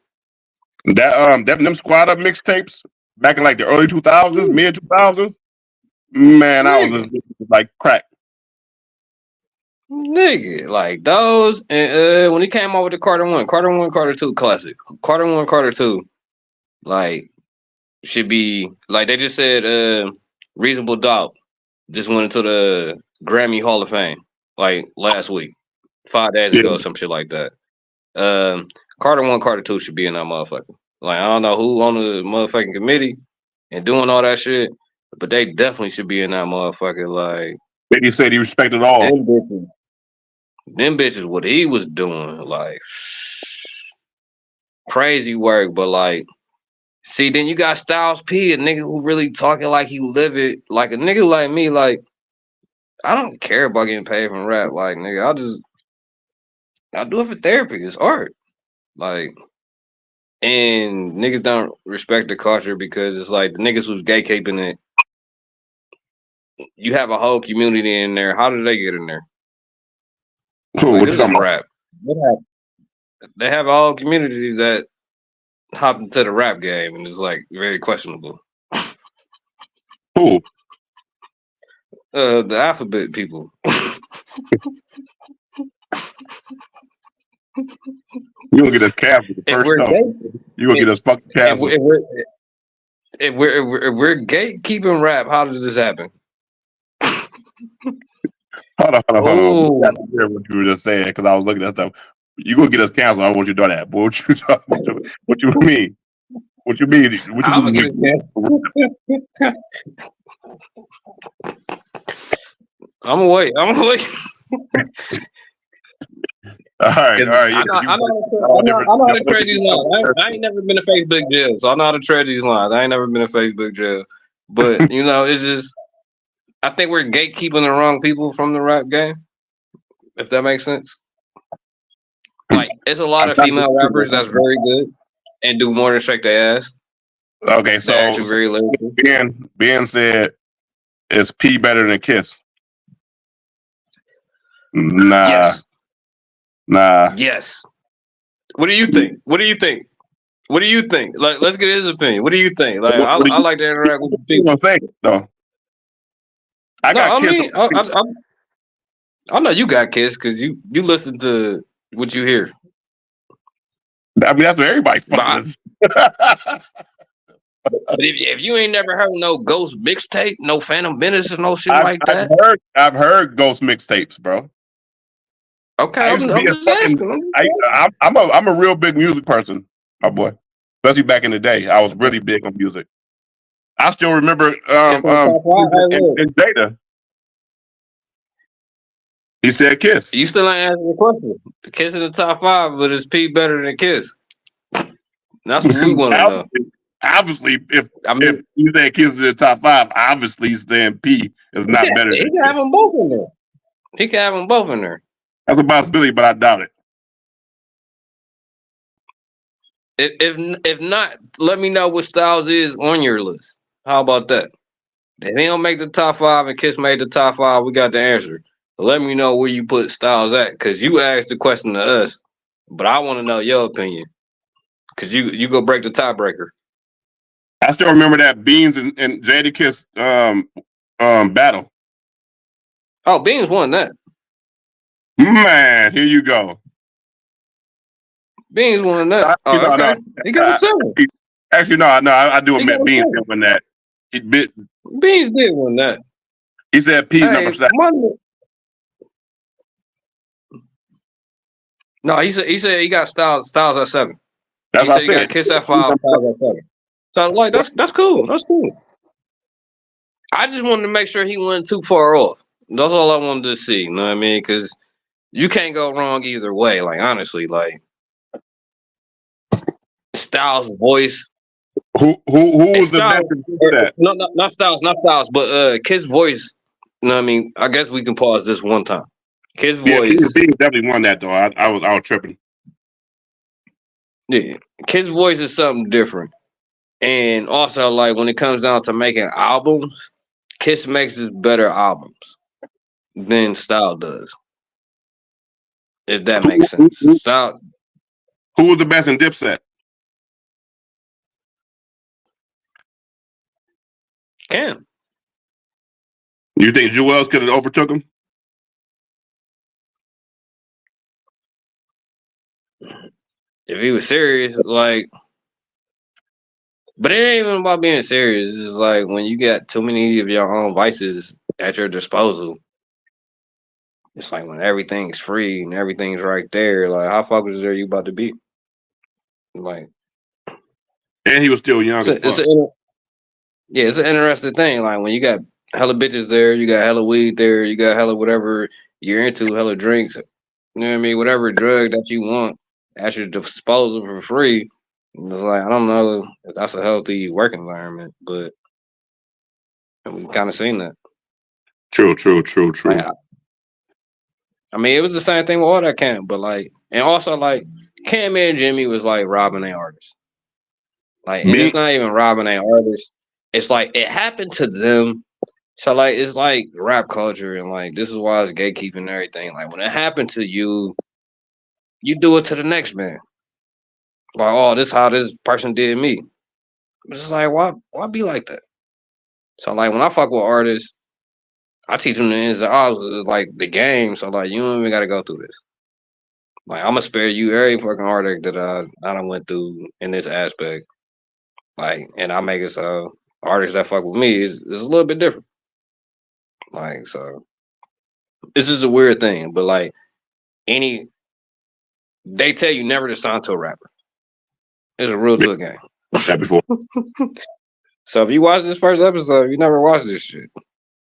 Them Squad Up mixtapes back in like the early 2000s, mid 2000s. Man, I was just like crack. Nigga, like those, and when he came out with the Carter 1, Carter 2 classic. Carter 1, Carter 2, like, should be, like they just said, Reasonable Doubt just went into the Grammy Hall of Fame, like last week, 5 days ago, or some shit like that. Carter 1, Carter 2 should be in that motherfucker. Like, I don't know who on the motherfucking committee and doing all that shit, but they definitely should be in that motherfucker. Like, Biggie said he respected all. Them bitches, what he was doing, like, crazy work. But like, see, then you got Styles P, a nigga who really talking like he live it. Like a nigga like me, like, I don't care about getting paid from rap. Like, nigga, I do it for therapy. It's art. Like, and niggas don't respect the culture because it's like the niggas who's gatekeeping it. You have a whole community in there. How did they get in there? Cool. Like, What this you talking is about? rap. They have all communities that hop into the rap game, and it's like very questionable. Cool. The alphabet people. You gonna get us canceled the If first we're show. gay, You gonna get us fucking if canceled. we're gatekeeping rap, how did this happen? Hold on. Oh, You got to hear what you were just saying because I was looking at stuff. You gonna get us canceled? I don't want you to do that. But what you what you mean? What you mean? What you I'm gonna mean? get this guy. I'm gonna wait. All right. Because Yeah. I know how to trade these lines. I ain't never been to Facebook jail, so I know how to trade these lines. I ain't never been to Facebook jail, but it's just I think we're gatekeeping the wrong people from the rap game. If that makes sense. Like, it's a lot of female rappers that's very good and do more than shake their ass. Okay, They're so actually very lyrical. Ben said, "Is P better than Kiss?" Nah. Yes. What do you think? Like, let's get his opinion. What do you think? Like, I like to interact with the people. Though. I know you got Kiss because you listen to what you hear. I mean, that's what everybody's fucking But if you ain't never heard no Ghost mixtape, no Phantom Menace, or no shit like that. I've heard Ghost mixtapes, bro. Okay, I'm just asking. I'm a real big music person, my boy. Especially back in the day, I was really big on music. I still remember in Data. He said Kiss. You still ain't answering the question. Kiss in the top 5, but is P better than Kiss? That's what we want to know. Obviously, if you say Kiss is in the top 5, obviously he's saying P is not better. He can have them both in there. That's a possibility, but I doubt it. If not, let me know what Styles is on your list. How about that? If he don't make the top 5 and Kiss made the top 5, we got the answer. Let me know where you put Styles at, because you asked the question to us, but I want to know your opinion, because you go break the tiebreaker. I still remember that Beans and Jada Kiss battle. Oh, Beans won that. Man, here you go. Beans won that. Okay. He got himself. Actually, no. I do admit Beans did win that. Beans did win that. He said P's number 7. No, he said he got Styles at 7. That's what I said. He got Kiss at 5, Styles at 7. So like that's cool. That's cool. I just wanted to make sure he wasn't too far off. That's all I wanted to see. You know what I mean? Because you can't go wrong either way. Like, honestly, like Styles' voice. Who was the best to do that? No, not Styles, but Kiss' voice. You know what I mean? I guess we can pause this one time. Kiss' voice. He definitely won that though. I was tripping. Yeah, Kiss' voice is something different. And also, like, when it comes down to making albums, Kiss makes his better albums than Style does. If that makes sense. Style. Who was the best in Dipset? Cam. You think Jewels could have overtook him? If he was serious, like, but it ain't even about being serious. It's just like when you got too many of your own vices at your disposal. It's like when everything's free and everything's right there. Like, how focused are you about to be? Like, and he was still young as fuck. It's an interesting thing. Like, when you got hella bitches there, you got hella weed there, you got hella whatever you're into, hella drinks, you know what I mean? Whatever drug that you want at your disposal for free. It's like, I don't know if that's a healthy work environment, but we've kind of seen that. True. Like, I mean, it was the same thing with all that Cam, but like, and also like Cam and Jimmy was like robbing their artists. Like, and it's not even robbing their artists. It's like it happened to them, So like it's like rap culture and like this is why it's gatekeeping and everything. Like when it happened to you, you do it to the next man. Like, oh, this how this person did me. But it's like, why be like that? So like when I fuck with artists, I teach them the ins and outs of like the game. So like you don't even gotta go through this. Like I'm gonna spare you every fucking heartache that I done went through in this aspect. Like, and I make it so artists that fuck with me is a little bit different. Like, so this is a weird thing, but like they tell you never to sign to a rapper. It's a real to a game. That before. So if you watch this first episode, you never watched this shit.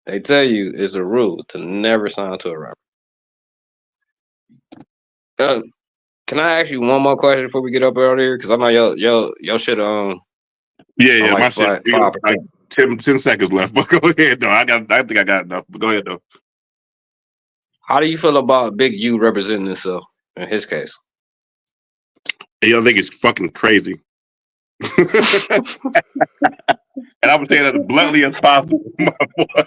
They tell you it's a rule to never sign to a rapper. Can I ask you one more question before we get up out of here? Because I know your shit Yeah, like my shit. Like 10 seconds left, but go ahead though. I think I got enough, but go ahead though. How do you feel about Big U representing himself in his case? You don't think it's fucking crazy. And I'm saying that as bluntly as possible, my boy.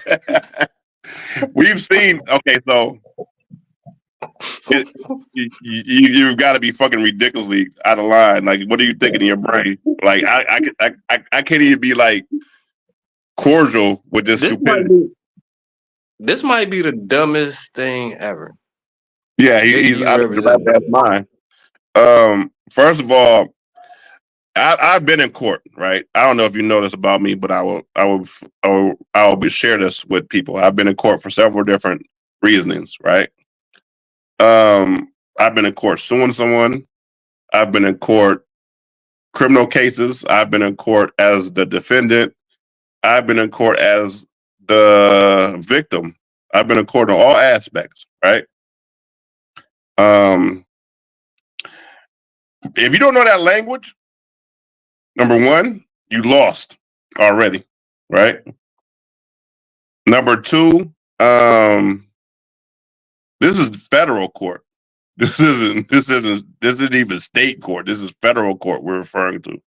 We've seen, okay, so you've got to be fucking ridiculously out of line. Like, what are you thinking in your brain? Like, I can't even be like cordial with this stupidity. This might be the dumbest thing ever. Yeah, he's out of that's mine. First of all, I've been in court, right? I don't know if you know this about me, but I will share this with people. I've been in court for several different reasonings, right? I've been in court suing someone. I've been in court criminal cases. I've been in court as the defendant. I've been in court as the victim. I've been in court in all aspects, right? If you don't know that language, number one, you lost already, right? Number two, this is federal court. This isn't even state court. This is federal court we're referring to.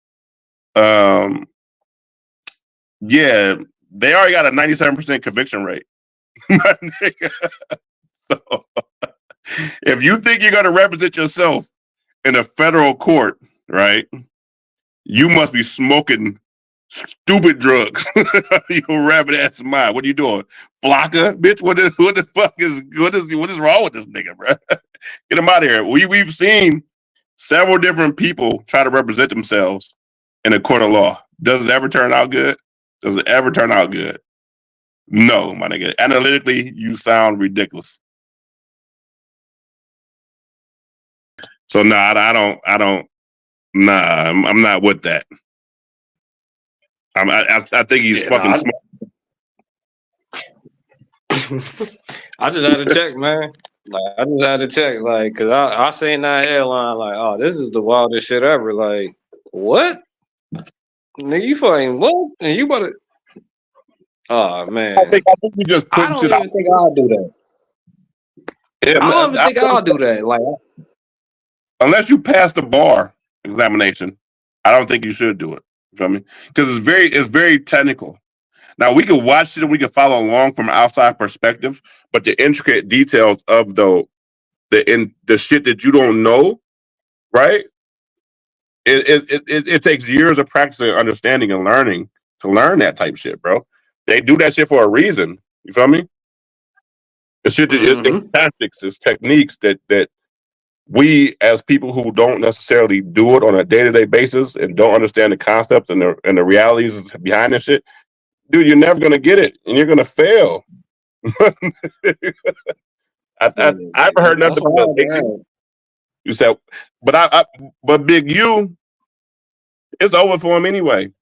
Yeah, they already got a 97% conviction rate. So if you think you're gonna represent yourself in a federal court, right? You must be smoking stupid drugs. You rabbit ass mind. What are you doing? Flocka, bitch? What is wrong with this nigga, bro? Get him out of here. We've seen several different people try to represent themselves in a court of law. Does it ever turn out good? Does it ever turn out good? No, my nigga. Analytically, you sound ridiculous. So no, I don't. Nah, I'm not with that. I think he's fucking smart. I just had to check, man. Like I just had to check, like, cause I seen that headline, like, oh, this is the wildest shit ever. Like, what? Nigga, you fucking what? And you better. Oh man, I think we just. I don't even think I'll do that. Yeah, I don't even think I'll do that. Like, unless you pass the bar examination, I don't think you should do it. You feel me? Because it's very technical. Now we can watch it and we can follow along from an outside perspective, but the intricate details of the shit that you don't know, right? It takes years of practice and understanding and learning to learn that type of shit, bro. They do that shit for a reason. You feel me? It's shit that it's tactics, it's techniques that we as people who don't necessarily do it on a day-to-day basis and don't understand the concepts and the realities behind this shit, dude, you're never gonna get it and you're gonna fail. I haven't heard nothing about Big U. You said, but Big U, it's over for him anyway.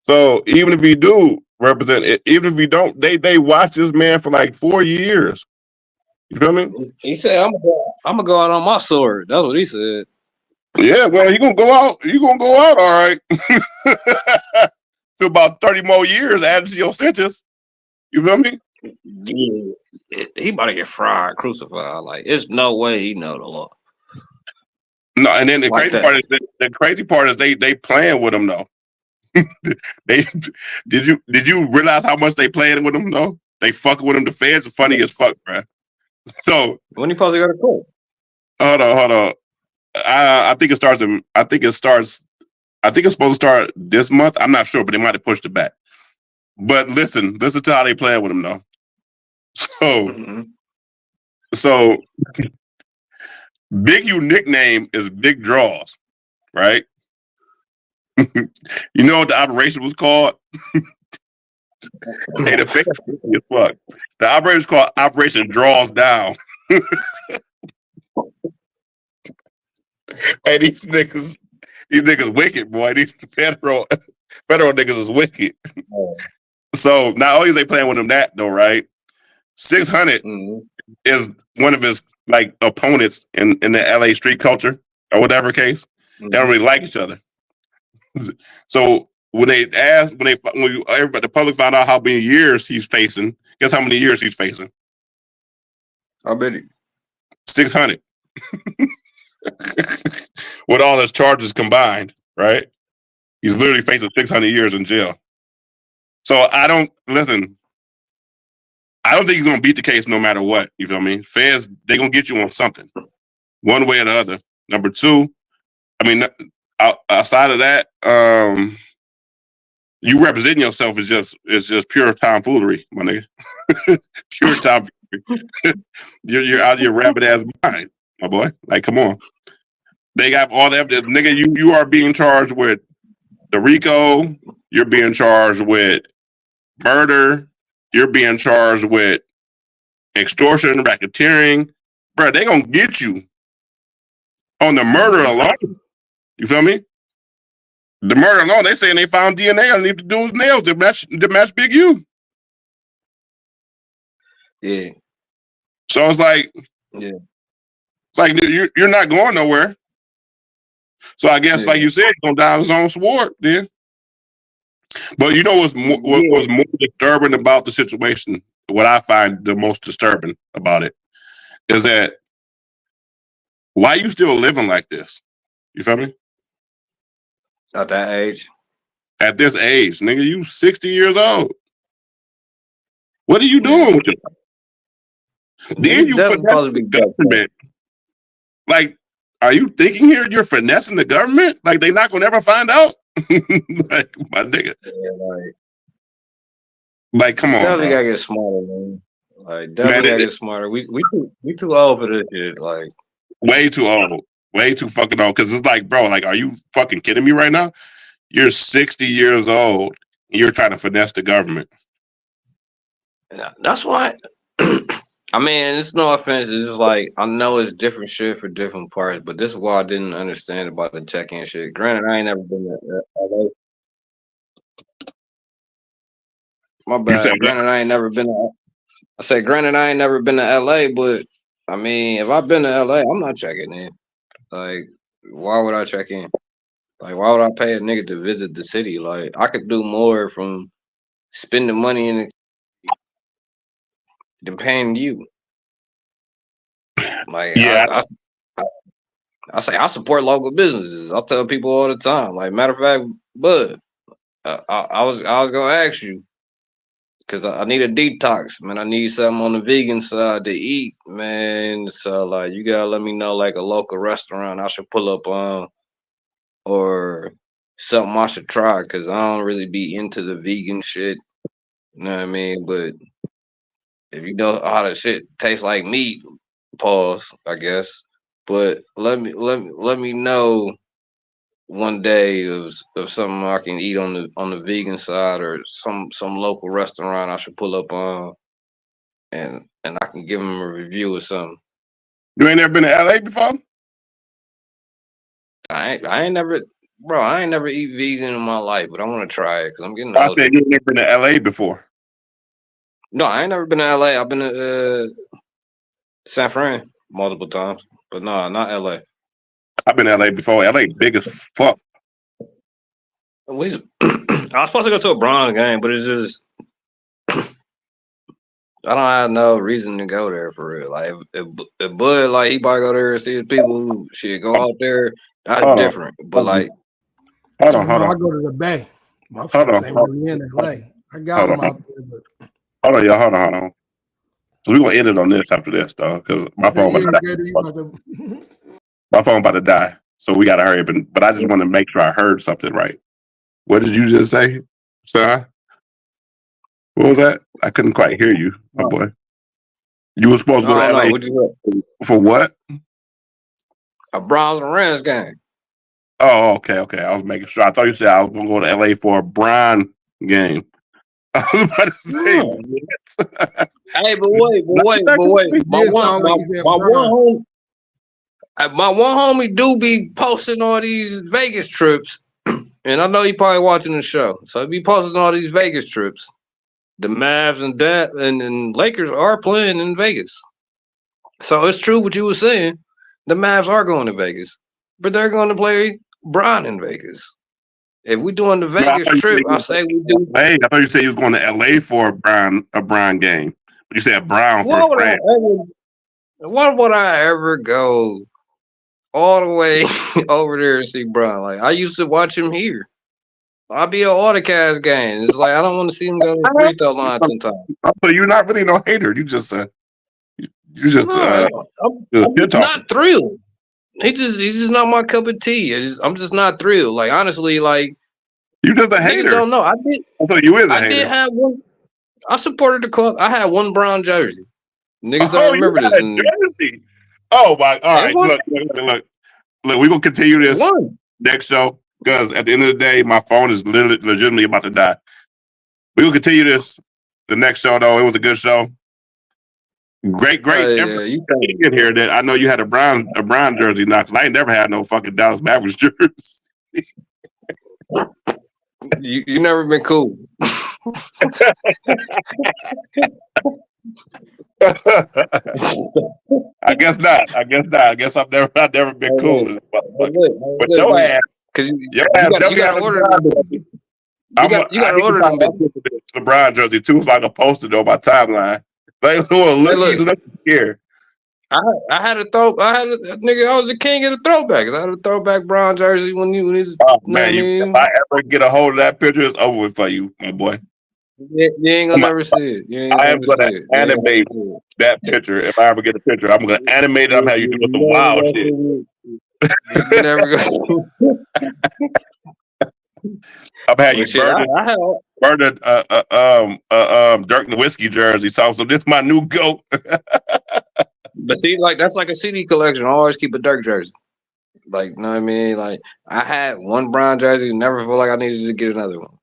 So even if you do represent it, even if you don't, they watch this man for like 4 years. You feel me? He said, "I'm gonna go out on my sword." That's what he said. Yeah, well, you're gonna go out. You're gonna go out, all right. To about 30 more years added to your sentence. You feel me? Yeah, he about to get fried, crucified. Like, it's no way he know the law. No, and then the crazy part is they playing with him though. They did you realize how much they playing with him though? They fucking with him. The fans are funny as fuck, bro. So when you supposed to go to court? hold on. I think it starts. I think it's supposed to start this month. I'm not sure, but they might have pushed it back. But listen to how they playing with him though. So Big U nickname is Big Draws, right? You know what the operation was called? Hey, the fans as fuck. The operation was called Operation Draws Down. Hey, these niggas wicked, boy. These federal niggas is wicked. So not only is they playing with him that though, right? 600 is one of his like opponents in the LA street culture or whatever case. They don't really like each other. So when everybody, the public found out how many years he's facing, guess how many years he's facing? How many? 600. With all his charges combined, right? He's literally facing 600 years in jail. So I don't think he's gonna beat the case no matter what. You feel me? Feds, they gonna get you on something, one way or the other. Number two, I mean, outside of that, you representing yourself is just pure tomfoolery, my nigga. Pure tomfoolery. You're out of your rabbit ass mind, my boy. Like, come on. They got all the evidence, nigga. You are being charged with the RICO. You're being charged with murder. You're being charged with extortion, racketeering. Bro, they gonna get you on the murder alone. You feel me? The murder alone, they saying they found DNA underneath the dude's nails to match Big U. Yeah. So it's like, you're not going nowhere. So I guess, like you said, he's gonna die on his own sword then. But you know what's more disturbing about the situation? What I find the most disturbing about it is that why you still living like this? You feel me? At that age. At this age, nigga, you 60 years old. What are you doing with it? Then you finesse the government. Like, are you thinking here you're finessing the government? Like, they not gonna ever find out? Like, my nigga. Yeah, like, come on. Definitely gotta get smarter, man. Like, definitely gotta get smarter. We too old for this shit. Like, way too old. Way too fucking old. Because it's like, bro, like, are you fucking kidding me right now? You're 60 years old and you're trying to finesse the government. That's why. I mean, it's no offense. It's just like, I know it's different shit for different parts, but this is why I didn't understand about the check-in shit. Granted, I ain't never been to LA. My bad. Granted, I ain't never been to. I said, granted, I ain't never been to LA, but I mean, if I've been to LA, I'm not checking in. Like, why would I check in? Like, why would I pay a nigga to visit the city? Like, I could do more from spending money in it than paying you. Like, yeah, I say I support local businesses. I tell people all the time. Like, matter of fact, Bud, I was gonna ask you because I need a detox, man. I need something on the vegan side to eat, man. So like, you gotta let me know like a local restaurant I should pull up on, or something I should try because I don't really be into the vegan shit. You know what I mean? But if you know how the shit tastes like meat, pause, I guess. But let me know one day of something I can eat on the vegan side, or some local restaurant I should pull up on, and I can give them a review or something. You ain't never been to LA before? I ain't never, bro. I ain't never eat vegan in my life, but I want to try it because I'm getting older. I said you ain't never been to LA before. No, I ain't never been to LA. I've been to San Fran multiple times, but no, not LA. I've been to LA before. LA big as fuck. I was supposed to go to a Bronx game, but it's just I don't have no reason to go there for real. Like if Bud, like, he probably go there and see his people who should go out there. That's different. But like, hold on. I go to the Bay. My Hold folks on. ain't really in LA. I got Hold them on. out there, but Hold on, y'all. Hold on. So we're gonna end it on this after this, though, because my phone yeah, about to Gator, you about to. my phone about to die. So we gotta hurry up. But I just want to make sure I heard something right. What did you just say, son? What was that? I couldn't quite hear you, my boy. You were supposed to go I to don't LA know. What you got? for what? A Browns and Rams game. Oh, okay. I was making sure. I thought you said I was gonna go to LA for a Brown game. I was about to say, No. what? Hey, but wait. My It sound like you said Brown. my one homie do be posting all these Vegas trips, and I know he probably watching the show, so he be posting all these Vegas trips. The Mavs and Lakers are playing in Vegas, so it's true what you were saying. The Mavs are going to Vegas, but they're going to play Bron in Vegas. If we're doing the No, I Vegas thought you said trip, you I was say we going do. to LA. I thought you said you was going to LA for a Brown game. But you said Brown Why first, would I right? ever? Why would I ever go all the way over there to see Bron? Like I used to watch him here. I'll be at all the Cavs games. It's like I don't want to see him go to the free throw line 10 times. So you're not really no hater. You just No, I'm shit just talking. not thrilled. He's just not my cup of tea. I'm just not thrilled. Like honestly, like You just a niggas hater. don't know. So you is a I hater. did have one. I supported the club. I had one Brown jersey. Niggas Oh, don't you remember got this. a jersey. Oh my! All right, It was look. We're gonna continue this one. next show because at the end of the day, my phone is literally legitimately about to die. We will continue this the next show though. It was a good show. Great Yeah, you information in here that I know you had a brown jersey now because I ain't never had no fucking Dallas Mavericks jersey. you never been cool. I guess not. I guess I've never been cool. But your ass definitely You got had to a order brown them. jersey. You got to order them. LeBron jersey too, so I can post it on my timeline. Like, look here. I had a nigga. I was the king of the throwbacks. I had a throwback Brown jersey when he's. Oh You know man, what I mean? if I ever get a hold of that picture, it's over with for you, my boy. You ain't gonna never see it. I am gonna animate that picture. If I ever get a picture, I'm gonna animate it. I'm how you do some wild shit. You never go. I'm how you burn Dirk Nowitzki jersey. So this is my new goat. But see, like that's like a CD collection. I always keep a Dirk jersey. Like, you know what I mean? Like I had one Brown jersey, never felt like I needed to get another one.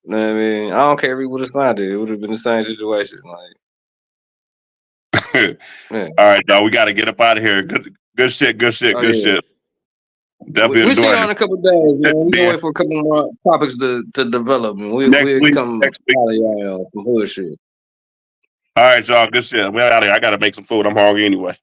You know what I mean? I don't care if he would have signed it. It would have been the same situation. Like, all right, dog. We got to get up out of here. Good shit. Definitely we'll see you enjoyed in a couple of days. Man. We can wait for a couple more topics to develop. We'll come out of y'all some bullshit. All right, y'all. Good shit. We're out of here. I got to make some food. I'm hungry anyway.